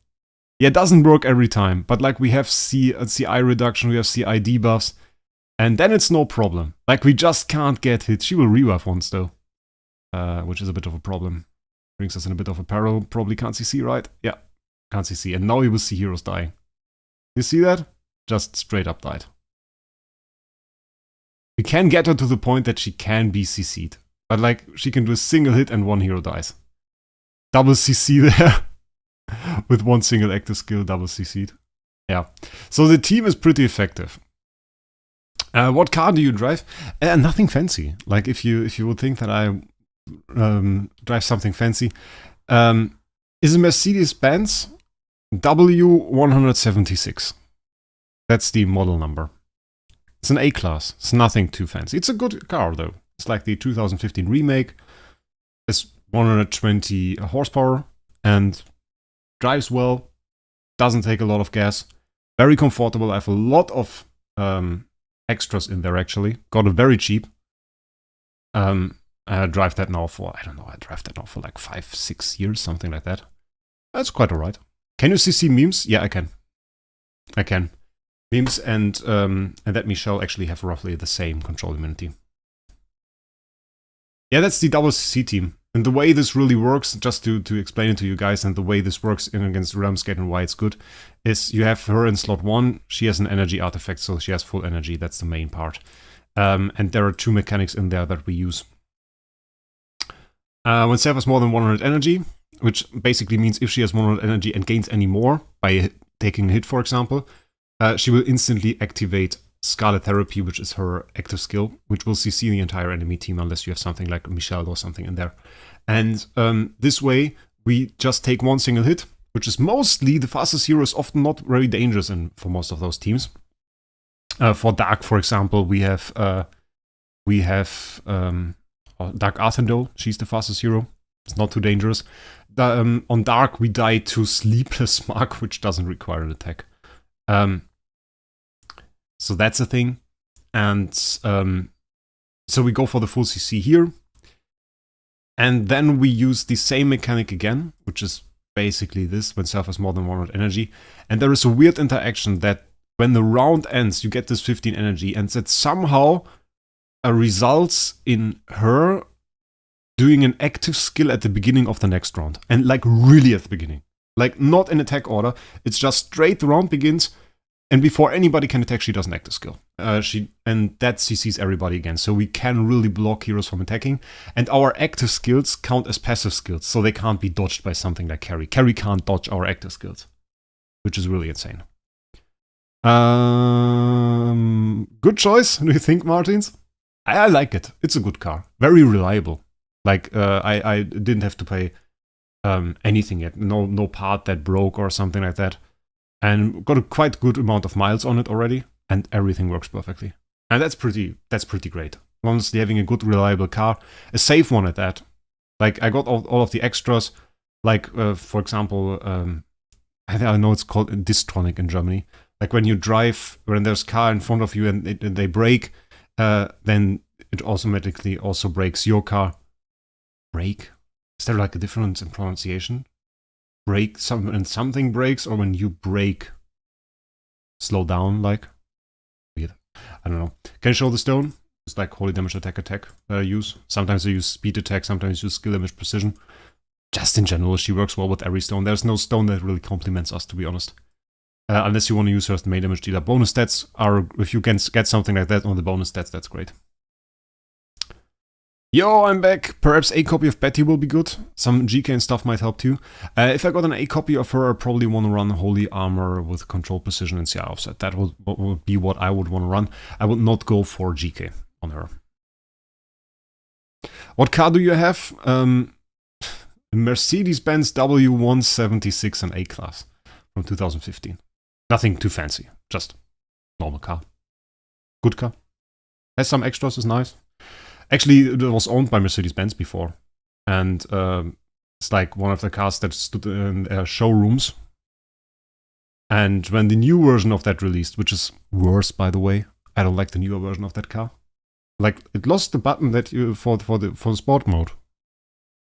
Yeah, it doesn't work every time, but like we have CI reduction, we have CI debuffs, and then it's no problem. Like we just can't get hit. She will rebuff once though, which is a bit of a problem. Brings us in a bit of a peril. Probably can't CC, right? Yeah, can't CC. And now you will see heroes dying. You see that? Just straight up died. We can get her to the point that she can be CC'd. But like, she can do a single hit and 1 hero dies. Double CC there. With 1 single active skill, double CC'd. Yeah. So the team is pretty effective. What car do you drive? Nothing fancy. Like if you would think that I drive something fancy. Is a Mercedes-Benz W176. That's the model number. It's an A-Class. It's nothing too fancy. It's a good car though. It's like the 2015 remake. It's 120 horsepower and drives well. Doesn't take a lot of gas. Very comfortable. I have a lot of extras in there actually. Got it very cheap. I drive that now for, I don't know, I drive that now for like 5-6 years, something like that. That's quite alright. Can you CC memes? Yeah, I can. I can. Memes and that Michelle actually have roughly the same control immunity. Yeah, that's the double CC team. And the way this really works, just to explain it to you guys, and the way this works in against Realmsgate and why it's good, is you have her in slot 1, she has an energy artifact, so she has full energy, that's the main part. And there are 2 mechanics in there that we use. When Seth has more than 100 energy, which basically means if she has 100 energy and gains any more, by taking a hit for example, she will instantly activate Scarlet Therapy, which is her active skill, which will CC the entire enemy team unless you have something like Michelle or something in there. And this way, we just take 1 single hit, which is mostly the fastest hero is often not very dangerous for most of those teams. For Dark, for example, we have Dark Arthendel. She's the fastest hero. It's not too dangerous. On Dark, we die to Sleepless Mark, which doesn't require an attack. So that's a thing. And so we go for the full CC here. And then we use the same mechanic again, which is basically this, when Self has more than 100 energy. And there is a weird interaction that when the round ends, you get this 15 energy, and that somehow results in her doing an active skill at the beginning of the next round. And like really at the beginning. Like not in attack order. It's just straight the round begins. And before anybody can attack, she does an active skill. And that CCs everybody again. So we can really block heroes from attacking. And our active skills count as passive skills. So they can't be dodged by something like Carry. Carry can't dodge our active skills. Which is really insane. Good choice, do you think, Martins? I like it. It's a good car. Very reliable. Like, I didn't have to pay anything yet. No part that broke or something like that. And got a quite good amount of miles on it already, and everything works perfectly. And that's pretty great. Honestly, having a good, reliable car, a safe one at that. Like, I got all of the extras, like, for example, I know it's called Distronic in Germany. Like, when you drive, when there's a car in front of you and they brake, then it automatically also brakes your car. Brake? Is there like a difference in pronunciation? Brake, something breaks, or when you brake, slow down, like? Weird. I don't know. Can I show the stone? It's like holy damage attack that I use. Sometimes I use speed attack, sometimes I use skill damage precision. Just in general, she works well with every stone. There's no stone that really complements us, to be honest. Unless you want to use her as the main damage dealer. Bonus stats are, if you can get something like that on the bonus stats, that's great. Yo, I'm back. Perhaps a copy of Betty will be good. Some GK and stuff might help too. If I got an A copy of her, I probably want to run Holy Armor with Control Precision and CI Offset. That would be what I would want to run. I would not go for GK on her. What car do you have? Mercedes-Benz W176 and A-Class from 2015. Nothing too fancy. Just normal car. Good car. Has some extras, is nice. Actually, it was owned by Mercedes-Benz before. And It's like one of the cars that stood in showrooms. And when the new version of that released, which is worse, by the way, I don't like the newer version of that car. Like, it lost the button that you for the sport mode,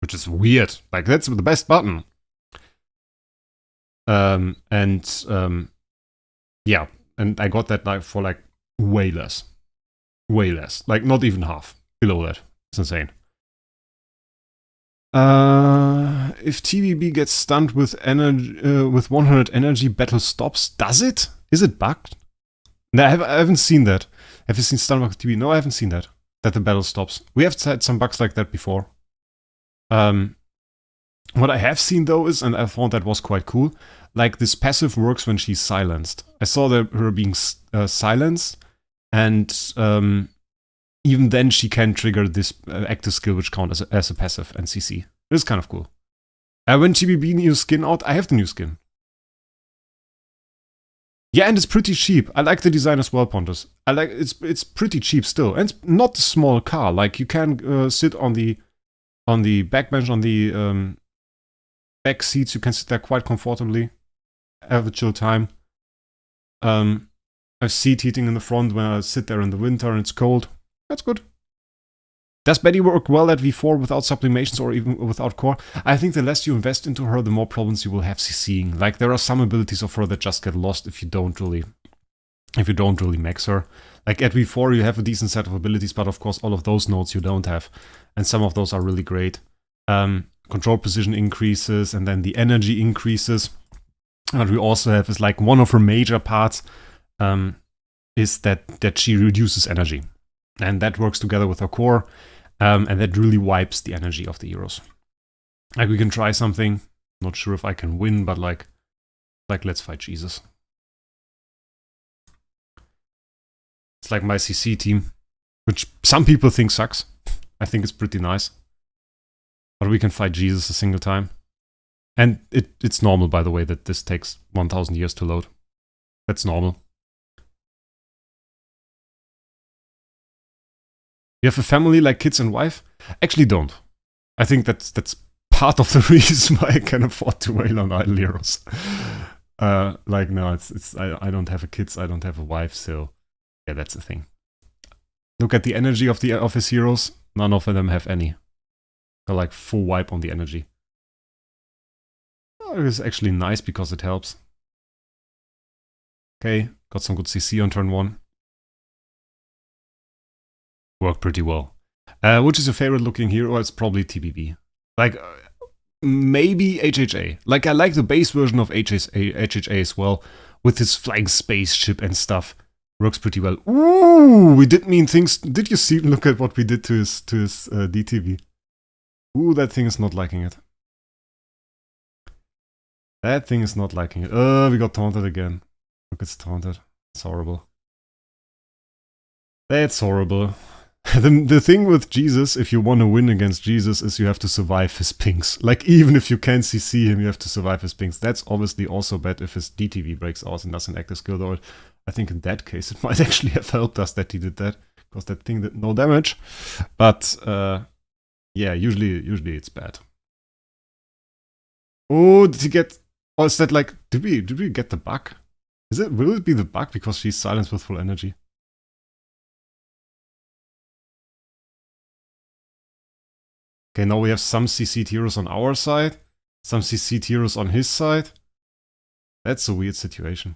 which is weird. Like, that's the best button. Yeah, and I got that like for like way less, like not even half below that. It's insane. If TBB gets stunned with energy, with 100 energy, battle stops. Does it? Is it bugged? No, I haven't seen that. Have you seen stun with TBB? No, I haven't seen that. That the battle stops. We have had some bugs like that before. What I have seen though is, and I thought that was quite cool, like this passive works when she's silenced. I saw her being silenced, and even then she can trigger this active skill which counts as a passive and CC. It is kind of cool. When TBB new skin out, I have the new skin. Yeah, and it's pretty cheap. I like the design as well, Pontus. I like it's pretty cheap still, and it's not a small car. Like you can sit on the backbench, on the back seats. You can sit there quite comfortably, have a chill time. I have seat heating in the front when I sit there in the winter and it's cold. That's good. Does Betty work well at V4 without sublimations or even without core? I think the less you invest into her, the more problems you will have CCing. Like there are some abilities of her that just get lost if you don't really max her. Like at V4 you have a decent set of abilities, but of course all of those nodes you don't have. And some of those are really great. Control precision increases and then the energy increases. What we also have is like one of her major parts is that she reduces energy. And that works together with her core, and that really wipes the energy of the heroes. Like, we can try something. Not sure if I can win, but like let's fight Jesus. It's like my CC team, which some people think sucks. I think it's pretty nice. But we can fight Jesus a single time. And it's normal, by the way, that this takes 1000 years to load. That's normal. You have a family like kids and wife? Actually don't. I think that's part of the reason why I can afford to wail on idle heroes. Like no, I don't have a kids, I don't have a wife, so yeah, that's the thing. Look at the energy of his heroes. None of them have any. They're like full wipe on the energy. Oh, it's actually nice because it helps. Okay, got some good CC on turn 1. Worked pretty well. Which is your favorite looking hero? It's probably TBB. Like, maybe HHA. Like, I like the base version of HHA as well, with his flying spaceship and stuff. Works pretty well. Ooh, we did mean things. Did you see? Look at what we did to his DTV. Ooh, that thing is not liking it. That thing is not liking it. We got taunted again. Look, it's taunted. It's horrible. That's horrible. The thing with Jesus, if you want to win against Jesus, is you have to survive his pings. Like, even if you can't CC him, you have to survive his pings. That's obviously also bad if his DTV breaks out and doesn't active skill, though. I think in that case, it might actually have helped us that he did that, because that thing did no damage. But, yeah, usually it's bad. Oh, did he get... Oh, is that like... Did we get the bug? Will it be the bug because she's silenced with full energy? Okay, now we have some CC'd heroes on our side, some CC'd heroes on his side. That's a weird situation.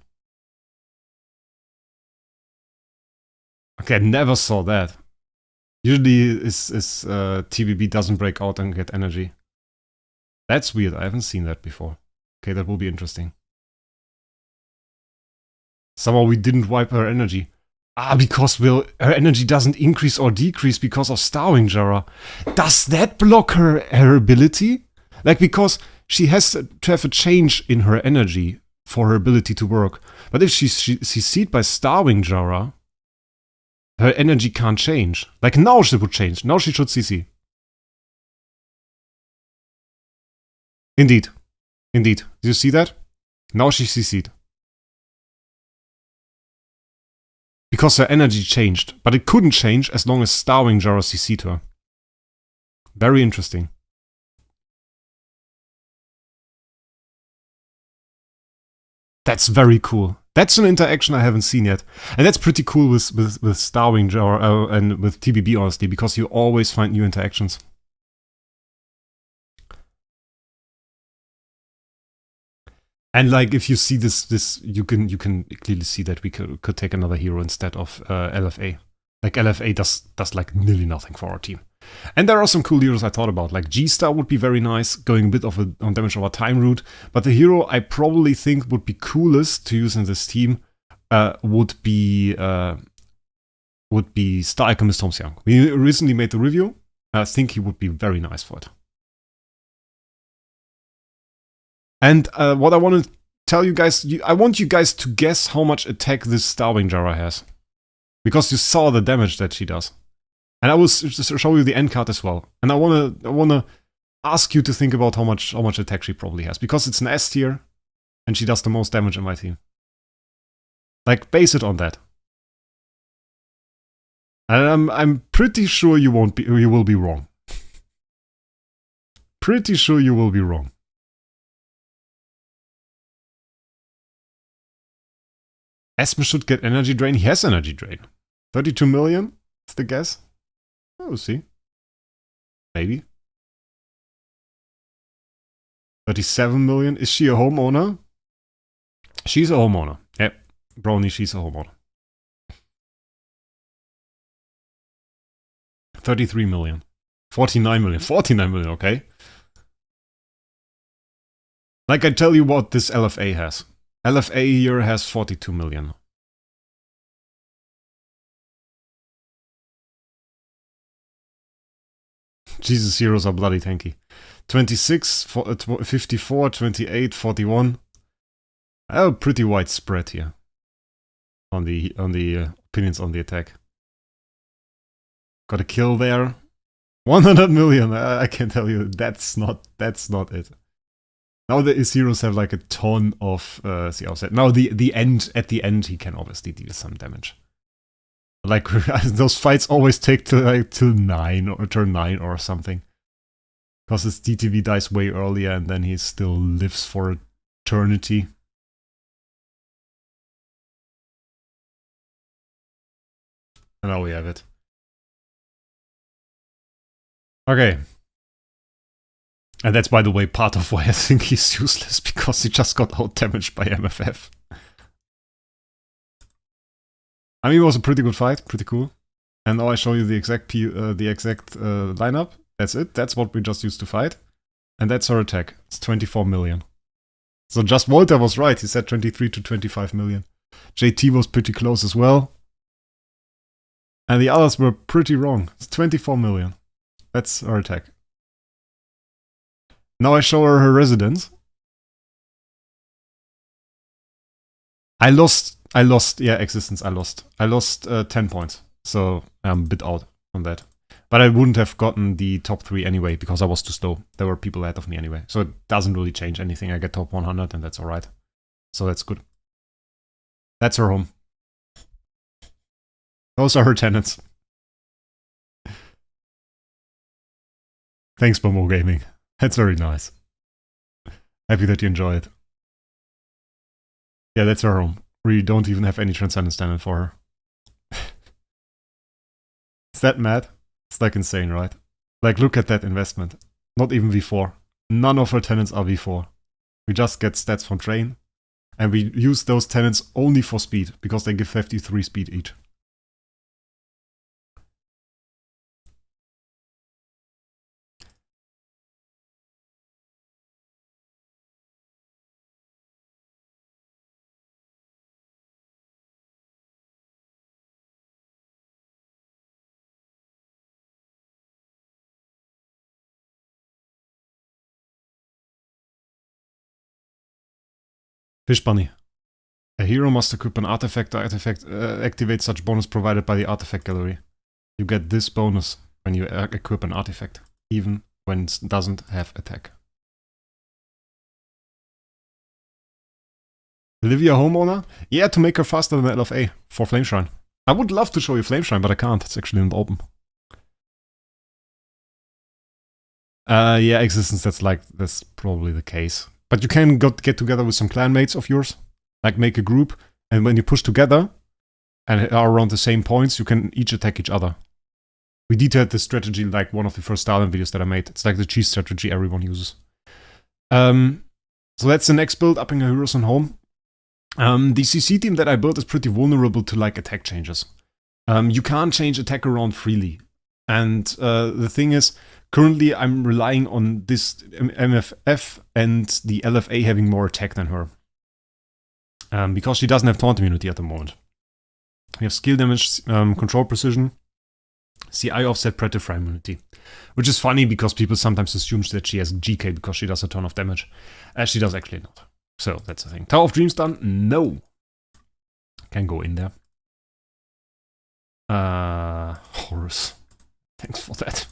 Okay, I never saw that. Usually TBB doesn't break out and get energy. That's weird, I haven't seen that before. Okay, that will be interesting. Somehow we didn't wipe her energy. Ah, because her energy doesn't increase or decrease because of Starwing Jara. Does that block her ability? Like, because she has to have a change in her energy for her ability to work. But if she's CC'd by Starwing Jara, her energy can't change. Like, now she would change. Now she should CC. Indeed. Indeed. Do you see that? Now she CC'd. Because her energy changed, but it couldn't change as long as Starwing Jara CC'd her. Very interesting. That's very cool. That's an interaction I haven't seen yet. And that's pretty cool with Starwing Jar and with TBB, honestly, because you always find new interactions. And like, if you see this, you can clearly see that we could take another hero instead of LFA. Like LFA does like nearly nothing for our team. And there are some cool heroes I thought about, like G-Star would be very nice, going a bit of a on damage over time route. But the hero I probably think would be coolest to use in this team would be Star Alchemist Holmes Young. We recently made the review. I think he would be very nice for it. And what I want to tell you guys, I want you guys to guess how much attack this Starwing Jara has. Because you saw the damage that she does. And I will show you the end card as well. And I wanna ask you to think about how much attack she probably has. Because it's an S tier, and she does the most damage in my team. Like, base it on that. And I'm pretty sure you will be wrong. Pretty sure you will be wrong. Esme should get energy drain. He has energy drain. 32 million is the guess. We'll see. Maybe. 37 million. Is she a homeowner? She's a homeowner. Yep. Brownie, she's a homeowner. 33 million. 49 million. 49 million, okay. Like I tell you what this LFA has. LFA here has 42 million. Jesus, heroes are bloody tanky. 26, 54, 28, 41. A pretty wide spread here on the opinions on the attack. Got a kill there. 100 million. I can tell you that's not it. Now his heroes have like a ton of see offset. Now at the end he can obviously deal some damage. Like those fights always take till 9 or turn 9 or something. Because his DTV dies way earlier and then he still lives for eternity. And now we have it. Okay. And that's, by the way, part of why I think he's useless, because he just got out-damaged by MFF. I mean, it was a pretty good fight, pretty cool. And now I show you the exact lineup. That's it, that's what we just used to fight. And that's our attack, it's 24 million. So just Walter was right, he said 23 to 25 million. JT was pretty close as well. And the others were pretty wrong, it's 24 million. That's our attack. Now I show her residence. I lost, yeah, existence, I lost. I lost 10 points, so I'm a bit out on that. But I wouldn't have gotten the top 3 anyway, because I was too slow. There were people ahead of me anyway, so it doesn't really change anything. I get top 100 and that's alright. So that's good. That's her home. Those are her tenants. Thanks, Bomo Gaming. That's very nice. Happy that you enjoy it. Yeah, that's her home. We don't even have any Transcendence tenant for her. Is that mad? It's like insane, right? Like, look at that investment. Not even V4. None of her tenants are V4. We just get stats from train. And we use those tenants only for speed, because they give 53 speed each. Fish Bunny. A hero must equip an artifact. The artifact activates such bonus provided by the artifact gallery. You get this bonus when you equip an artifact, even when it doesn't have attack. Olivia homeowner? Yeah, to make her faster than LFA for Flame Shrine. I would love to show you Flame Shrine, but I can't. It's actually not open. Yeah, existence. That's probably the case. But you can get together with some clanmates of yours Like make a group, and when you push together and are around the same points, you can each attack each other. We detailed this strategy like one of the first Stalin videos that I made. It's like the cheese strategy everyone uses. So that's the next build, upping our heroes on home. The CC team that I built is pretty vulnerable to like attack changes. You can't change attack around freely. And the thing is, currently I'm relying on this MFF and the LFA having more attack than her. Because she doesn't have taunt immunity at the moment. We have skill damage, control precision, CI offset, predator immunity. Which is funny because people sometimes assume that she has GK because she does a ton of damage. She does actually not. So that's the thing. Tower of Dreams done? No. Can go in there. Horus. Thanks for that.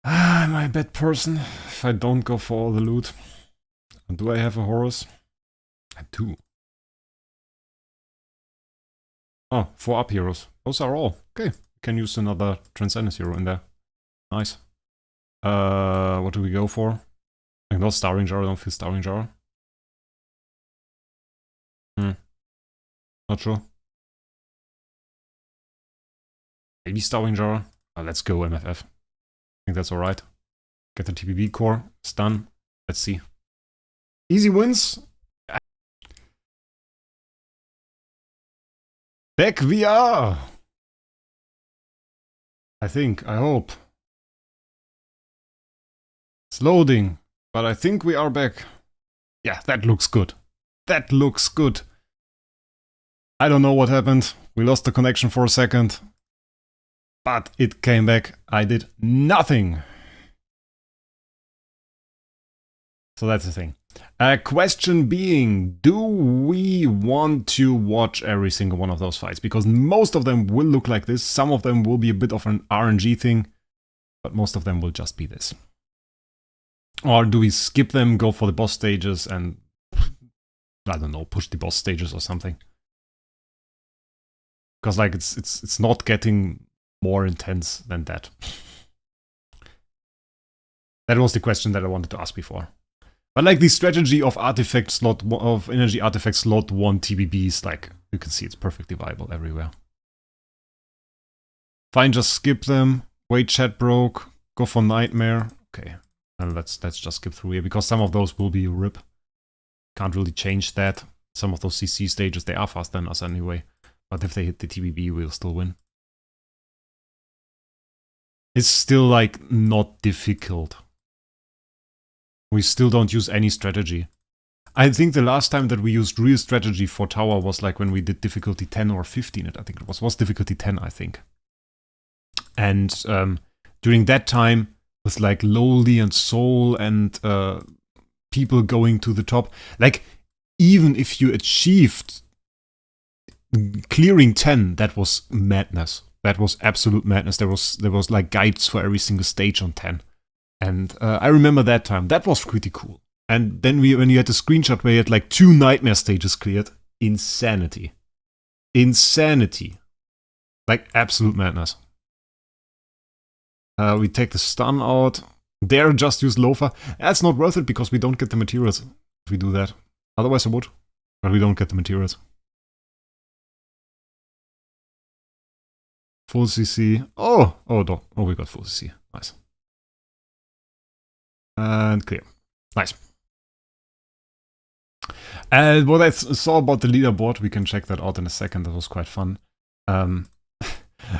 Am I a bad person if I don't go for all the loot? Do I have a Horus? I do. Oh, 4 up heroes. Those are all. Okay. Can use another Transcendence hero in there. Nice. What do we go for? Like not Starring Jar, I don't feel Starring Jar. Not sure. Maybe Starring Jar. Let's go MFF. I think that's alright. Get the TPB core. Stun. Let's see. Easy wins. Back we are. I think. I hope. It's loading. But I think we are back. Yeah, that looks good. That looks good. I don't know what happened. We lost the connection for a second. But it came back. I did nothing. So that's the thing. Question being, do we want to watch every single one of those fights? Because most of them will look like this. Some of them will be a bit of an RNG thing. But most of them will just be this. Or do we skip them, go for the boss stages and, I don't know, push the boss stages or something? Because like it's not getting more intense than that. That was the question that I wanted to ask before. But like the strategy of artifact slot, of energy artifact slot 1 TBBs, like you can see it's perfectly viable everywhere. Fine, just skip them. Wait, chat broke. Go for Nightmare. Okay. And let's just skip through here, because some of those will be a rip. Can't really change that. Some of those CC stages, they are faster than us anyway. But if they hit the TBB, we'll still win. It's still, like, not difficult. We still don't use any strategy. I think the last time that we used real strategy for tower was like when we did difficulty 10 or 15. I think it was difficulty 10, I think. And during that time, with like Lowly and Soul and people going to the top, like even if you achieved clearing 10, that was madness. That was absolute madness. There was like guides for every single stage on 10. And I remember that time. That was pretty cool. And then when you had the screenshot where you had like 2 nightmare stages cleared, insanity. Insanity. Like absolute madness. We take the stun out. There, just use Loafer. That's not worth it because we don't get the materials if we do that. Otherwise I would. But we don't get the materials. Full CC. Oh, we got full CC. Nice. And clear. Nice. And what I saw about the leaderboard, we can check that out in a second. That was quite fun.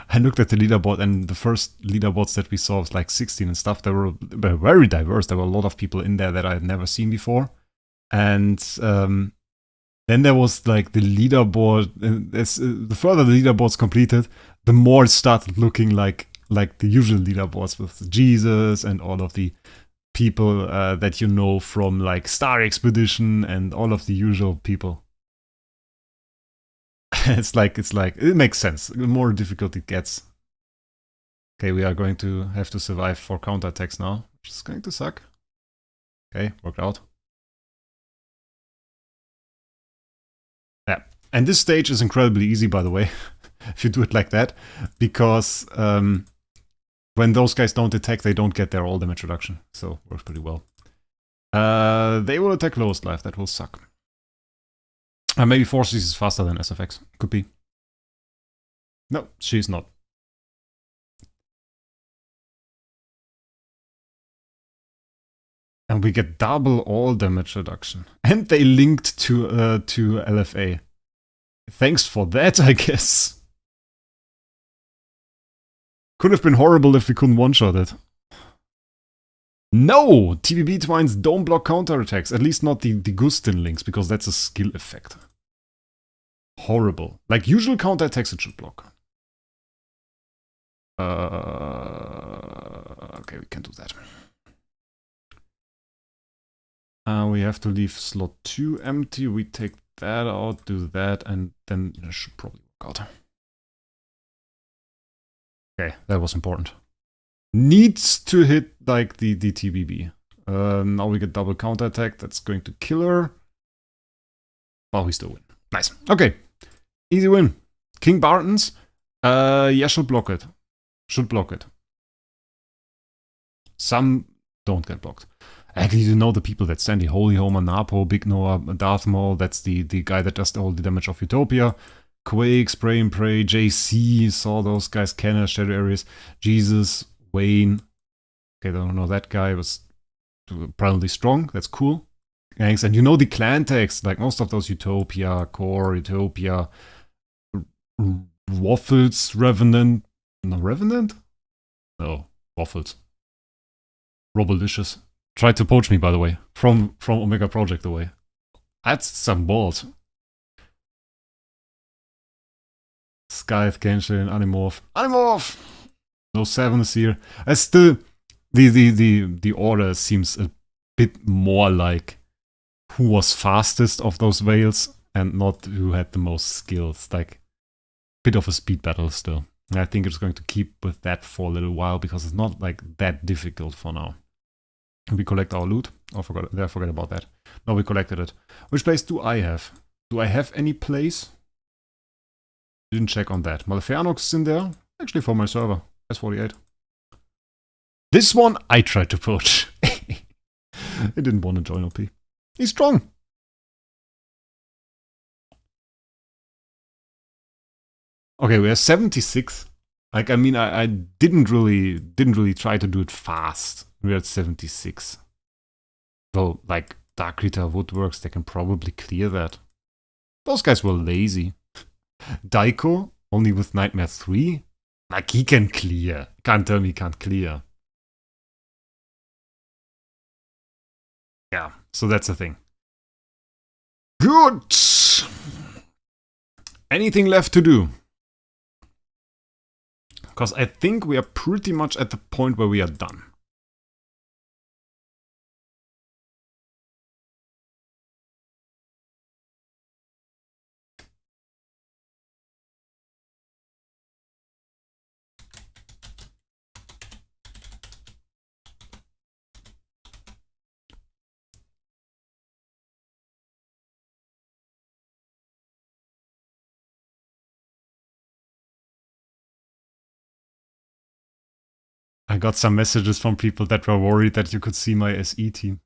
I looked at the leaderboard, and the first leaderboards that we saw was like 16 and stuff. They were very diverse. There were a lot of people in there that I had never seen before. And then there was like the leaderboard. The further the leaderboards completed, the more it started looking like the usual leaderboards with Jesus and all of the people that you know from like Star Expedition and all of the usual people. It's like it makes sense. The more difficult it gets. Okay, we are going to have to survive for counterattacks now, which is going to suck. Okay, worked out. Yeah, and this stage is incredibly easy, by the way, if you do it like that, because when those guys don't attack, they don't get their all damage reduction, so works pretty well. They will attack lowest life, that will suck. Maybe 4 is faster than SFX, could be. No, she's not. And we get double all damage reduction. And they linked to LFA. Thanks for that, I guess. Could have been horrible if we couldn't one-shot it. No! TBB Twines don't block counterattacks. At least not the Gustin links, because that's a skill effect. Horrible. Like usual counterattacks it should block. Okay, we can do that. We have to leave slot 2 empty. We take that out, do that, and then it should probably work out. Okay, that was important. Needs to hit like the TBB. Now we get double counterattack. That's going to kill her. Oh, we still win. Nice. Okay. Easy win. King Bartons. Yeah, should block it. Should block it. Some don't get blocked. Actually, you know the people that stand the Holy Homer, Napo, Big Noah, Darth Maul. That's the guy that does all the damage of Utopia. Quake, Spray and Pray, JC, saw those guys, Kenner, Shadow Areas, Jesus, Wayne. Okay, I don't know that guy, was apparently strong, that's cool. Thanks, and you know the clan tags, like most of those Utopia, Core, Utopia, Waffles, Revenant. No, Revenant? No, Waffles. Robolicious. Tried to poach me, by the way, from Omega Project away. That's some balls. Scythe, Genshin, Animorph. Animorph! No 7s here. I still... The order seems a bit more like who was fastest of those whales and not who had the most skills. Like, a bit of a speed battle still. And I think it's going to keep with that for a little while because it's not like that difficult for now. We collect our loot. Oh, I forgot about that. No, we collected it. Which place do I have? Do I have any place? Didn't check on that. Malefianox is in there. Actually for my server. S48. This one I tried to poach. He didn't want to join OP. He's strong. Okay, we are 76. Like, I mean, I didn't really try to do it fast. We're at 76. Though, like, Dark Rita Woodworks, they can probably clear that. Those guys were lazy. Daiko, only with Nightmare 3? Like, he can clear. Can't tell me he can't clear. Yeah, so that's the thing. Good! Anything left to do? Because I think we are pretty much at the point where we are done. I got some messages from people that were worried that you could see my SE team.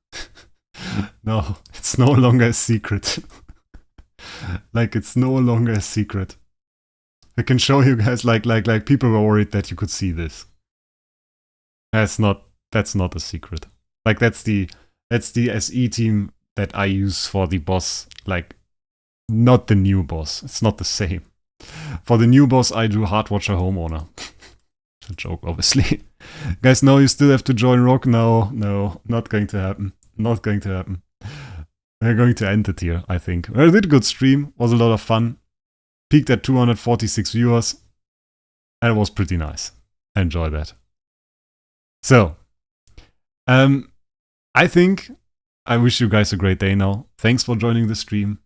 No, it's no longer a secret. Like, it's no longer a secret. I can show you guys, like people were worried that you could see this. That's not a secret. Like, that's the SE team that I use for the boss, like, not the new boss. It's not the same. For the new boss, I do Heartwatcher Homeowner. It's a joke, obviously. Guys, no, you still have to join Rock. No, not going to happen. Not going to happen. We're going to end it here, I think. Well, it did a good stream. Was a lot of fun. Peaked at 246 viewers. And it was pretty nice. I enjoyed that. So, I think I wish you guys a great day now. Thanks for joining the stream.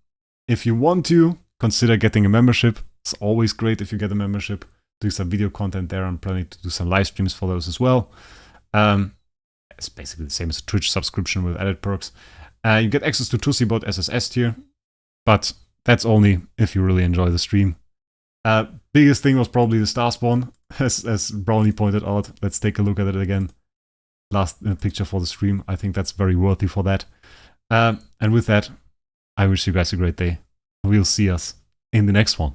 If you want to, consider getting a membership. It's always great if you get a membership. Do some video content there. I'm planning to do some live streams for those as well. It's basically the same as a Twitch subscription with added perks. You get access to TussiBot SSS tier, but that's only if you really enjoy the stream. Biggest thing was probably the star spawn, as Brownie pointed out. Let's take a look at it again. last picture for the stream. I think that's very worthy for that. And with that, I wish you guys a great day. We'll see us in the next one.